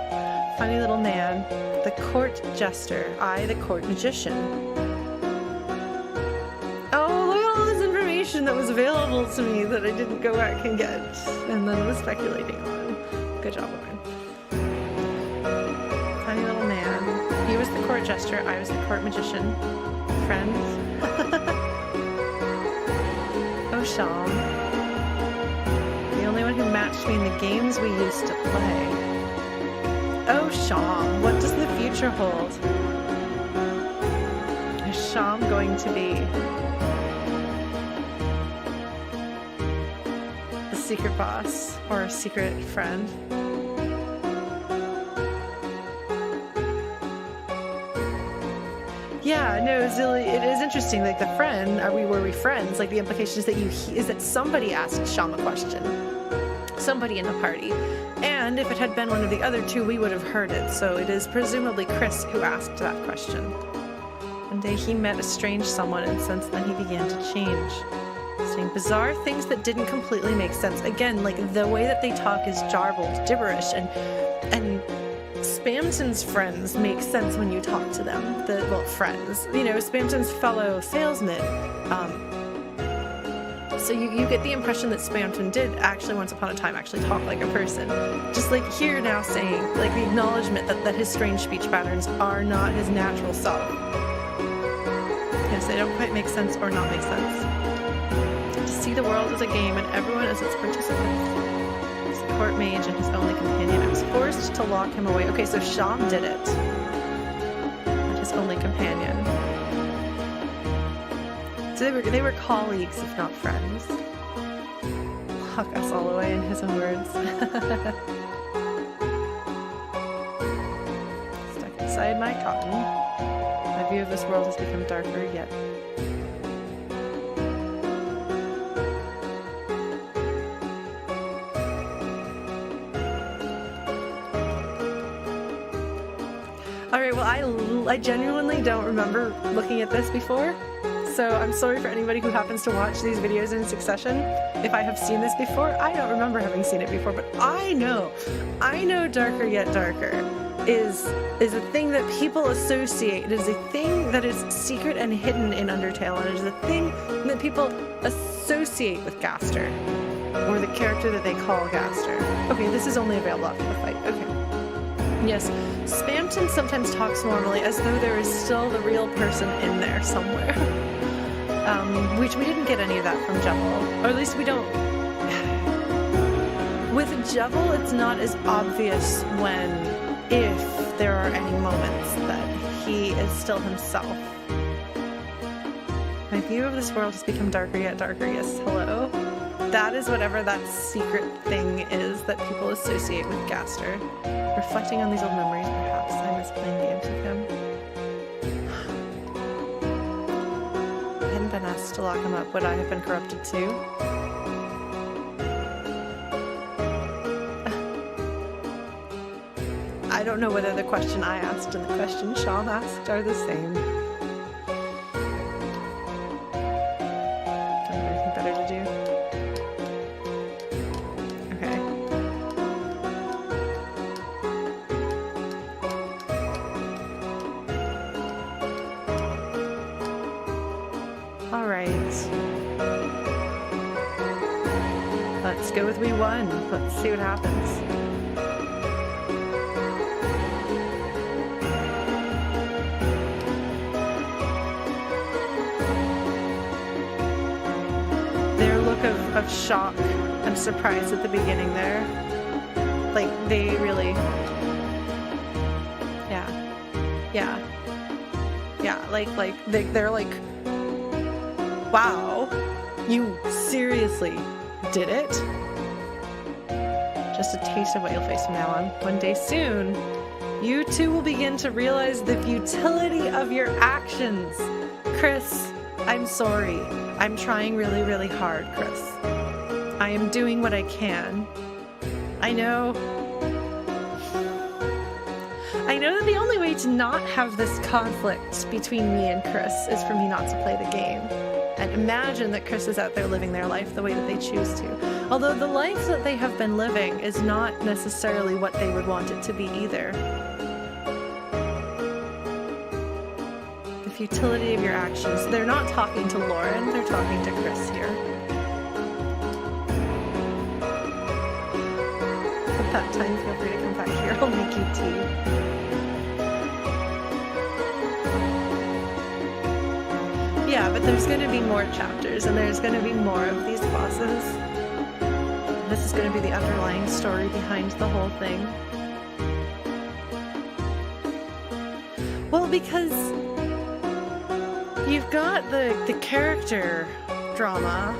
Funny little man. The court jester. I, the court magician. Oh, look at all this information that was available to me that I didn't go back and get. And then was speculating on. Good job, Lauren. Funny little man. He was the court jester. I was the court magician. Friends. Oh, Sham. The only one who matched me in the games we used to play. Oh, Sham, what does the future hold? Is Sham going to be a secret boss or a secret friend? Yeah, no, Zilly, it is interesting. Like the friend, were we friends? Like the implication is that is that somebody asked Sham a question, somebody in the party, and if it had been one of the other two, we would have heard it. So it is presumably Chris who asked that question. One day he met a strange someone, and since then he began to change, saying bizarre things that didn't completely make sense. Again, like the way that they talk is jarbled, gibberish, and Spamton's friends make sense when you talk to them. Friends. You know, Spamton's fellow salesman. So you get the impression that Spamton did actually once upon a time actually talk like a person. Just like here now saying, like the acknowledgement that his strange speech patterns are not his natural self. Yes, they don't quite make sense or not make sense. To see the world as a game and everyone as its participant. Court mage and his only companion. I was forced to lock him away. Okay, so Sham did it. And his only companion. So they were colleagues, if not friends. Lock us all away in his own words. Stuck inside my cotton. My view of this world has become darker yet. Alright, well I genuinely don't remember looking at this before, so I'm sorry for anybody who happens to watch these videos in succession. If I have seen this before, I don't remember having seen it before, but I know Darker Yet Darker is a thing that people associate. It is a thing that is secret and hidden in Undertale, and it is a thing that people associate with Gaster, or the character that they call Gaster. Okay, this is only available after the fight. Okay. Yes, Spamton sometimes talks normally as though there is still the real person in there somewhere. Which we didn't get any of that from Jevil. Or at least we don't... With Jevil, it's not as obvious if there are any moments that he is still himself. My view of this world has become darker yet darker. Yes, hello? That is whatever that secret thing is that people associate with Gaster. Reflecting on these old memories, perhaps I miss playing games with him. I hadn't been asked to lock him up. Would I have been corrupted too? I don't know whether the question I asked and the question Sham asked are the same. Don't have anything better to do. Let's go with we won. Let's see what happens. Their look of shock and surprise at the beginning there. Like, they really... Yeah, like, they're like, wow, you seriously did it? Just a taste of what you'll face from now on. One day soon, you too will begin to realize the futility of your actions. Chris, I'm sorry. I'm trying really, really hard, Chris. I am doing what I can. I know that the only way to not have this conflict between me and Chris is for me not to play the game. And imagine that Chris is out there living their life the way that they choose to. Although the life that they have been living is not necessarily what they would want it to be either. The futility of your actions. They're not talking to Lauren, they're talking to Chris here. At that time, feel free to come back here. I'll make you tea. Yeah, but there's going to be more chapters, and there's going to be more of these bosses. This is going to be the underlying story behind the whole thing. Well, because you've got the character drama.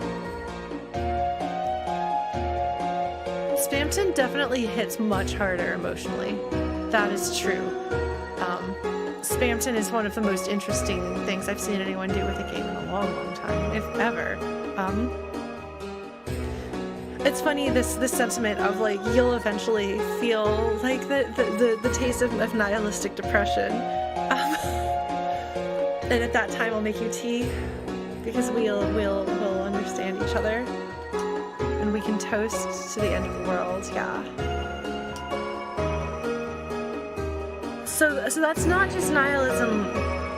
Spamton definitely hits much harder emotionally. That is true. Spamton is one of the most interesting things I've seen anyone do with a game in a long, long time, if ever. It's funny, this sentiment of like you'll eventually feel like the taste of nihilistic depression, and at that time I'll make you tea because we'll understand each other and we can toast to the end of the world. Yeah. So that's not just nihilism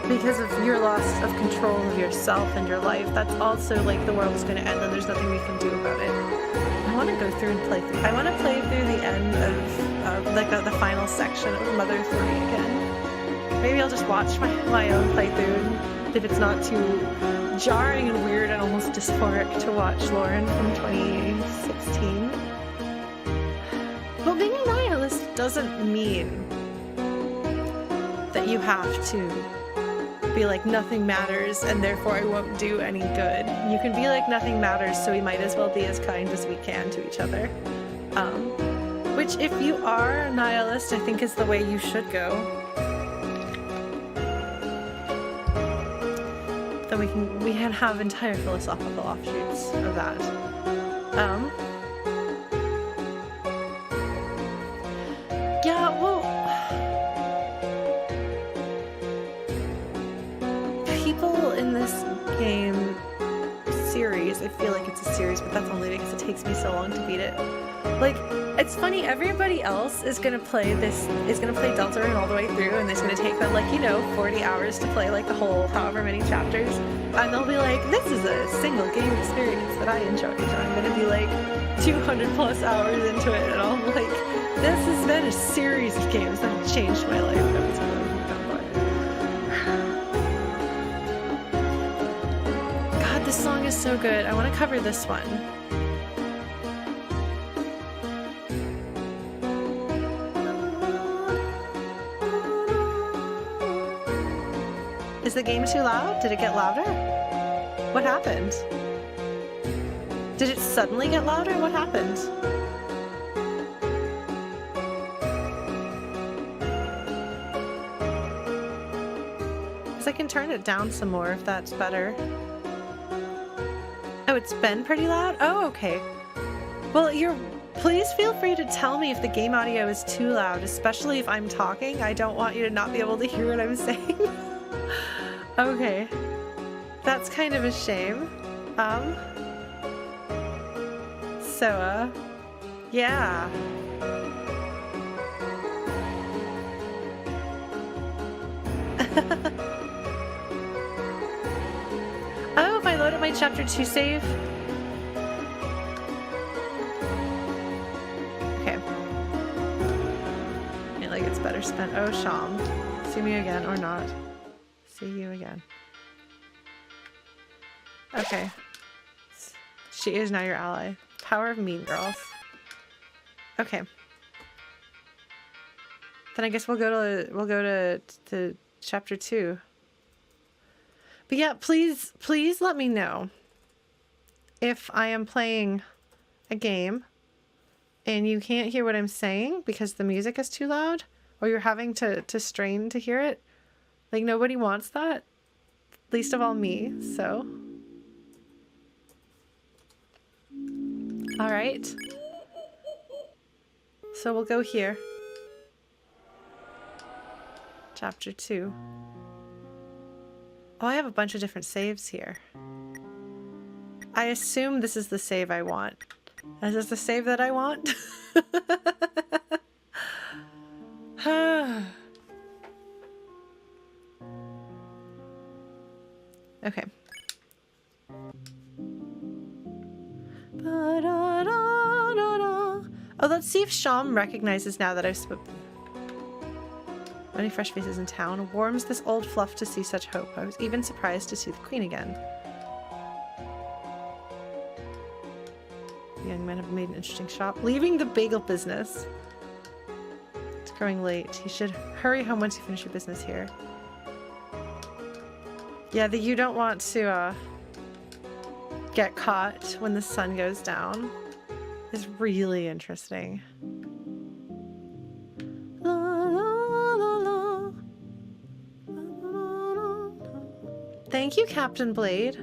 because of your loss of control of yourself and your life. That's also like the world is going to end and there's nothing we can do about it. I want to go through and play through. I want to play through the end of like the final section of Mother 3 again. Maybe I'll just watch my own playthrough, and if it's not too jarring and weird and almost dysphoric to watch Lauren from 2016. But being a nihilist doesn't mean that you have to be like nothing matters and therefore I won't do any good. You can be like nothing matters, so we might as well be as kind as we can to each other. Which if you are a nihilist, I think is the way you should go. Then we can have entire philosophical offshoots of that. Yeah, well, people in this game series, I feel like it's a series, but that's only because it takes me so long to beat it. Like, it's funny, everybody else is gonna play Deltarune all the way through, and it's gonna take them, like, 40 hours to play, like, the whole however many chapters, and they'll be like, this is a single game experience that I enjoyed, and I'm gonna be, like, 200 plus hours into it, and I'm like, this has been a series of games that have changed my life every time I've done one. God, this song is so good. I want to cover this one. Is the game too loud? Did it get louder? What happened? Did it suddenly get louder? What happened? Because I can turn it down some more if that's better. Oh, it's been pretty loud? Oh, okay. Well, please feel free to tell me if the game audio is too loud, especially if I'm talking. I don't want you to not be able to hear what I'm saying. Okay. That's kind of a shame. Yeah. Oh, if I load up my chapter 2 save. Okay. I feel like it's better spent. Oh, Sham. See me again or not. See you again. Okay. She is now your ally. Power of Mean Girls. Okay. Then I guess we'll go to chapter 2. But yeah, please let me know if I am playing a game and you can't hear what I'm saying because the music is too loud, or you're having to strain to hear it. Like, nobody wants that. Least of all me, so. Alright. So we'll go here. Chapter 2. Oh, I have a bunch of different saves here. I assume this is the save I want. Is this the save that I want? Okay. Oh, let's see if Sham recognizes now that I've spoken. Many fresh faces in town. Warms this old fluff to see such hope. I was even surprised to see the queen again. The young men have made an interesting shop. Leaving the bagel business. It's growing late. You should hurry home once you finish your business here. Yeah, that you don't want to get caught when the sun goes down is really interesting. Thank you, Captain Blade.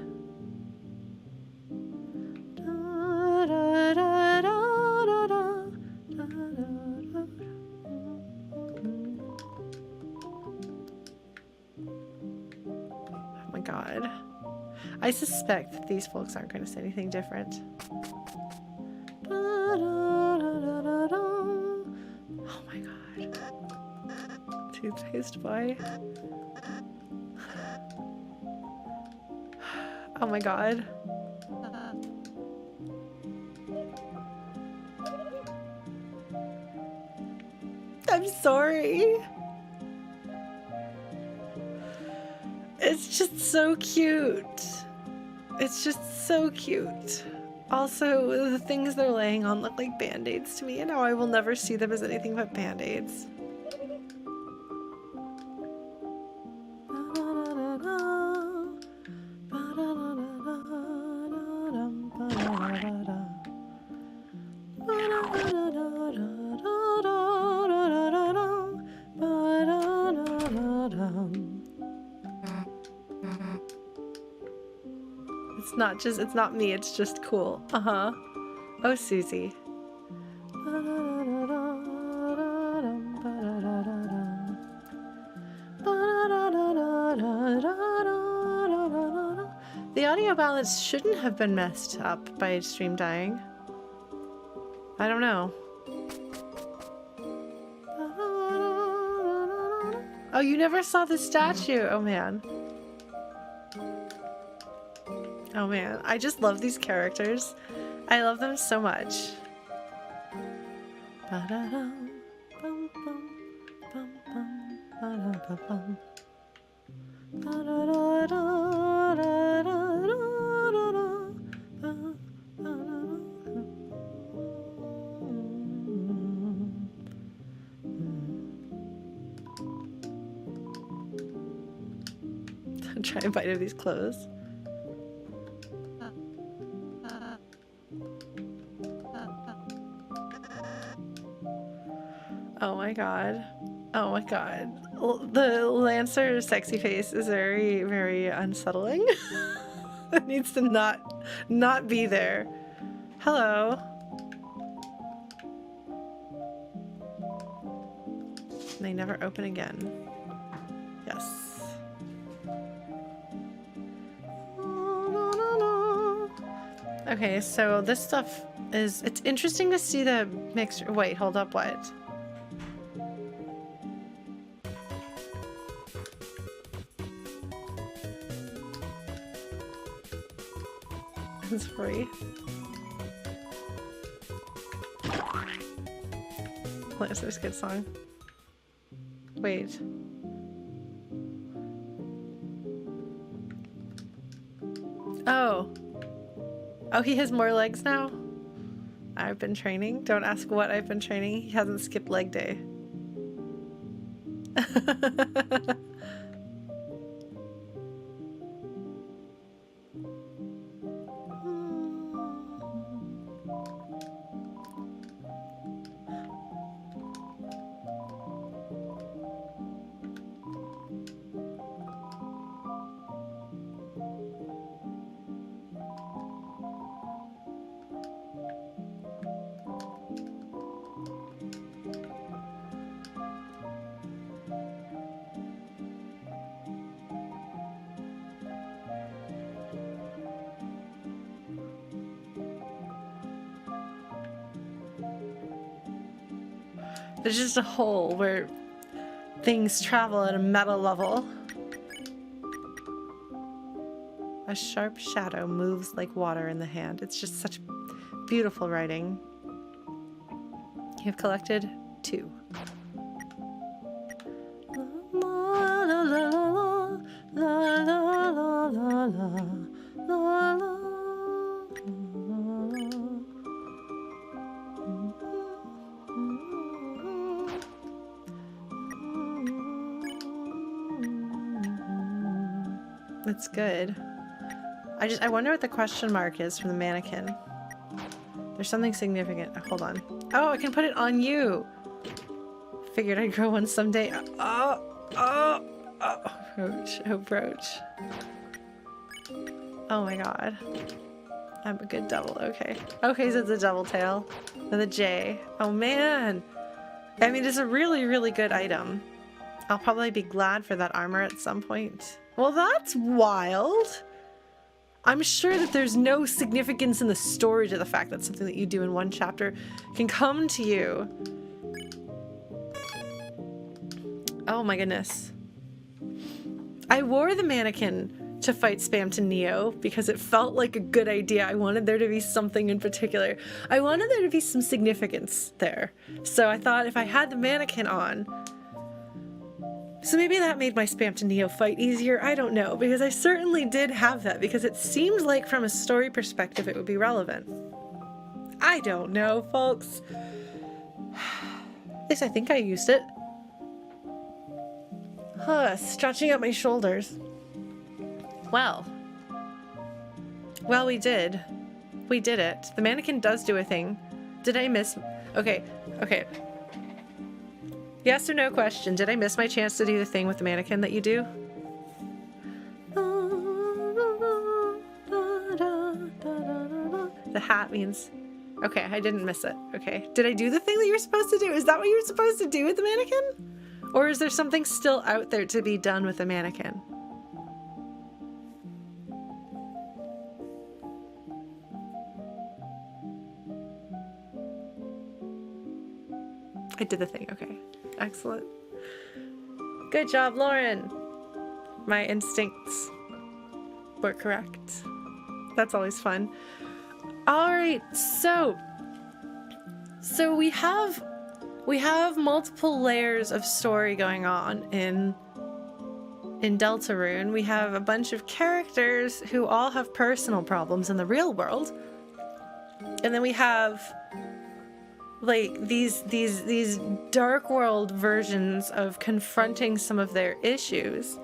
Oh my god. I suspect that these folks aren't going to say anything different. Oh my god. Toothpaste boy. Oh my god. I'm sorry. It's just so cute. It's just so cute. Also, the things they're laying on look like band-aids to me, and now I will never see them as anything but band-aids. It's not me, it's just cool. Uh-huh. Oh, Susie. The audio balance shouldn't have been messed up by stream dying. I don't know. Oh, you never saw the statue? Oh, man. Oh man, I just love these characters. I love them so much. Try and bite of these clothes. Oh my god. Oh my god. The Lancer sexy face is very, very unsettling. It needs to not be there. Hello. They never open again. Yes. Okay, so this stuff is... It's interesting to see the mixture... Wait, hold up, what? It's free. This is a good song. Wait. Oh. Oh, he has more legs now? I've been training. Don't ask what I've been training. He hasn't skipped leg day. There's just a hole where things travel at a meta level. A sharp shadow moves like water in the hand. It's just such beautiful writing. You have collected 2. It's good. I wonder what the question mark is from the mannequin. There's something significant. Oh, hold on. Oh, I can put it on you. Figured I'd grow one someday. Approach, approach. Oh my god. I'm a good devil. Okay. Okay, so it's a devil tail. And the J. Oh man. I mean, it's a really, really good item. I'll probably be glad for that armor at some point. Well, that's wild. I'm sure that there's no significance in the story to the fact that something that you do in one chapter can come to you. Oh my goodness. I wore the mannequin to fight Spam to Neo because it felt like a good idea. I wanted there to be something in particular. I wanted there to be some significance there. So I thought if I had the mannequin on, so maybe that made my Spam to Neo fight easier. I don't know, because I certainly did have that because it seemed like from a story perspective it would be relevant. I don't know, folks. At least I think I used it. Stretching out my shoulders. Well, we did. We did it. The mannequin does do a thing. Did I miss? Okay. Yes or no question. Did I miss my chance to do the thing with the mannequin that you do? The hat means... Okay, I didn't miss it. Okay. Did I do the thing that you were supposed to do? Is that what you were supposed to do with the mannequin? Or is there something still out there to be done with the mannequin? I did the thing. Okay. Excellent. Good job, Lauren. My instincts were correct. That's always fun. All right. So we have multiple layers of story going on in Deltarune. We have a bunch of characters who all have personal problems in the real world. And then we have like these dark world versions of confronting some of their issues.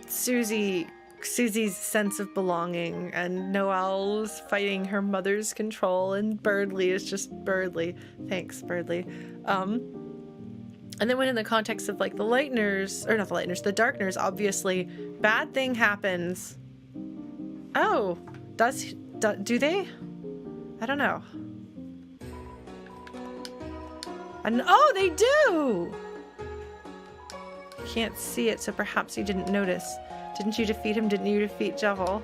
Susie's sense of belonging, and Noelle's fighting her mother's control, and Birdly is just Birdly. Thanks, Birdly. And then when in the context of like the Lightners, or not the Lightners, the Darkners, obviously bad thing happens. Oh, do they? I don't know. Oh, they do! Can't see it, so perhaps you didn't notice. Didn't you defeat him? Didn't you defeat Jevil?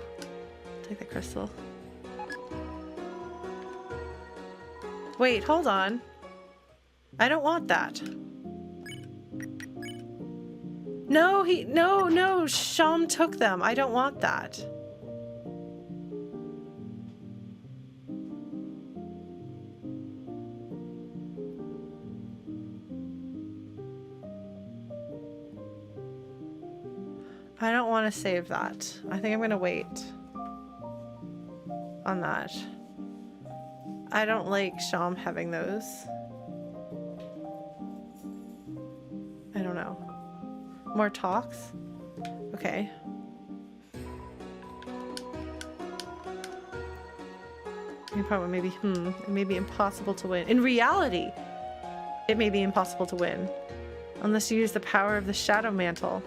Take the crystal. Wait, hold on. I don't want that. No, Sham took them. I don't want that. I don't want to save that. I think I'm going to wait on that. I don't like Sham having those. I don't know. More talks? Okay. You probably maybe, it may be impossible to win. In reality, it may be impossible to win. Unless you use the power of the Shadow Mantle.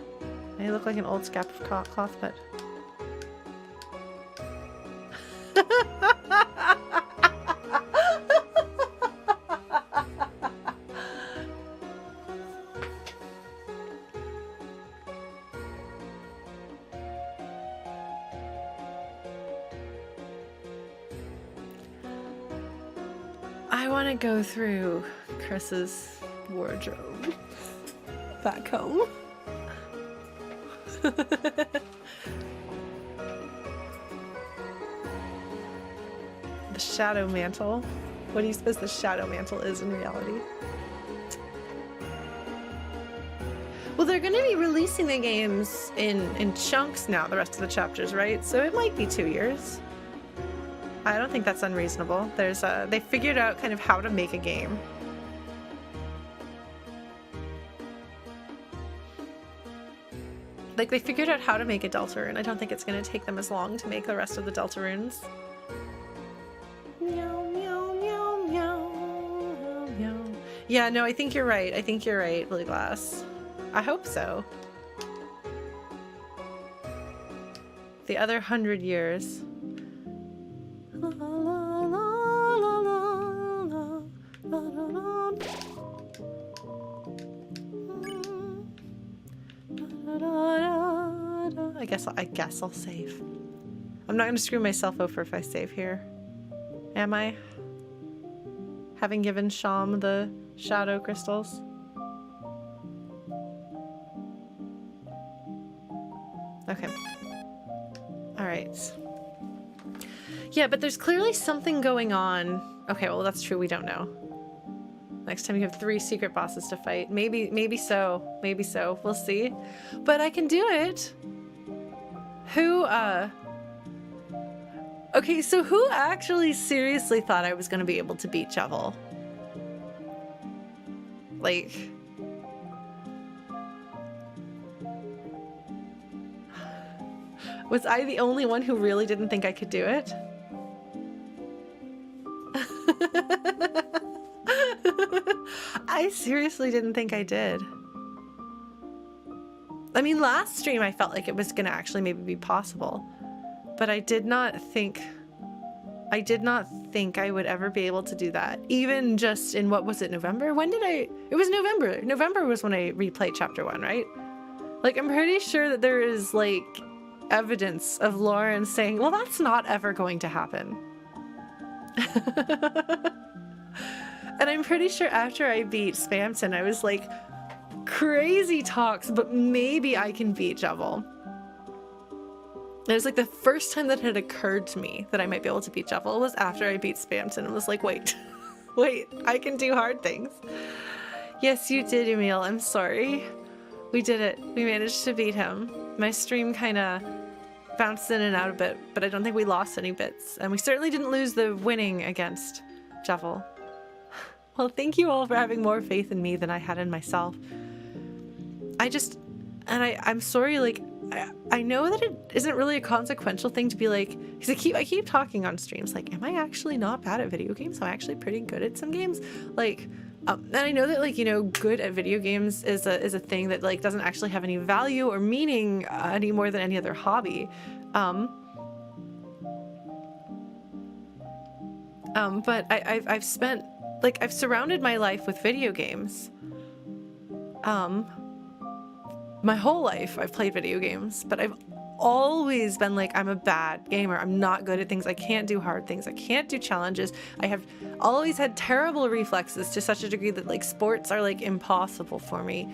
May look like an old scrap of cloth, but... I want to go through Chris's wardrobe back home. The Shadow Mantle. What do you suppose the Shadow Mantle is in reality? Well, they're going to be releasing the games in chunks now, the rest of the chapters, right? So it might be 2 years. I don't think that's unreasonable. They figured out kind of how to make a game. Like, they figured out how to make a Deltarune. I don't think it's going to take them as long to make the rest of the Deltarunes. Meow, meow, meow, meow, meow. Yeah, no, I think you're right. I think you're right, Blue Glass. I hope so. The other 100 years. La, la, la, la, la, la, la, la. I guess I'll save. I'm not gonna screw myself over if I save here. Am I? Having given Sham the shadow crystals. Okay. Alright. Yeah, but there's clearly something going on. Okay, well that's true, we don't know. Next time you have 3 secret bosses to fight. Maybe so. Maybe so. We'll see. But I can do it. Okay, so who actually seriously thought I was gonna be able to beat Jevil? Like... Was I the only one who really didn't think I could do it? I seriously didn't think I did. I mean, last stream I felt like it was gonna actually maybe be possible, but I did not think I would ever be able to do that. Even just in, what was it, November? When did I? It was November. November was when I replayed chapter 1, right? Like, I'm pretty sure that there is like evidence of Lauren saying, well, that's not ever going to happen. And I'm pretty sure after I beat Spamton, I was like, crazy talks, but maybe I can beat Jevil. It was like the first time that had occurred to me that I might be able to beat Jevil was after I beat Spamton and was like, wait, I can do hard things. Yes, you did, Emil. I'm sorry. We did it. We managed to beat him. My stream kind of bounced in and out a bit, but I don't think we lost any bits. And we certainly didn't lose the winning against Jevil. Well, thank you all for having more faith in me than I had in myself. I'm sorry, like, I know that it isn't really a consequential thing to be like, because I keep talking on streams, like, am I actually not bad at video games? I'm actually pretty good at some games. Like, and I know that, like, you know, good at video games is a thing that, like, doesn't actually have any value or meaning any more than any other hobby. But I've spent, like, I've surrounded my life with video games. My whole life I've played video games, but I've always been like, I'm a bad gamer. I'm not good at things. I can't do hard things. I can't do challenges. I have always had terrible reflexes to such a degree that, like, sports are, like, impossible for me.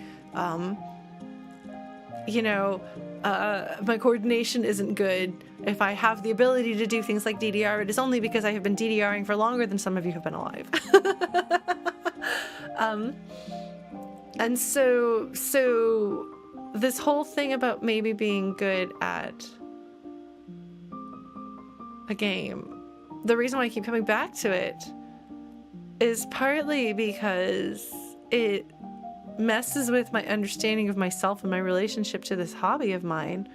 You know, my coordination isn't good. If I have the ability to do things like DDR, it is only because I have been DDRing for longer than some of you have been alive. And so this whole thing about maybe being good at a game, the reason why I keep coming back to it is partly because it messes with my understanding of myself and my relationship to this hobby of mine.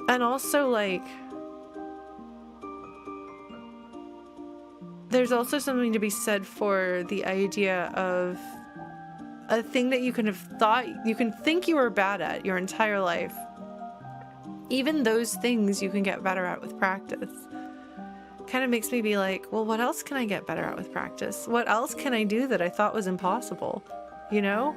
And also, like, there's also something to be said for the idea of a thing that you can think you were bad at your entire life. Even those things you can get better at with practice. Kind of makes me be like, well, what else can I get better at with practice? What else can I do that I thought was impossible? You know?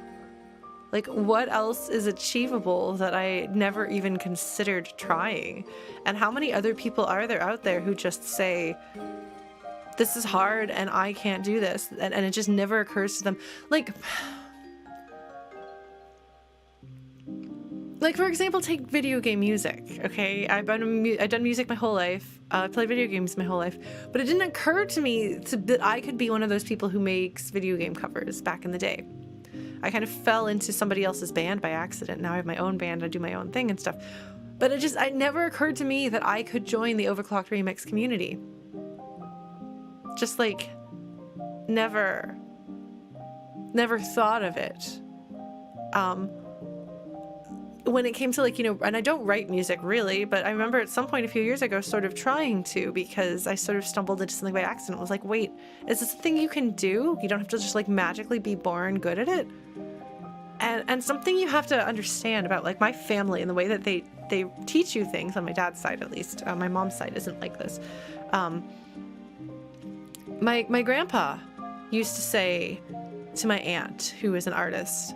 Like, what else is achievable that I never even considered trying? And how many other people are there out there who just say, this is hard and I can't do this, and it just never occurs to them. Like, for example, take video game music, okay? I've done music my whole life. I played video games my whole life. But it didn't occur to me that I could be one of those people who makes video game covers back in the day. I kind of fell into somebody else's band by accident. Now I have my own band. I do my own thing and stuff. But it never occurred to me that I could join the Overclocked Remix community. Just, like, never thought of it. when it came to like, and I don't write music really, but I remember at some point a few years ago sort of trying to, because I sort of stumbled into something by accident. I was like, wait, is this a thing you can do? You don't have to just like magically be born good at it? And something you have to understand about like my family and the way that they teach you things, on my dad's side at least. My mom's side isn't like this. My grandpa used to say to my aunt, who is an artist,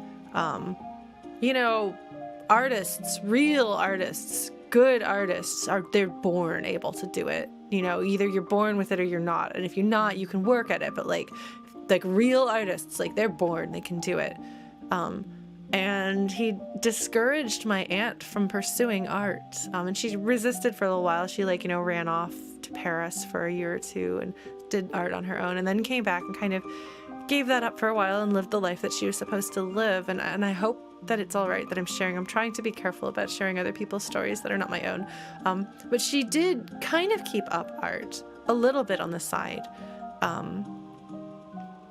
artists, real artists, good artists, they're born able to do it. Either you're born with it or you're not. And if you're not, you can work at it. But like real artists, like they're born, they can do it. And he discouraged my aunt from pursuing art. And she resisted for a little while. She ran off to Paris for a year or two and did art on her own, and then came back and kind of gave that up for a while and lived the life that she was supposed to live. And I hope that it's all right that I'm sharing. I'm trying to be careful about sharing other people's stories that are not my own. But she did kind of keep up art a little bit on the side.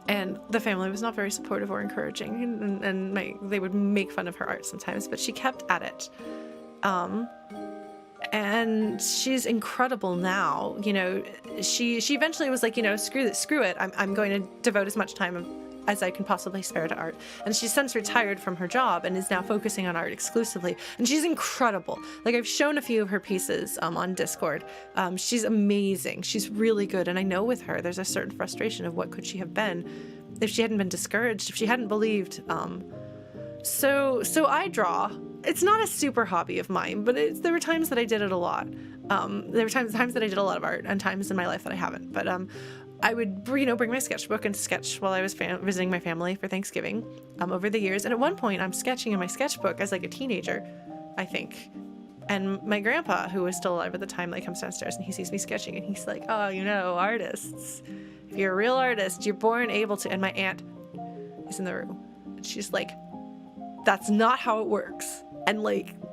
And the family was not very supportive or encouraging, and they would make fun of her art sometimes, but she kept at it. And she's incredible now. She eventually was like, screw it. I'm going to devote as much time as I can possibly spare to art. And she's since retired from her job and is now focusing on art exclusively. And she's incredible. Like, I've shown a few of her pieces on Discord. She's amazing. She's really good. And I know with her, there's a certain frustration of what could she have been if she hadn't been discouraged, if she hadn't believed. So I draw. It's not a super hobby of mine, but there were times that I did it a lot. There were times that I did a lot of art, and times in my life that I haven't. But I would, bring my sketchbook and sketch while I was visiting my family for Thanksgiving over the years. And at one point, I'm sketching in my sketchbook as like a teenager, I think. And my grandpa, who was still alive at the time, comes downstairs and he sees me sketching, and he's like, "Oh, artists. If you're a real artist, you're born able to." And my aunt is in the room, and she's like, "That's not how it works." And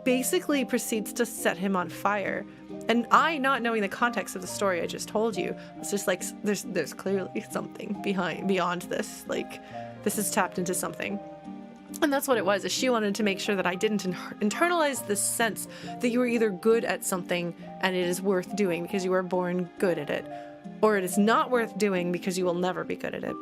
basically proceeds to set him on fire. And I, not knowing the context of the story I just told you, was just like, there's clearly something beyond this. This is tapped into something. And that's what it was, is she wanted to make sure that I didn't internalize this sense that you were either good at something and it is worth doing because you were born good at it, or it is not worth doing because you will never be good at it.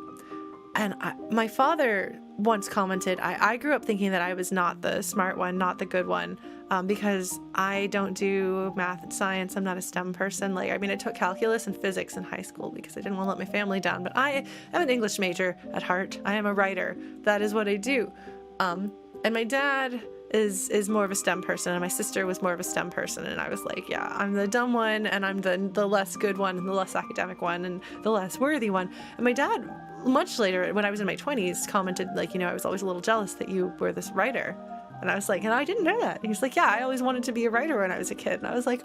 And my father once commented, I grew up thinking that I was not the smart one, not the good one, because I don't do math and science. I'm not a STEM person. I took calculus and physics in high school because I didn't want to let my family down. But I am an English major at heart. I am a writer. That is what I do. And my dad is more of a STEM person, and my sister was more of a STEM person. And I was like, yeah, I'm the dumb one, and I'm the less good one, and the less academic one, and the less worthy one. And my dad, much later, when I was in my 20s, commented, I was always a little jealous that you were this writer. And I was like, and I didn't know that. And he's like, yeah, I always wanted to be a writer when I was a kid. And I was like,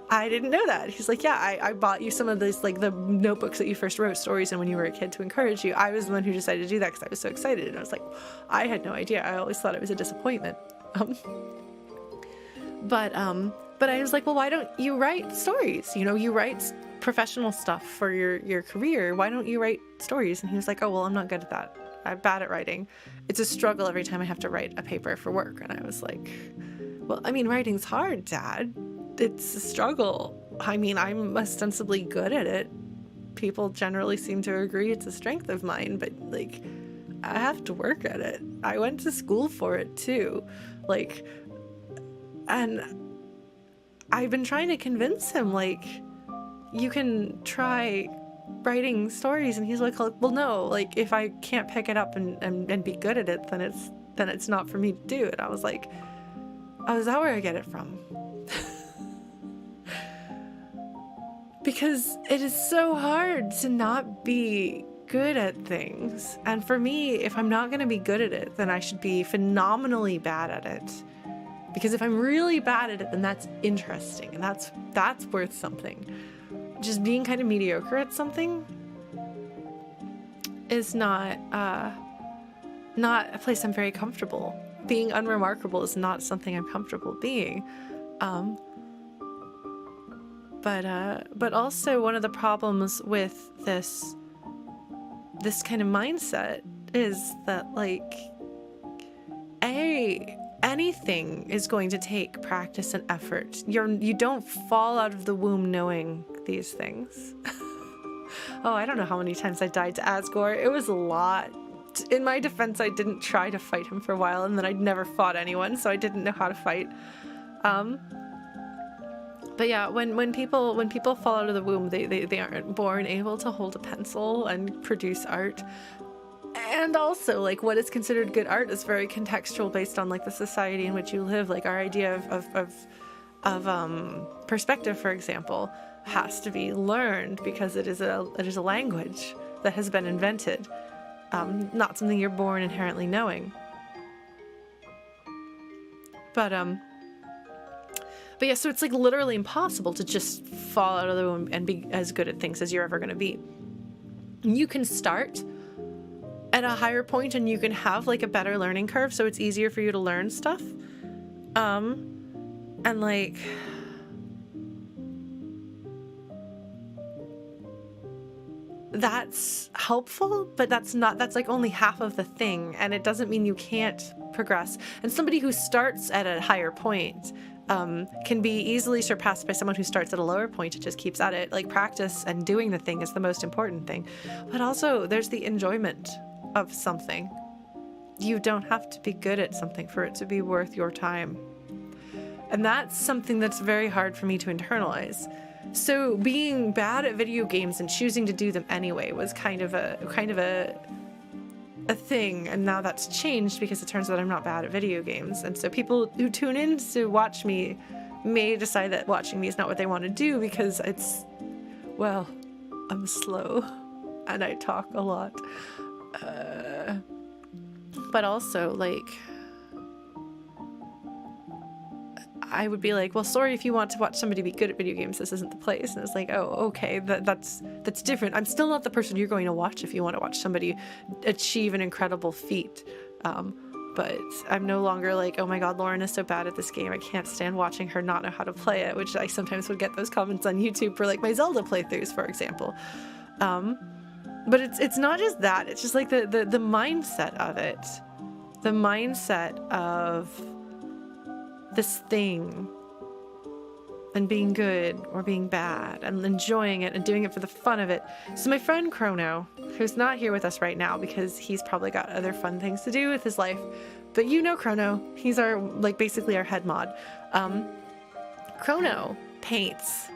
I didn't know that. He's like, yeah, I bought you some of these, the notebooks that you first wrote stories in when you were a kid to encourage you. I was the one who decided to do that because I was so excited. And I was like, I had no idea. I always thought it was a disappointment. But I was like, well, why don't you write stories? You write professional stuff for your career. Why don't you write stories? And he was like, oh, well, I'm not good at that. I'm bad at writing. It's a struggle every time I have to write a paper for work. And I was like, well, writing's hard, Dad. It's a struggle. I'm ostensibly good at it. People generally seem to agree it's a strength of mine, but I have to work at it. I went to school for it too. And I've been trying to convince him, you can try writing stories. And he's like, well, no, if I can't pick it up and be good at it, then it's not for me to do it. I was like, oh, is that where I get it from? Because it is so hard to not be good at things. And for me, if I'm not going to be good at it, then I should be phenomenally bad at it. Because if I'm really bad at it, then that's interesting, and that's worth something. Just being kind of mediocre at something is not a place I'm very comfortable. Being unremarkable is not something I'm comfortable being. But also one of the problems with this kind of mindset is that anything is going to take practice and effort. You don't fall out of the womb knowing these things. Oh, I don't know how many times I died to Asgore. It was a lot. In my defense, I didn't try to fight him for a while, and then I'd never fought anyone, so I didn't know how to fight. But yeah, when people fall out of the womb, they aren't born able to hold a pencil and produce art. And also, like, what is considered good art is very contextual based on, like, the society in which you live. Like, our idea of perspective, for example, has to be learned because it is a language that has been invented, not something you're born inherently knowing. But yeah, so it's like literally impossible to just fall out of the womb and be as good at things as you're ever going to be. You can start at a higher point and you can have like a better learning curve, so it's easier for you to learn stuff. And like, that's helpful, but that's like only half of the thing, and it doesn't mean you can't progress. And somebody who starts at a higher point can be easily surpassed by someone who starts at a lower point and just keeps at it. Like, practice and doing the thing is the most important thing. But also, there's the enjoyment of something. You don't have to be good at something for it to be worth your time. And that's something that's very hard for me to internalize. So being bad at video games and choosing to do them anyway was kind of a thing, and now that's changed because it turns out I'm not bad at video games. And so people who tune in to watch me may decide that watching me is not what they want to do because it's, well, I'm slow and I talk a lot. But also, like, I would be like, well, sorry if you want to watch somebody be good at video games, this isn't the place. And it's like, oh, okay, that's different. I'm still not the person you're going to watch if you want to watch somebody achieve an incredible feat. But I'm no longer like, oh my god, Lauren is so bad at this game, I can't stand watching her not know how to play it, which I sometimes would get those comments on YouTube for like my Zelda playthroughs, for example. But it's not just that, it's just like the mindset of it. The mindset of this thing and being good or being bad and enjoying it and doing it for the fun of it. So my friend Chrono, who's not here with us right now because he's probably got other fun things to do with his life, but you know Chrono, he's our, like, basically our head mod. Chrono paints.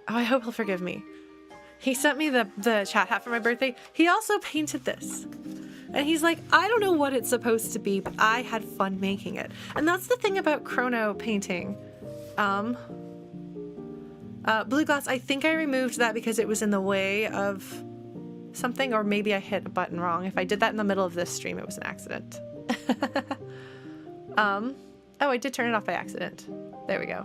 Oh, I hope he'll forgive me. He sent me the chat hat for my birthday. He also painted this. And he's like, I don't know what it's supposed to be, but I had fun making it. And that's the thing about Chrono painting. Blue glass, I think I removed that because it was in the way of something, or maybe I hit a button wrong. If I did that in the middle of this stream, it was an accident. Oh, I did turn it off by accident. There we go.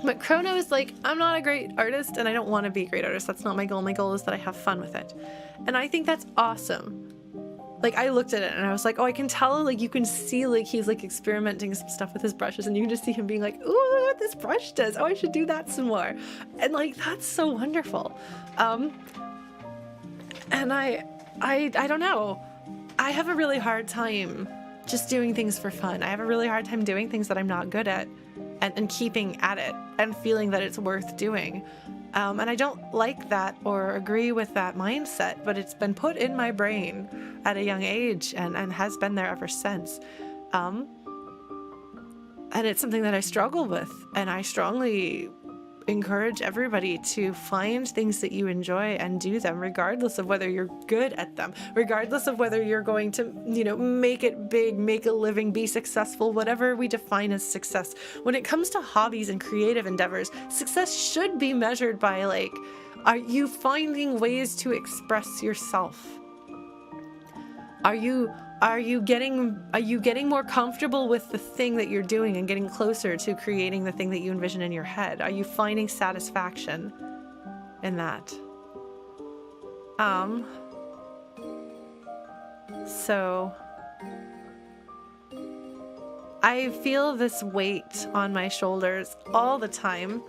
But Chrono is like, I'm not a great artist and I don't want to be a great artist. That's not my goal. My goal is that I have fun with it. And I think that's awesome. Like, I looked at it and I was like, oh, I can tell, like, you can see, like, he's, like, experimenting some stuff with his brushes, and you can just see him being like, ooh, look what this brush does. Oh, I should do that some more. And, like, that's so wonderful. And I don't know. I have a really hard time just doing things for fun. I have a really hard time doing things that I'm not good at and keeping at it and feeling that it's worth doing. And I don't like that or agree with that mindset, but it's been put in my brain at a young age and has been there ever since. And it's something that I struggle with, and I strongly encourage everybody to find things that you enjoy and do them, regardless of whether you're good at them, regardless of whether you're going to, you know, make it big, make a living, be successful, whatever we define as success. When it comes to hobbies and creative endeavors, success should be measured by, like, are you finding ways to express yourself? Are you getting more comfortable with the thing that you're doing and getting closer to creating the thing that you envision in your head? Are you finding satisfaction in that? So I feel this weight on my shoulders all the time.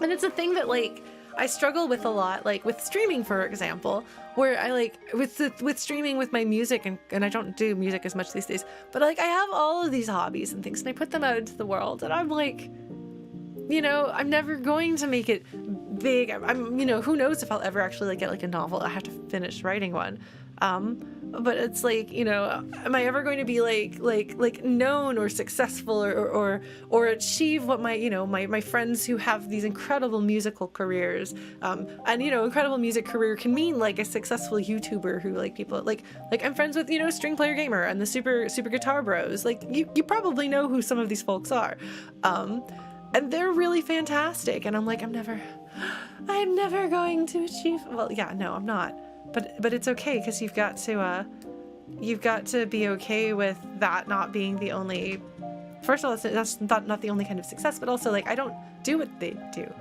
And it's a thing that, like, I struggle with a lot, like with streaming, for example, where I like with streaming with my music, and I don't do music as much these days, but like I have all of these hobbies and things, and I put them out into the world, and I'm like, you know, I'm never going to make it big. I'm, you know, who knows if I'll ever actually like get like a novel. I have to finish writing one. But it's like, you know, am I ever going to be like known or successful or achieve what my, you know, my friends who have these incredible musical careers, and, you know, incredible music career can mean like a successful YouTuber who like people like I'm friends with, you know, String Player Gamer and the Super Guitar Bros. Like you probably know who some of these folks are. And they're really fantastic. And I'm like, I'm never going to achieve. Well, yeah, no, I'm not. But it's okay, because you've got to be okay with that not being the only. First of all, that's not the only kind of success. But also, like, I don't do what they do.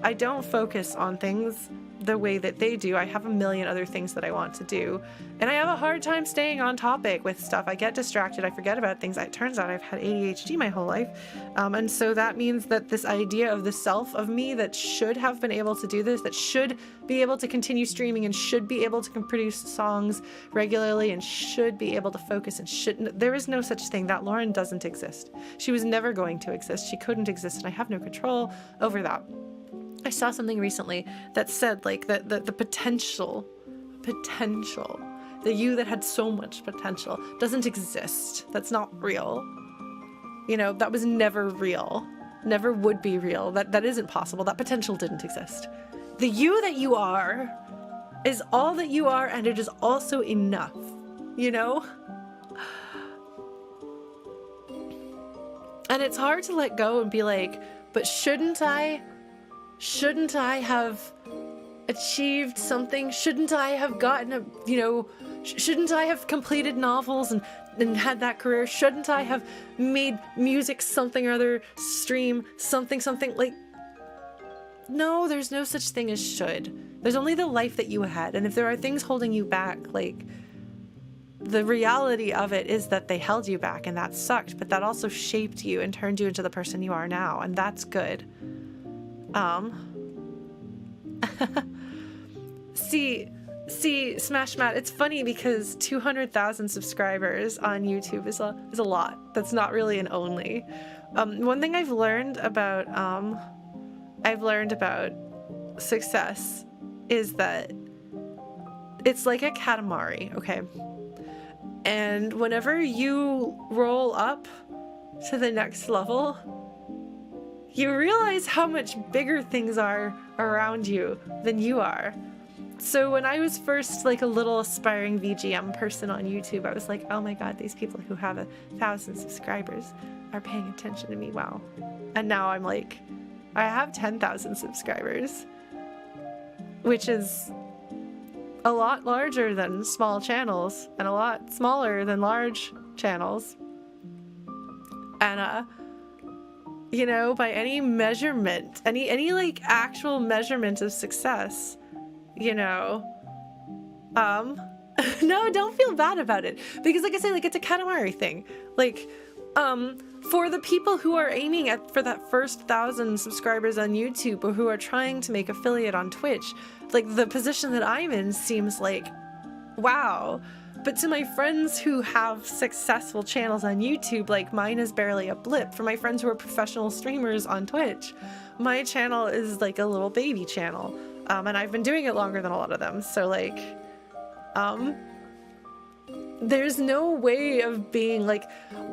I don't focus on things the way that they do. I have a million other things that I want to do, and I have a hard time staying on topic with stuff. I get distracted. I forget about things. It turns out I've had ADHD my whole life, and so that means that this idea of the self of me that should have been able to do this, that should be able to continue streaming and should be able to produce songs regularly and should be able to focus and shouldn't. There is no such thing. That Lauren doesn't exist. She was never going to exist. She couldn't exist, and I have no control over that. I saw something recently that said like that the potential, the you that had so much potential doesn't exist. That's not real. You know, that was never real. Never would be real. That isn't possible. That potential didn't exist. The you that you are is all that you are, and it is also enough, you know? And it's hard to let go and be like, but shouldn't I have achieved something? Shouldn't I have gotten a, you know, shouldn't I have completed novels and had that career? Shouldn't I have made music something or other, stream something, like, no, there's no such thing as should. There's only the life that you had. And if there are things holding you back, like, the reality of it is that they held you back, and that sucked, but that also shaped you and turned you into the person you are now, and that's good. See, Smash Matt, it's funny because 200,000 subscribers on YouTube is a lot. That's not really an only. One thing I've learned about success is that it's like a Katamari, okay? And whenever you roll up to the next level, you realize how much bigger things are around you than you are. So when I was first like a little aspiring VGM person on YouTube, I was like, oh my god, these people who have 1,000 subscribers are paying attention to me, wow. And now I'm like, I have 10,000 subscribers, which is a lot larger than small channels and a lot smaller than large channels. And you know, by any measurement, any like actual measurement of success, you know, no, don't feel bad about it, because like I say, like, it's a Katamari thing. Like, for the people who are aiming for that first 1,000 subscribers on YouTube, or who are trying to make affiliate on Twitch, like, the position that I'm in seems like, wow. But to my friends who have successful channels on YouTube, like, mine is barely a blip. For my friends who are professional streamers on Twitch, my channel is like a little baby channel. And I've been doing it longer than a lot of them. So, like, there's no way of being like,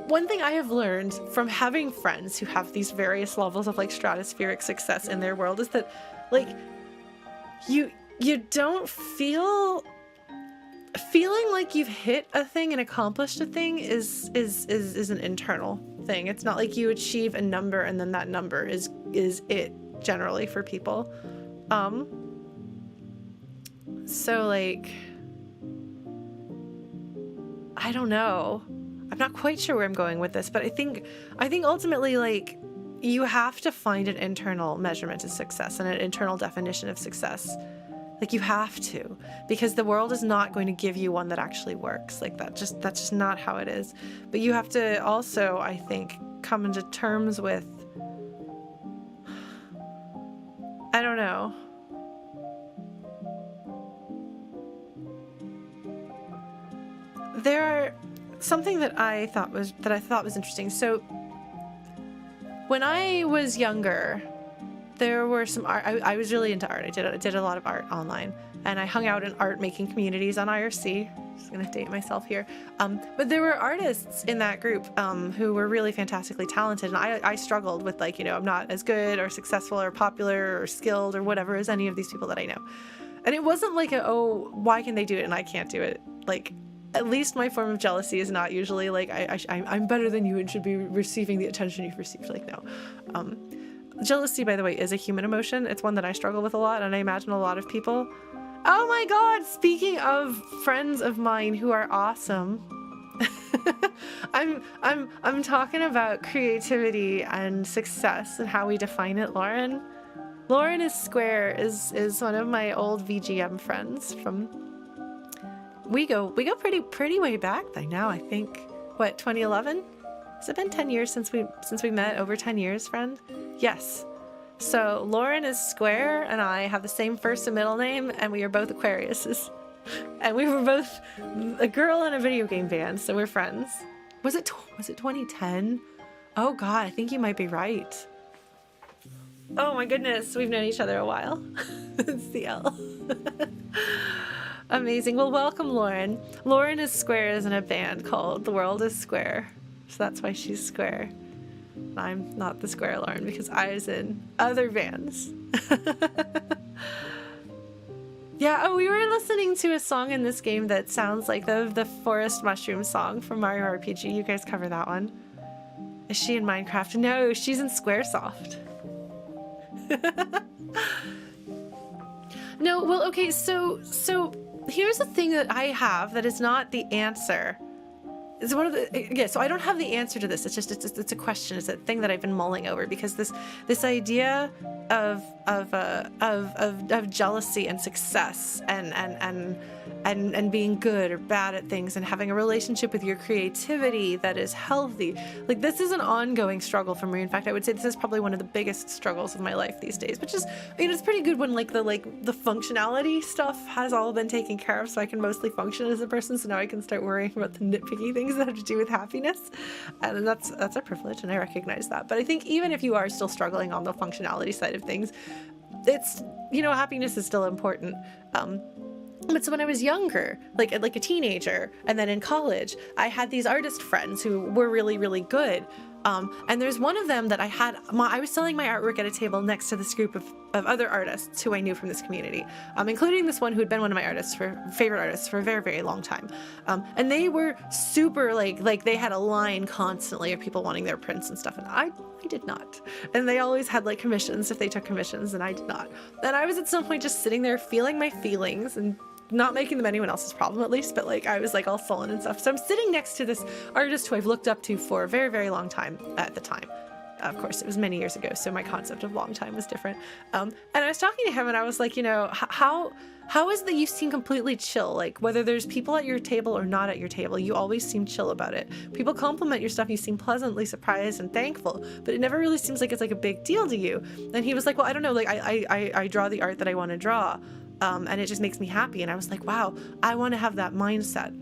one thing I have learned from having friends who have these various levels of like stratospheric success in their world is that, like, you don't feeling like you've hit a thing and accomplished a thing is an internal thing. It's not like you achieve a number and then that number is it, generally, for people. So, like, I don't know. I'm not quite sure where I'm going with this, but I think ultimately, like, you have to find an internal measurement of success and an internal definition of success. Like, you have to, because the world is not going to give you one that actually works. Like, that's just not how it is. But you have to also, I think, come into terms with, I don't know. there are something that I thought was interesting. So when I was younger, there were some art. I was really into art. I did a lot of art online, and I hung out in art making communities on IRC. Just gonna date myself here. But there were artists in that group who were really fantastically talented, and I struggled with, like, I'm not as good or successful or popular or skilled or whatever as any of these people that I know. And it wasn't like why can they do it and I can't do it? Like, at least my form of jealousy is not usually like I'm better than you and should be receiving the attention you've received. Like, no. Jealousy, by the way, is a human emotion. It's one that I struggle with a lot, and I imagine a lot of people. Oh my god, speaking of friends of mine who are awesome. I'm talking about creativity and success and how we define it, Lauren. Lauren is Square is one of my old VGM friends from we go pretty way back by now, I think. What, 2011? Has it been 10 years since we met? Over 10 years, friend? Yes. So Lauren is Square, and I have the same first and middle name, and we are both Aquariuses. And we were both a girl in a video game band, so we're friends. Was it 2010? Oh god, I think you might be right. Oh my goodness, we've known each other a while. It's the L. Amazing. Well, welcome, Lauren. Lauren is Square is in a band called The World is Square. So that's why she's Square. I'm not the Square Lauren because I was in other bands. Yeah, oh, we were listening to a song in this game that sounds like the Forest Mushroom song from Mario RPG. You guys cover that one. Is she in Minecraft? No, she's in Squaresoft. No, well, okay, so here's the thing that I have that is not the answer. It's one of the, yeah, so I don't have the answer to this. It's a question. It's a thing that I've been mulling over, because this idea of jealousy and success and being good or bad at things and having a relationship with your creativity that is healthy. Like, this is an ongoing struggle for me. In fact, I would say this is probably one of the biggest struggles of my life these days, which is, I mean, it's pretty good when the functionality stuff has all been taken care of, so I can mostly function as a person. So now I can start worrying about the nitpicky things that have to do with happiness. And that's a privilege, and I recognize that. But I think even if you are still struggling on the functionality side of things, it's, happiness is still important. But so when I was younger, like a teenager, and then in college, I had these artist friends who were really, really good. And there's one of them that I was selling my artwork at a table next to this group of other artists who I knew from this community, including this one who had been one of my favorite artists for a very, very long time. And they were super, like they had a line constantly of people wanting their prints and stuff, and I did not. And they always had like commissions if they took commissions, and I did not. And I was at some point just sitting there feeling my feelings and not making them anyone else's problem, at least, but like I was like all sullen and stuff. So I'm sitting next to this artist who I've looked up to for a very, very long time at the time. Of course, it was many years ago, so my concept of long time was different. And I was talking to him, and I was like, how is that you seem completely chill? Like, whether there's people at your table or not at your table, you always seem chill about it. People compliment your stuff, you seem pleasantly surprised and thankful, but it never really seems like it's like a big deal to you. And he was like, well, I don't know, like I draw the art that I want to draw. And it just makes me happy. And I was like, wow, I want to have that mindset.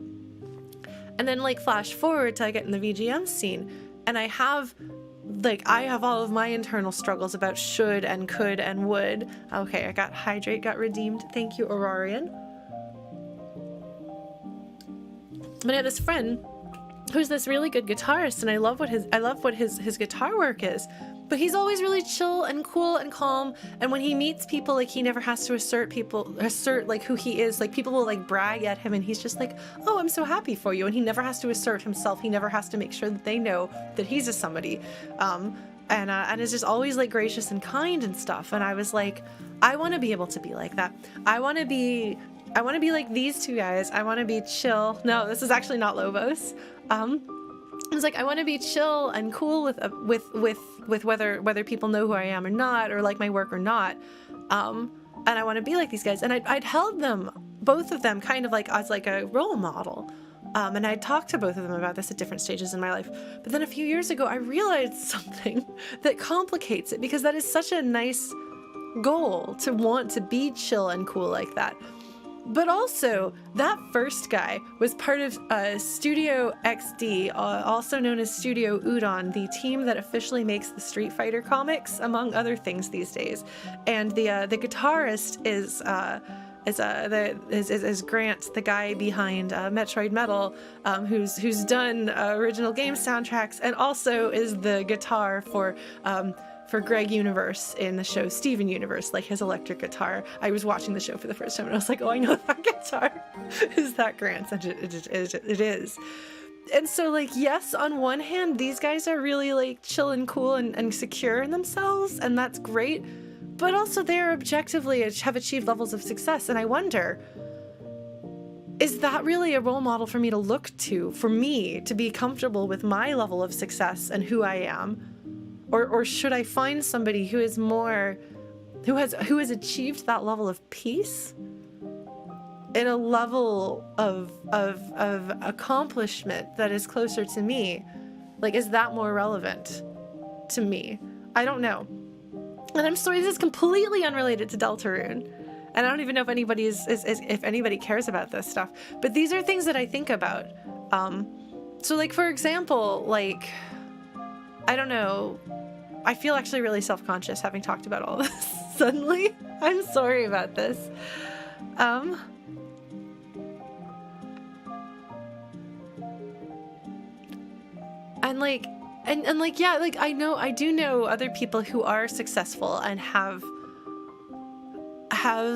And then like flash forward to I get in the VGM scene, and I have all of my internal struggles about should and could and would. Okay, I got hydrate, got redeemed. Thank you, Aurorian. But I have this friend who's this really good guitarist, and I love what his guitar work is. But he's always really chill and cool and calm, and when he meets people, like, he never has to assert like who he is. Like, people will like brag at him, and he's just like, oh, I'm so happy for you, and he never has to assert himself. He never has to make sure that they know that he's a somebody, and is just always like gracious and kind and stuff. And I was like, I want to be able to be like that. I want to be like these two guys. I want to be chill. No, this is actually not Lobos. I was like, I want to be chill and cool with whether people know who I am or not, or like my work or not. And I want to be like these guys. And I'd held them, both of them, kind of like as like a role model. And I'd talked to both of them about this at different stages in my life. But then a few years ago, I realized something that complicates it, because that is such a nice goal, to want to be chill and cool like that. But also, that first guy was part of Studio XD, also known as Studio Udon, the team that officially makes the Street Fighter comics, among other things these days. And the guitarist is Grant, the guy behind Metroid Metal, who's done original game soundtracks, and also is the guitar for Greg Universe in the show Steven Universe, like his electric guitar. I was watching the show for the first time and I was like, oh, I know that guitar is that Grant's, and it is. And so, like, yes, on one hand, these guys are really, like, chill and cool and secure in themselves, and that's great. But also they're objectively have achieved levels of success. And I wonder, is that really a role model for me to look to, for me to be comfortable with my level of success and who I am? Or should I find somebody who is more, who has achieved that level of peace in a level of accomplishment that is closer to me? Like, is that more relevant to me? I don't know. And I'm sorry, this is completely unrelated to Deltarune, and I don't even know if anybody if anybody cares about this stuff. But these are things that I think about. So, like, for example, like, I don't know. I feel actually really self-conscious having talked about all this suddenly. I'm sorry about this. And like. And like, yeah, like, I do know other people who are successful and have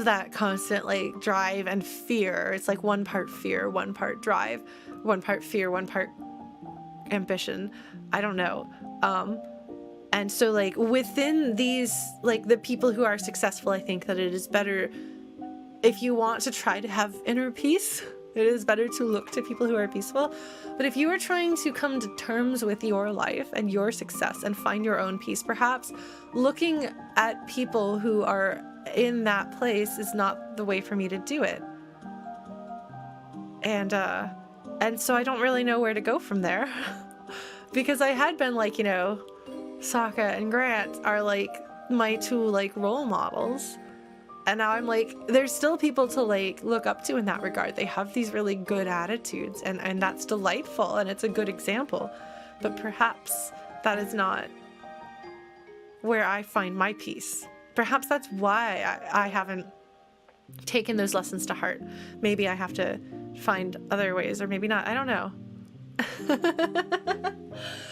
that constant, like, drive and fear. It's like one part fear, one part drive, one part fear, one part ambition. I don't know. And so, like, within these, like, the people who are successful, I think that it is better, if you want to try to have inner peace, it is better to look to people who are peaceful. But if you are trying to come to terms with your life and your success and find your own peace, perhaps looking at people who are in that place is not the way for me to do it. And so I don't really know where to go from there. Because I had been like, you know, Sokka and Grant are like my two, like, role models. And now I'm like, there's still people to, like, look up to in that regard. They have these really good attitudes, and that's delightful, and it's a good example. But perhaps that is not where I find my peace. Perhaps that's why I haven't taken those lessons to heart. Maybe I have to find other ways, or maybe not. I don't know.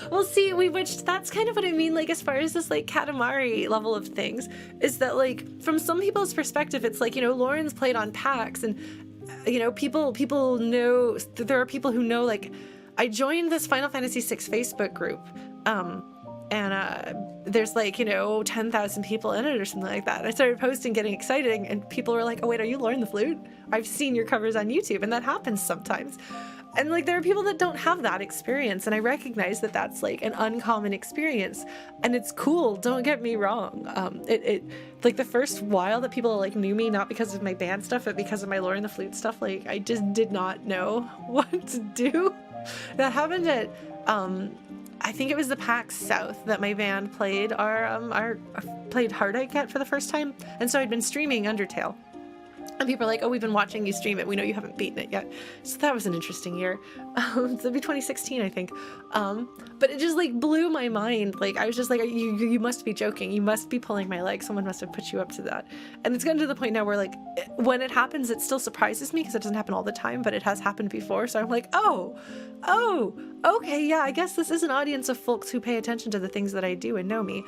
Well, see, that's kind of what I mean, like, as far as this, like, Katamari level of things, is that, like, from some people's perspective, it's like, you know, Lauren's played on PAX, and, you know, people know, there are people who know, like, I joined this Final Fantasy VI Facebook group, and there's, like, you know, 10,000 people in it or something like that. I started posting, getting excited, and people were like, oh, wait, are you LaurentheFlute? I've seen your covers on YouTube, and that happens sometimes. And, like, there are people that don't have that experience, and I recognize that that's, like, an uncommon experience, and it's cool, don't get me wrong. Like, the first while that people, like, knew me, not because of my band stuff, but because of my LaurentheFlute stuff, like, I just did not know what to do. That happened at, I think it was the PAX South that my band played played Heartache at for the first time, and so I'd been streaming Undertale. And people are like, oh, we've been watching you stream it. We know you haven't beaten it yet. So that was an interesting year. It'll be 2016, I think. But it just, like, blew my mind. Like, I was just like, you must be joking. You must be pulling my leg. Someone must have put you up to that. And it's gotten to the point now where, like, when it happens, it still surprises me because it doesn't happen all the time, but it has happened before. So I'm like, oh, okay, yeah, I guess this is an audience of folks who pay attention to the things that I do and know me.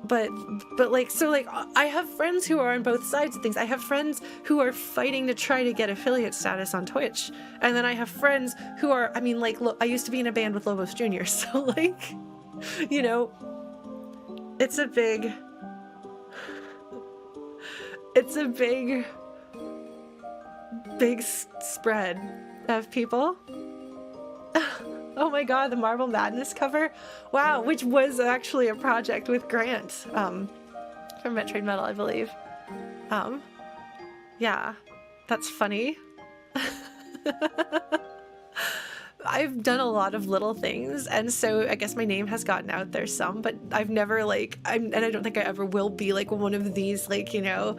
But like, so, like, I have friends who are on both sides of things. I have friends who are fighting to try to get affiliate status on Twitch. And then I have friends who are, I mean, like, I used to be in a band with Lobos Jr. So, like, you know, it's a big spread of people. Oh my god, the Marble Madness cover. Wow, which was actually a project with Grant from Metroid Metal, I believe. Yeah, that's funny. I've done a lot of little things, and so I guess my name has gotten out there some, but I've never, like, and I don't think I ever will be, like, one of these, like, you know,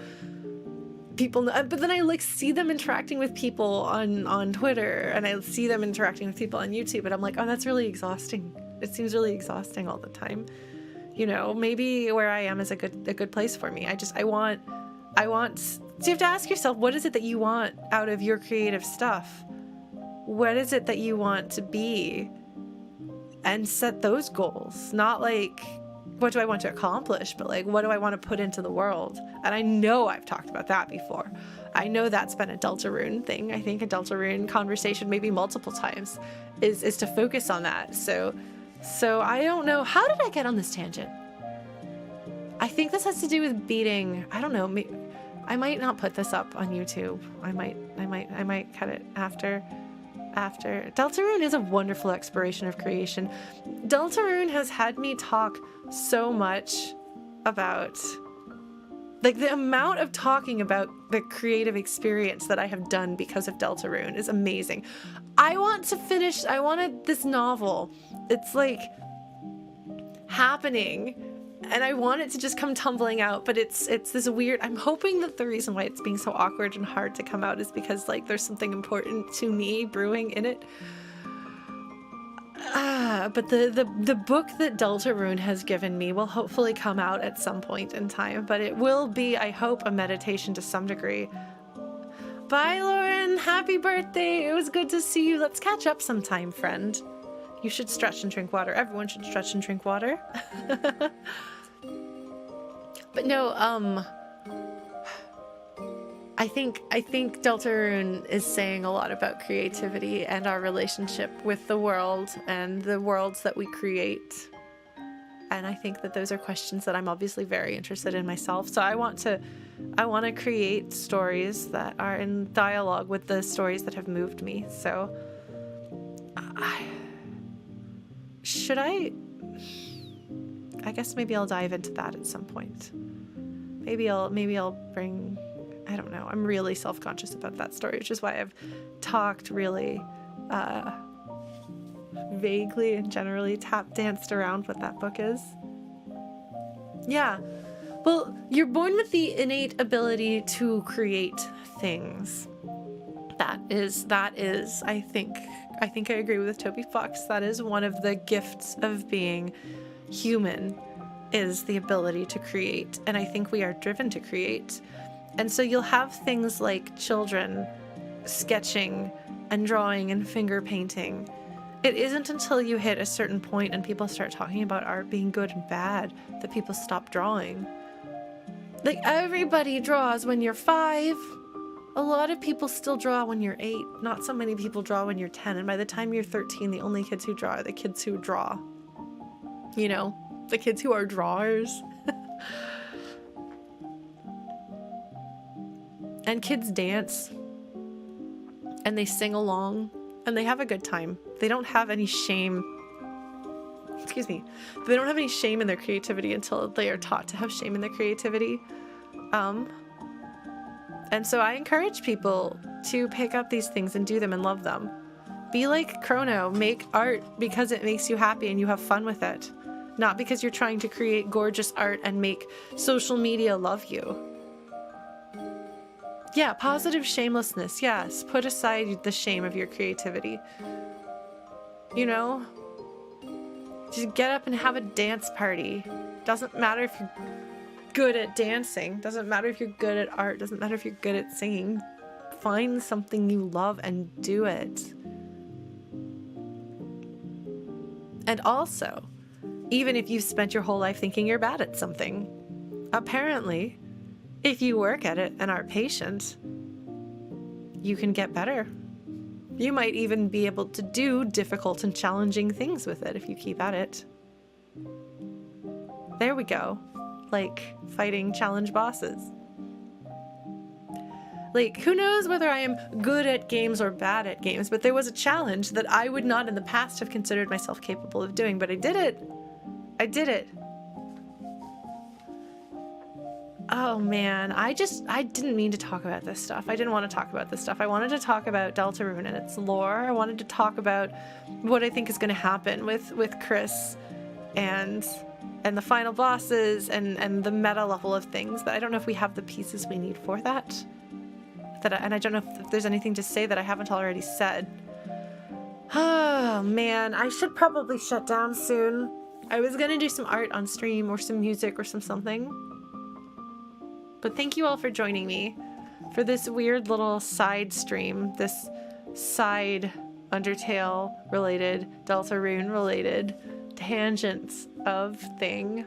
people know, but then I like see them interacting with people on Twitter, and I see them interacting with people on YouTube, and I'm like, oh, that's really exhausting. It seems really exhausting all the time. You know, maybe where I am is a good place for me. I want, so you have to ask yourself, what is it that you want out of your creative stuff? What is it that you want to be? And set those goals. Not like, what do I want to accomplish, but like, what do I want to put into the world? And I know I've talked about that before. I know that's been a Deltarune thing. I think a Deltarune conversation, maybe multiple times, is to focus on that. So I don't know. How did I get on this tangent? I think this has to do with beating, I don't know, I might not put this up on YouTube. I might cut it after. Deltarune is a wonderful exploration of creation. Deltarune has had me talk so much about, like, the amount of talking about the creative experience that I have done because of Deltarune is amazing. I wanted this novel. It's like happening, and I want it to just come tumbling out, but it's this weird, I'm hoping that the reason why it's being so awkward and hard to come out is because like there's something important to me brewing in it. But the book that Deltarune has given me will hopefully come out at some point in time, but it will be, I hope, a meditation to some degree. Bye, Lauren. Happy birthday. It was good to see you. Let's catch up sometime, friend. You should stretch and drink water. Everyone should stretch and drink water. But no, I think Deltarune is saying a lot about creativity and our relationship with the world and the worlds that we create. And I think that those are questions that I'm obviously very interested in myself. So I want to create stories that are in dialogue with the stories that have moved me. So I guess maybe I'll dive into that at some point. Maybe I'll bring, I don't know. I'm really self-conscious about that story, which is why I've talked really vaguely and generally danced around what that book is. Yeah. Well, you're born with the innate ability to create things. That is, I think I agree with Toby Fox. That is one of the gifts of being human, is the ability to create. And I think we are driven to create. And so you'll have things like children sketching and drawing and finger painting. It isn't until you hit a certain point and people start talking about art being good and bad that people stop drawing. Like, everybody draws when you're 5. A lot of people still draw when you're 8. Not so many people draw when you're 10. And by the time you're 13, the only kids who draw are the kids who draw. You know, the kids who are drawers. And kids dance. And they sing along. And they have a good time. They don't have any shame. Excuse me. They don't have any shame in their creativity until they are taught to have shame in their creativity. And so I encourage people to pick up these things and do them and love them. Be like Chrono. Make art because it makes you happy and you have fun with it. Not because you're trying to create gorgeous art and make social media love you. Yeah, positive shamelessness. Yes, put aside the shame of your creativity. You know? Just get up and have a dance party. Doesn't matter if you're good at dancing. Doesn't matter if you're good at art. Doesn't matter if you're good at singing. Find something you love and do it. And also, even if you've spent your whole life thinking you're bad at something, apparently, if you work at it and are patient, you can get better. You might even be able to do difficult and challenging things with it if you keep at it. There we go. Like fighting challenge bosses. Like, who knows whether I am good at games or bad at games, but there was a challenge that I would not in the past have considered myself capable of doing, but I did it. I did it. Oh man, I didn't mean to talk about this stuff. I didn't want to talk about this stuff. I wanted to talk about Deltarune and its lore. I wanted to talk about what I think is going to happen with Chris and the final bosses and the meta level of things. But I don't know if we have the pieces we need for that. and I don't know if there's anything to say that I haven't already said. Oh man, I should probably shut down soon. I was gonna do some art on stream or some music or something. But thank you all for joining me for this weird little side stream, this side Undertale related, Deltarune related tangents of thing.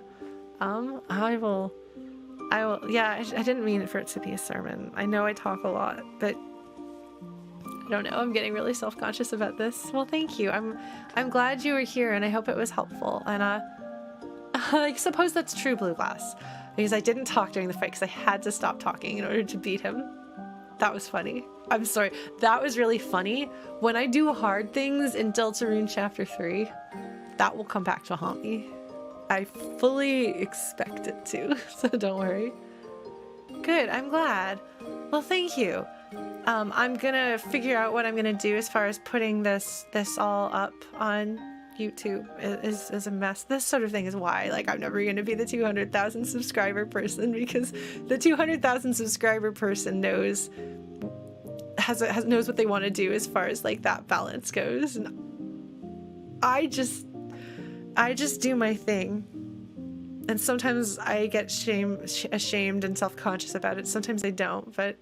I will, yeah, I didn't mean it for it to be a sermon. I know I talk a lot, but I don't know, I'm getting really self-conscious about this. Well, thank you. I'm glad you were here, and I hope it was helpful. And I suppose that's true, Blue Glass, because I didn't talk during the fight because I had to stop talking in order to beat him. That was funny. I'm sorry. That was really funny. When I do hard things in Deltarune Chapter 3, that will come back to haunt me. I fully expect it to, so don't worry. Good, I'm glad. Well, thank you. I'm gonna figure out what I'm gonna do as far as putting this all up on YouTube. Is a mess. This sort of thing is why, like, I'm never gonna be the 200,000 subscriber person, because the 200,000 subscriber person knows what they want to do as far as like that balance goes, and I just do my thing. And sometimes I get ashamed and self-conscious about it. Sometimes I don't, but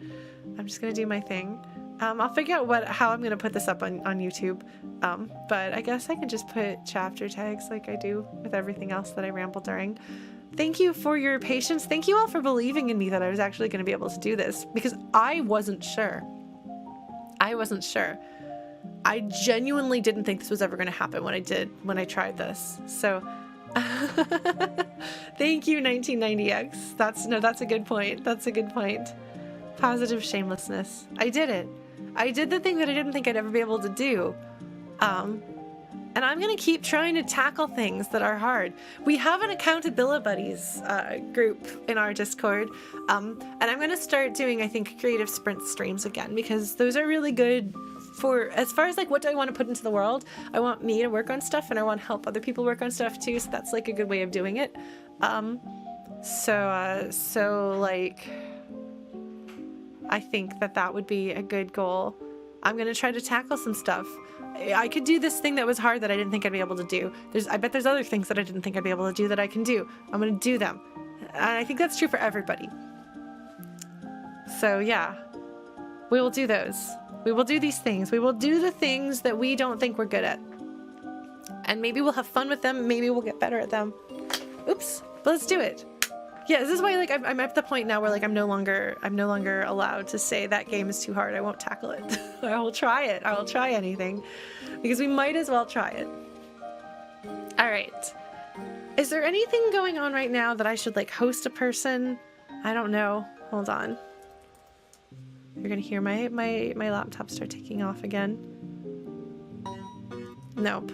I'm just gonna do my thing. I'll figure out how I'm gonna put this up on YouTube. But I guess I can just put chapter tags like I do with everything else that I ramble during. Thank you for your patience. Thank you all for believing in me that I was actually gonna be able to do this, because I wasn't sure. I genuinely didn't think this was ever gonna happen when I tried this. So thank you, 1990X. That's a good point. That's a good point. Positive shamelessness. I did it. I did the thing that I didn't think I'd ever be able to do. And I'm gonna keep trying to tackle things that are hard. We have an accountability buddies group in our Discord, and I'm gonna start doing, I think, creative sprint streams again, because those are really good for, as far as like what do I want to put into the world. I want me to work on stuff, and I want to help other people work on stuff too, so that's like a good way of doing it. So like, I think that would be a good goal. I'm gonna try to tackle some stuff. I could do this thing that was hard that I didn't think I'd be able to do. I bet there's other things that I didn't think I'd be able to do that I can do. I'm gonna do them. And I think that's true for everybody. So yeah, we will do those. We will do these things. We will do the things that we don't think we're good at. And maybe we'll have fun with them. Maybe we'll get better at them. Oops, but let's do it. Yeah, this is why, like, I'm at the point now where, like, I'm no longer allowed to say that game is too hard. I won't tackle it. I will try it. I will try anything, because we might as well try it. All right. Is there anything going on right now that I should, like, host a person? I don't know. Hold on. You're gonna hear my laptop start taking off again. Nope.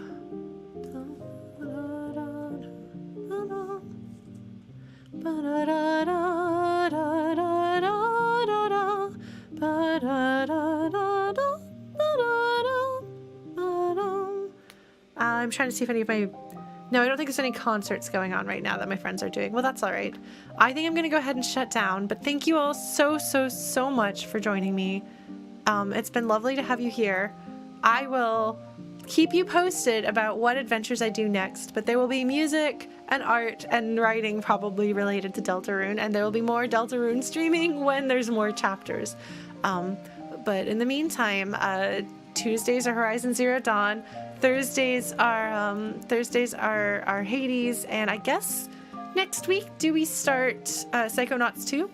I'm trying to see if any of my... No, I don't think there's any concerts going on right now that my friends are doing. Well, that's all right. I think I'm going to go ahead and shut down, but thank you all so much for joining me. It's been lovely to have you here. I will keep you posted about what adventures I do next, but there will be music and art and writing probably related to Deltarune, and there will be more Deltarune streaming when there's more chapters. But in the meantime, Tuesdays are Horizon Zero Dawn, Thursdays are Hades, and I guess next week do we start Psychonauts 2?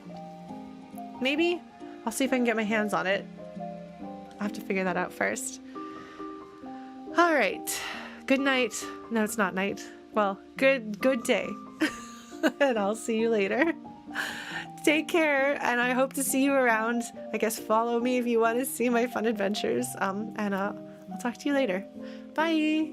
Maybe? I'll see if I can get my hands on it. I'll have to figure that out first. All right. Good night. No, it's not night. Well, good day. And I'll see you later. Take care, and I hope to see you around. I guess follow me if you want to see my fun adventures. And I'll talk to you later. Bye.